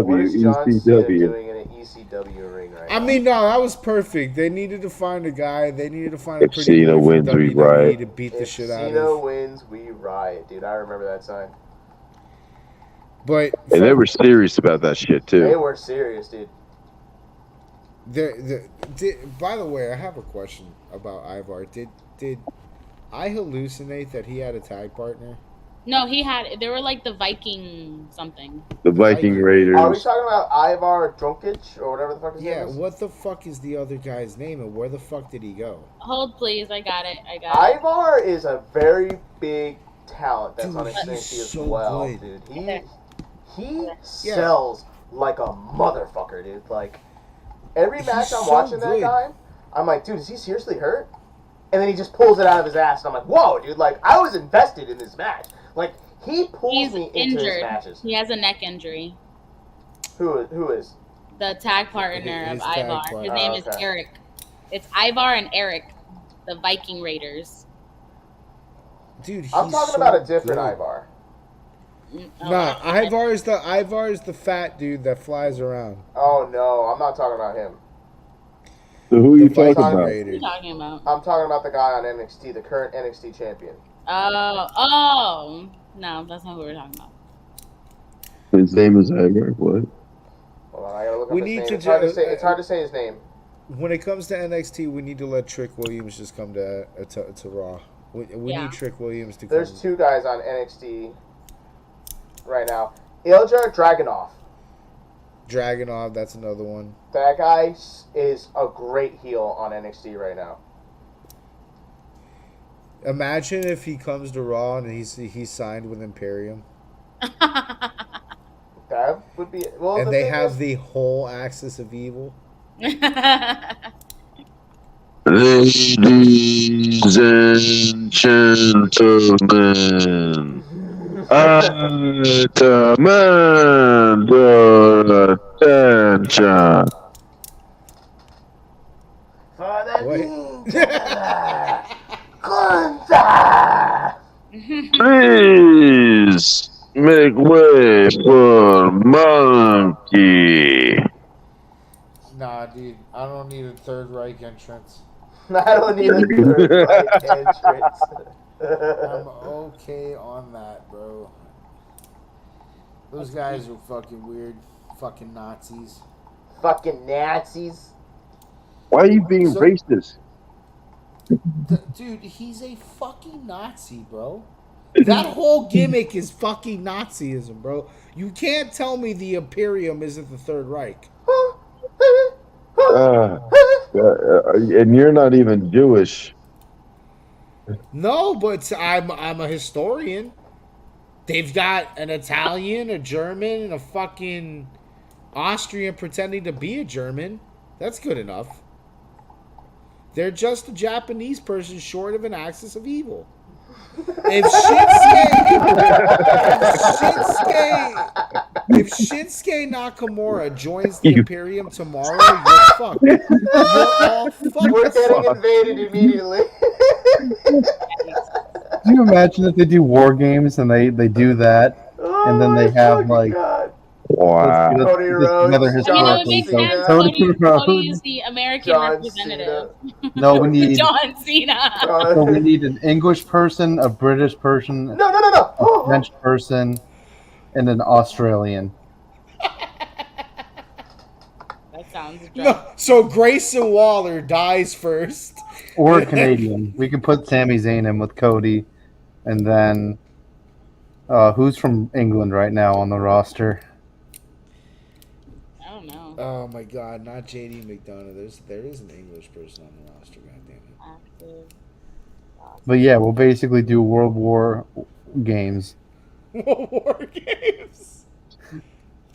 what is John Cena ECW. doing in an ECW ring right now? I mean, no, that was perfect. They needed to find a guy. They needed to find a If pretty Cena boy from wins, we WWE riot. to beat the If shit out Cena of. wins, we riot, dude. I remember that sign. But And they were serious about that shit, They too. were serious, dude. by the way, I have a question about Ivar. Did I hallucinate that he had a tag partner? No, they were like the Viking something. The Viking Raiders. Are we talking about Ivar Drunkic or whatever the fuck his name is? What the fuck is the other guy's name, and where the fuck did he go? Hold, please. I got it. Ivar is a very big talent that's on Dude, NXT he's as so well, good. dude. He sells like a motherfucker, dude. Like, every match I'm watching that guy, I'm like, dude, is he seriously hurt? And then he just pulls it out of his ass, and I'm like, whoa, dude, like, I was invested in this match. Like, he pulls me into his matches. He has a neck injury. Who is? The tag partner His of tag Ivar. partner. His name is Eric. It's Ivar and Eric, the Viking Raiders. Dude, I'm talking about a different Ivar. Nah, Ivar is the fat dude that flies around. Oh no, I'm not talking about him. So who are you talking Viking about? What are you talking about? I'm talking about the guy on NXT, the current NXT champion. Oh, no, that's not who we're talking about. His name is Ivar. What? Hold on, I gotta look up We his need name. to It's hard to say his name. When it comes to NXT, we need to let Trick Williams just come to Raw. We need Trick Williams to come. There's two guys on NXT right now. Ilja Dragunov. Dragunov, that's another one. That guy is a great heel on NXT right now. Imagine if he comes to Raw and he's signed with Imperium. That would be well. And they have the whole Axis of Evil. Ladies and gentlemen, I demand your attention. For the Please make way for Monkey. Nah, dude, I don't need a Third Reich entrance. I don't need a Third Reich entrance. I'm okay on that, bro. Those guys are fucking weird. Fucking Nazis. Fucking Nazis. Why are you being racist? Dude, he's a fucking Nazi, bro. That whole gimmick is fucking Nazism, bro. You can't tell me the Imperium isn't the Third Reich. And you're not even Jewish. No, but I'm a historian. They've got an Italian, a German, and a fucking Austrian pretending to be a German. That's good enough. They're just a Japanese person short of an Axis of Evil. If Shinsuke Nakamura joins the Imperium tomorrow, you're fucked. You're all fucked. We're getting invaded immediately. Can you imagine if they do war games and they do that, and then they have like wow. Cody Rhodes, You know, it makes sense. Cody is the American John representative. No, we need John Cena. So we need an English person, a British person, No. a French person, and an Australian. That sounds No, so Grayson Waller dies first. Or a Canadian. We could put Sami Zayn in with Cody, and then who's from England right now on the roster? I don't know. Oh my God, not JD McDonough. There is an English person on the roster. Goddammit. But yeah, we'll basically do World War games. War games.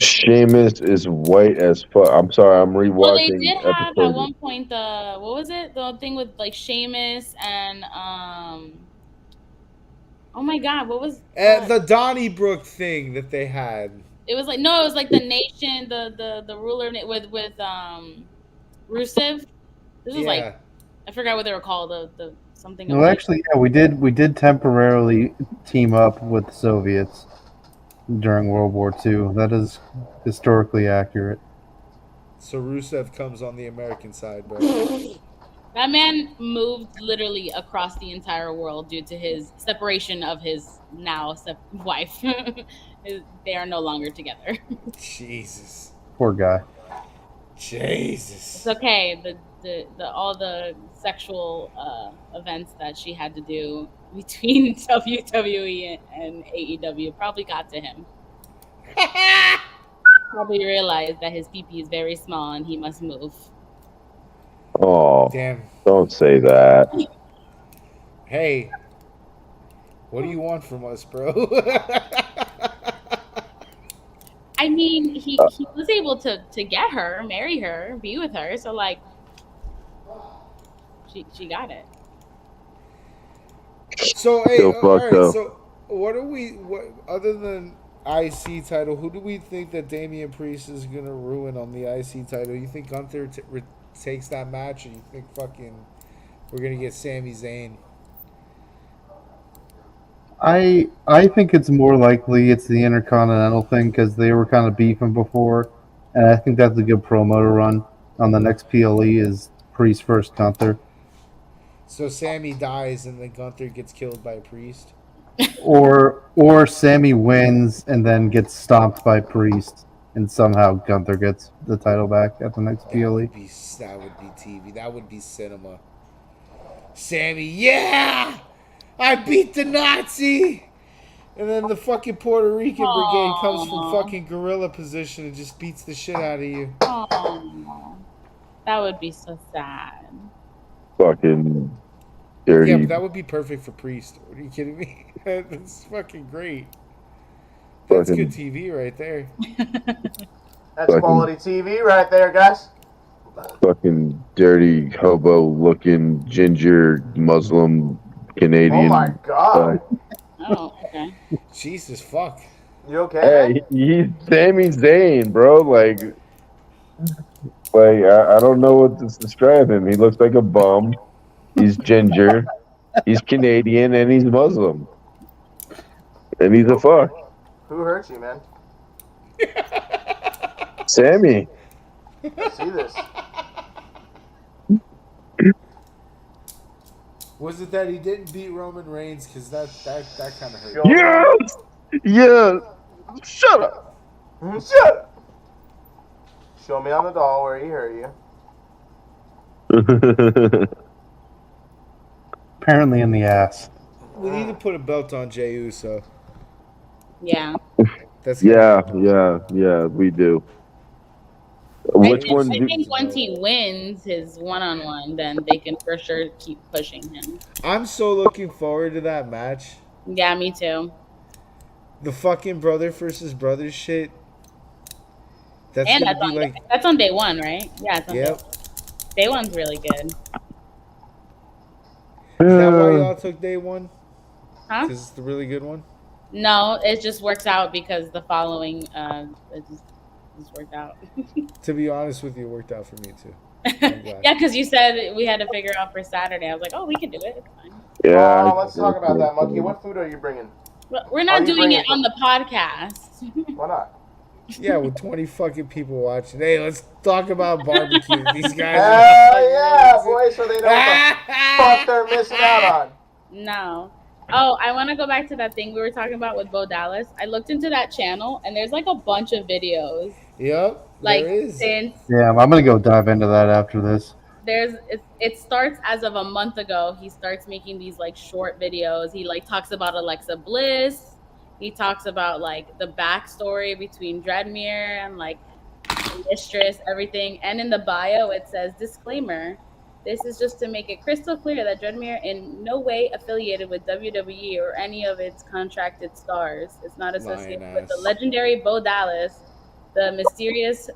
Sheamus is white as fuck. I'm sorry, I'm rewatching. Well, they did have at episodes. one point the what was it? The thing with like Sheamus and oh my god, what was the Donnybrook thing that they had? It was like it was like the nation, the ruler with Rusev. This was like I forgot what they were called. The something. Well, actually, yeah, we did temporarily team up with the Soviets during World War II. That is historically accurate. So Rusev comes on the American side, bro. That man moved literally across the entire world due to his separation of his now wife. They are no longer together. Jesus. Poor guy. Jesus. It's okay. The all the sexual events that she had to do between WWE and AEW probably got to him. Probably realized that his pee-pee is very small and he must move. Oh, damn! Don't say that. Hey, what do you want from us, bro? I mean, he was able to get her, marry her, be with her. So like, she got it. So hey, all right. So what other than IC title? Who do we think that Damian Priest is gonna ruin on the IC title? You think Gunther takes that match, or you think we're gonna get Sami Zayn? I think it's more likely it's the Intercontinental thing because they were kind of beefing before, and I think that's a good promo to run on the next PLE is Priest versus Gunther. So Sammy dies and then Gunther gets killed by Priest, or Sammy wins and then gets stomped by Priest, and somehow Gunther gets the title back at the next PLE. That would be TV. That would be cinema. Sammy, yeah, I beat the Nazi, and then the fucking Puerto Rican brigade comes from fucking gorilla position and just beats the shit out of you. Aww. That would be so sad. Fucking dirty. Yeah, but that would be perfect for Priest. Are you kidding me? That's fucking great. That's good TV right there. That's quality TV right there, guys. Fucking dirty hobo looking ginger Muslim Canadian. Oh my god. Oh, okay. Jesus fuck. You okay? Hey, he's Sami Zayn, bro. Like I don't know what to describe him. He looks like a bum. He's ginger. He's Canadian, and he's Muslim. And he's a fuck. Who hurt you, man? Sammy. I see this. Was it that he didn't beat Roman Reigns? Because that kind of hurt. Yes! Yes! Shut up! Shut up! Show me on the doll where he hurt you. Apparently in the ass. We need to put a belt on Jey Uso. Yeah. Yeah, we do. I think once he wins his one-on-one, then they can for sure keep pushing him. I'm so looking forward to that match. Yeah, me too. The fucking brother versus brother shit. That's on day one, right? Yeah, it's on day one's really good. Is that why y'all took day one? Huh? Because it's the really good one? No, it just works out because the following it just worked out. To be honest with you, it worked out for me too. Yeah, because you said we had to figure out for Saturday. I was like, oh, we can do it. It's fine. Yeah. Let's talk about that, Monkey. What food are you bringing? We're not doing it on the podcast. Why not? Yeah, with 20 fucking people watching. Hey, let's talk about barbecue. These guys. Yeah, boy, so they know what the fuck they're missing out on. No. Oh, I want to go back to that thing we were talking about with Bo Dallas. I looked into that channel, and there's like a bunch of videos. Yep, like there is. Yeah, I'm gonna go dive into that after this. It starts as of a month ago. He starts making these like short videos. He like talks about Alexa Bliss. He talks about like the backstory between Dreadmere and like the mistress, everything. And in the bio, it says, disclaimer, this is just to make it crystal clear that Dreadmere in no way affiliated with WWE or any of its contracted stars. It's not associated with the legendary Bo Dallas the mysterious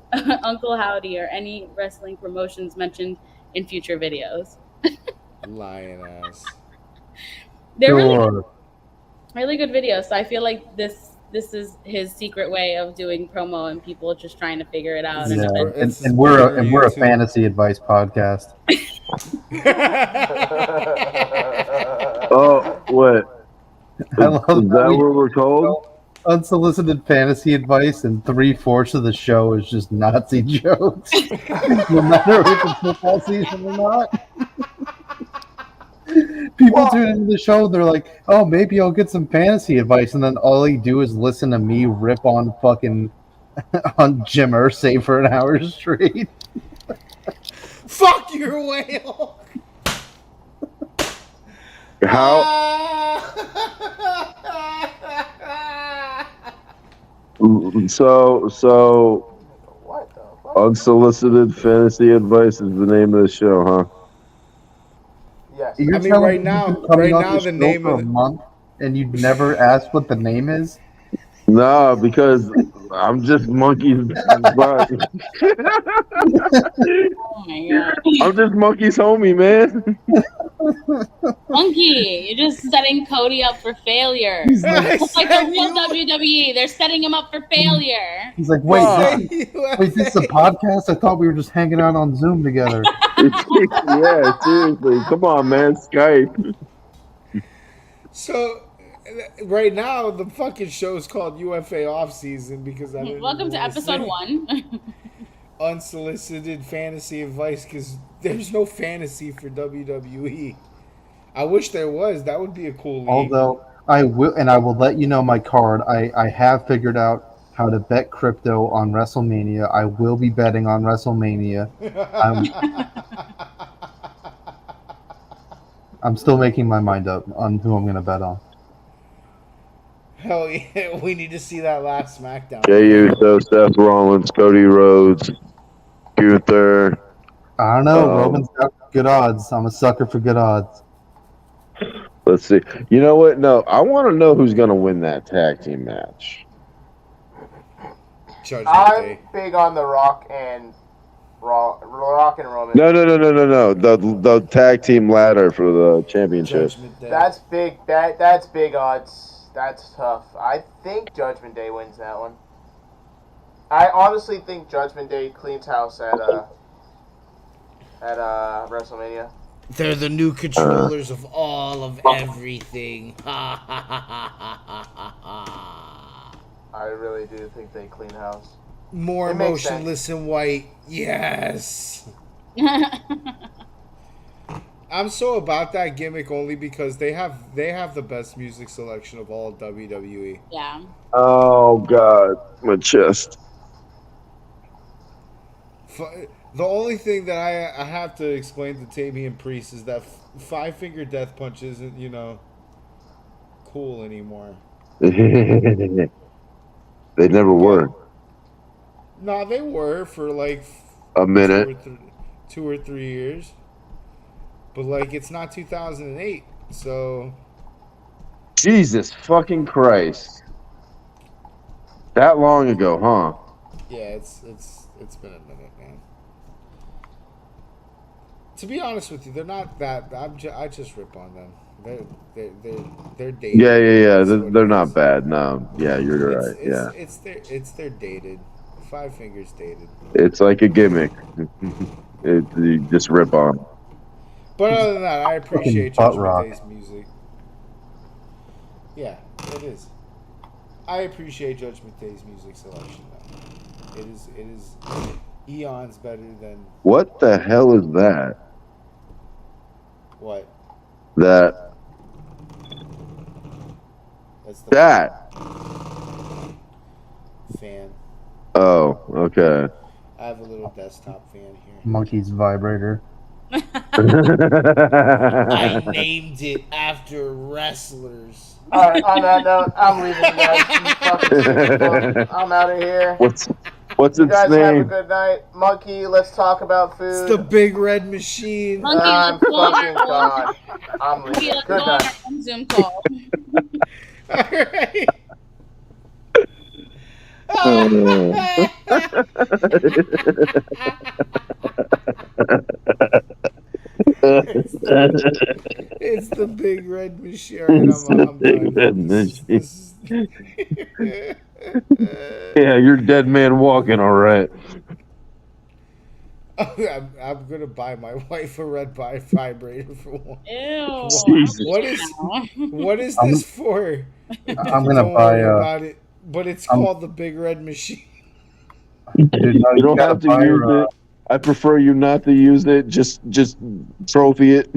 Uncle Howdy or any wrestling promotions mentioned in future videos. Lying ass. They're really good videos. So I feel like this is his secret way of doing promo and people just trying to figure it out. Yeah, and we're a fantasy advice podcast. Oh, what? Is that what we're told? Unsolicited fantasy advice, and 3/4 of the show is just Nazi jokes. No matter if it's football season or not. People tune into the show, they're like, oh, maybe I'll get some fantasy advice, and then all they do is listen to me rip on fucking on Jim Irsay for an hour straight. Fuck your whale! How? So What the fuck? unsolicited fantasy advice is the name of the show, huh? Yes. You're I mean, telling right me now- you've been coming right on now this the show name for of a the- month, and you've never asked what the name is. No, because I'm just monkey's butt. Oh my god. I'm just monkey's homie, man. Monkey, you're just setting Cody up for failure. He's like, It's like the real WWE. They're setting him up for failure. he's like, wait, this is a podcast? I thought we were just hanging out on Zoom together. Yeah, seriously. Come on, man. Skype. So, right now, the fucking show is called UFA Off-Season because I don't Welcome to know episode 1. unsolicited fantasy advice because there's no fantasy for WWE. I wish there was. That would be a cool league. Although I will let you know my card. I have figured out how to bet crypto on WrestleMania. I will be betting on WrestleMania. I'm still making my mind up on who I'm going to bet on. Hell yeah, we need to see that last SmackDown. Jey Uso, Seth Rollins, Cody Rhodes, Gunther. I don't know. Roman's got good odds. I'm a sucker for good odds. Let's see. You know what? No, I want to know who's going to win that tag team match. I'm big on The Rock and Roman. No. The tag team ladder for the championship. That's big. That's big odds. That's tough. I think Judgment Day wins that one. I honestly think Judgment Day cleans house at WrestleMania. They're the new controllers of all of everything. Ha ha ha ha ha ha. I really do think they clean house. More It makes motionless and white. Yes. I'm so about that gimmick only because they have the best music selection of all WWE. Yeah. Oh, God. My chest. The only thing that I have to explain to Damian Priest is that 5-finger death punch isn't, cool anymore. They never were. No, they were for like A minute. 2 or 3 years. But like it's not 2008, so Jesus fucking Christ. That long ago, huh? yeah, it's been a minute, man. To be honest with you, they're not that. I just rip on them. They're dated. Yeah. They're not bad. No. Yeah, you're right. Yeah. It's their dated. 5 fingers dated. It's like a gimmick. You just rip on. But other than that, I appreciate Fucking butt Judgment rock. Day's music. Yeah, it is. I appreciate Judgment Day's music selection. Though. It is eons better than What the hell is that? what? That. That's the That. fan. Oh, okay. I have a little desktop fan here. Monkey's vibrator. I named it after wrestlers. Alright, on that note, I'm leaving you guys. You fucking stupid fuck. I'm out of here. What's You its guys have a name? good night. Monkey, let's talk about food. It's the big red machine. Monkey, I'm let's go on fucking our gone. I'm Monkey, leaving. let's go Good on night. our own Zoom call. All right. It's the big red machine. I'm done. Yeah, you're dead man walking, all right. I'm gonna buy my wife a red vibrator for one. Ew. What is this for? I'm gonna Don't buy worry about it. But it's called the big red machine. Dude, no, you don't have to use it. I prefer you not to use it. Just trophy it.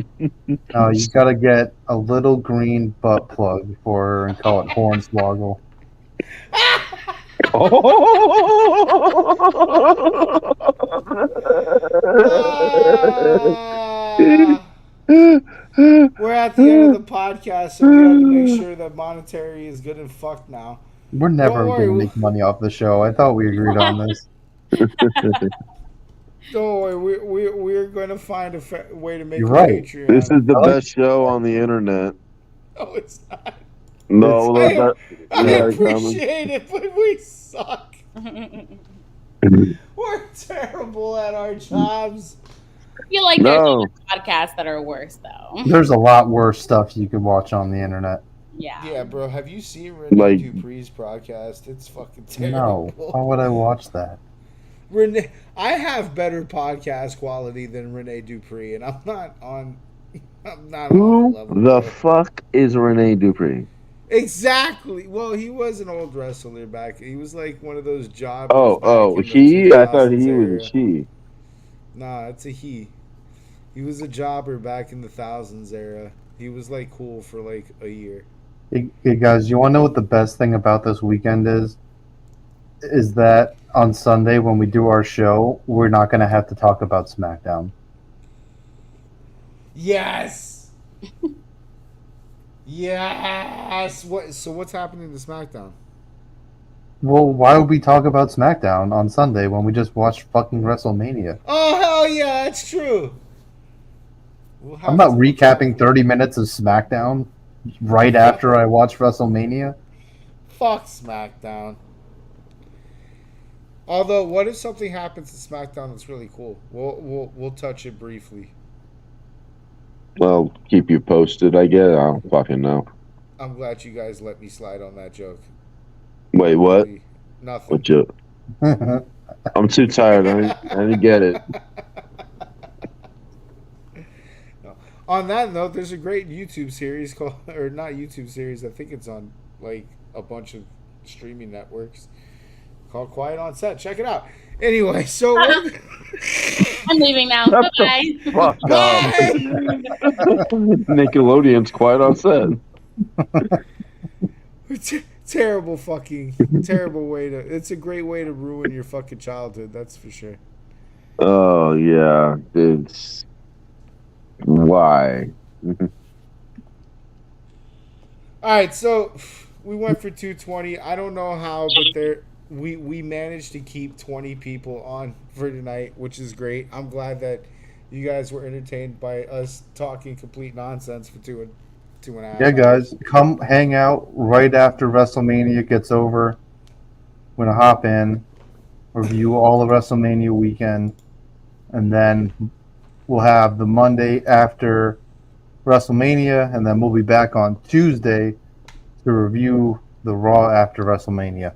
No, you gotta get a little green butt plug for her and call it Hornswoggle. We're at the end of the podcast, so we have to make sure that monetary is good and fucked now. We're never going to make money off the show. I thought we agreed on this. Don't worry, we're going to find a way to make You're a right. Patreon. This is the best show on the internet. No, it's not. No, I appreciate it, but we suck. We're terrible at our jobs. I feel like there's other podcasts that are worse, though. There's a lot worse stuff you could watch on the internet. Yeah. Yeah, bro. Have you seen Renee Dupree's podcast? It's fucking terrible. No. Why would I watch that? Renee, I have better podcast quality than Renee Dupree, and I'm not on the level. Who the fuck is Renee Dupree? Exactly. Well, he was an old wrestler back. He was like one of those jobbers. He? I thought he was a she. Nah, it's a he. He was a jobber back in the thousands era. He was like cool for like a year. Hey guys, you want to know what the best thing about this weekend is? Is that on Sunday when we do our show, we're not going to have to talk about SmackDown. Yes. Yes. So what's happening to SmackDown? Well, why would we talk about SmackDown on Sunday when we just watched fucking WrestleMania? Oh, hell yeah, that's true. I'm not recapping 30 minutes of SmackDown right after I watch WrestleMania. Fuck SmackDown. Although, what if something happens to SmackDown that's really cool? We'll touch it briefly. Well, keep you posted, I guess. I don't fucking know. I'm glad you guys let me slide on that joke. Wait, what? Nothing. What joke? I'm too tired. I didn't get it. No. On that note, there's a great YouTube series called, or not YouTube series, I think it's on like a bunch of streaming networks, called Quiet on Set. Check it out. Anyway, so I'm leaving now. Bye. Bye. Nickelodeon's Quiet on Set. Terrible way to. It's a great way to ruin your fucking childhood. That's for sure. Oh yeah, it's why. All right, so we went for 220. I don't know how, but we managed to keep 20 people on for tonight, which is great. I'm glad that you guys were entertained by us talking complete nonsense for 2.5 hours. Yeah, guys, come hang out right after WrestleMania gets over. We're going to hop in, review all of WrestleMania weekend, and then we'll have the Monday after WrestleMania, and then we'll be back on Tuesday to review the Raw after WrestleMania.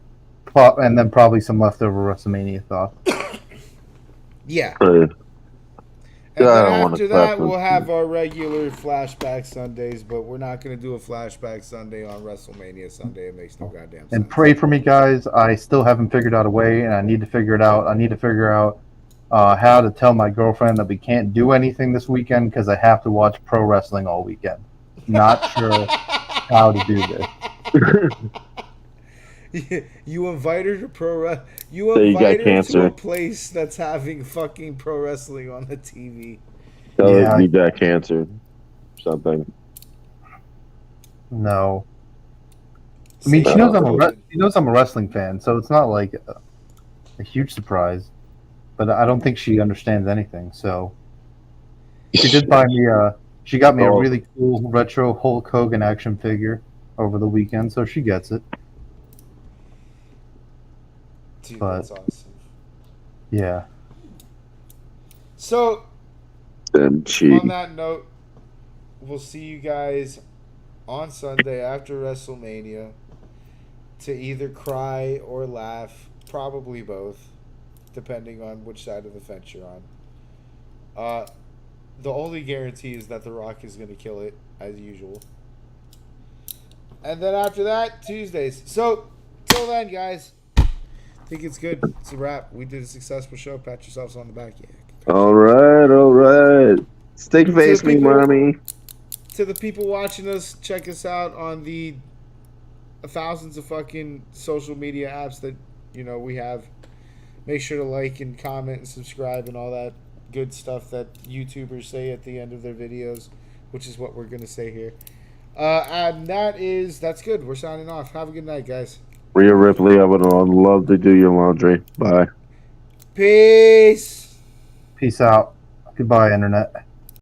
And then probably some leftover WrestleMania thoughts. Yeah. And then after that, we'll have our regular Flashback Sundays, but we're not going to do a Flashback Sunday on WrestleMania Sunday. It makes no goddamn sense. And pray for me, guys. I still haven't figured out a way, and I need to figure it out. I need to figure out how to tell my girlfriend that we can't do anything this weekend because I have to watch pro wrestling all weekend. Not sure how to do this. You invite her to You invite her to a place that's having fucking pro wrestling on the TV. You got cancer. Something. No. I mean, she knows I'm a wrestling fan, so it's not like a huge surprise. But I don't think she understands anything. So she did buy me she got me a really cool retro Hulk Hogan action figure over the weekend, so she gets it. Dude, but that's awesome. Yeah. So, And on that note, we'll see you guys on Sunday after WrestleMania to either cry or laugh, probably both, depending on which side of the fence you're on. The only guarantee is that The Rock is going to kill it, as usual. And then after that, Tuesdays. So, till then, guys, I think it's good. It's a wrap. We did a successful show. Pat yourselves on the back. Yeah. All right. Stick face me, mommy. To the people watching us, check us out on the thousands of fucking social media apps that, we have. Make sure to like and comment and subscribe and all that good stuff that YouTubers say at the end of their videos, which is what we're going to say here. And that's good. We're signing off. Have a good night, guys. Rhea Ripley, I would love to do your laundry. Bye. Peace. Peace out. Goodbye, Internet.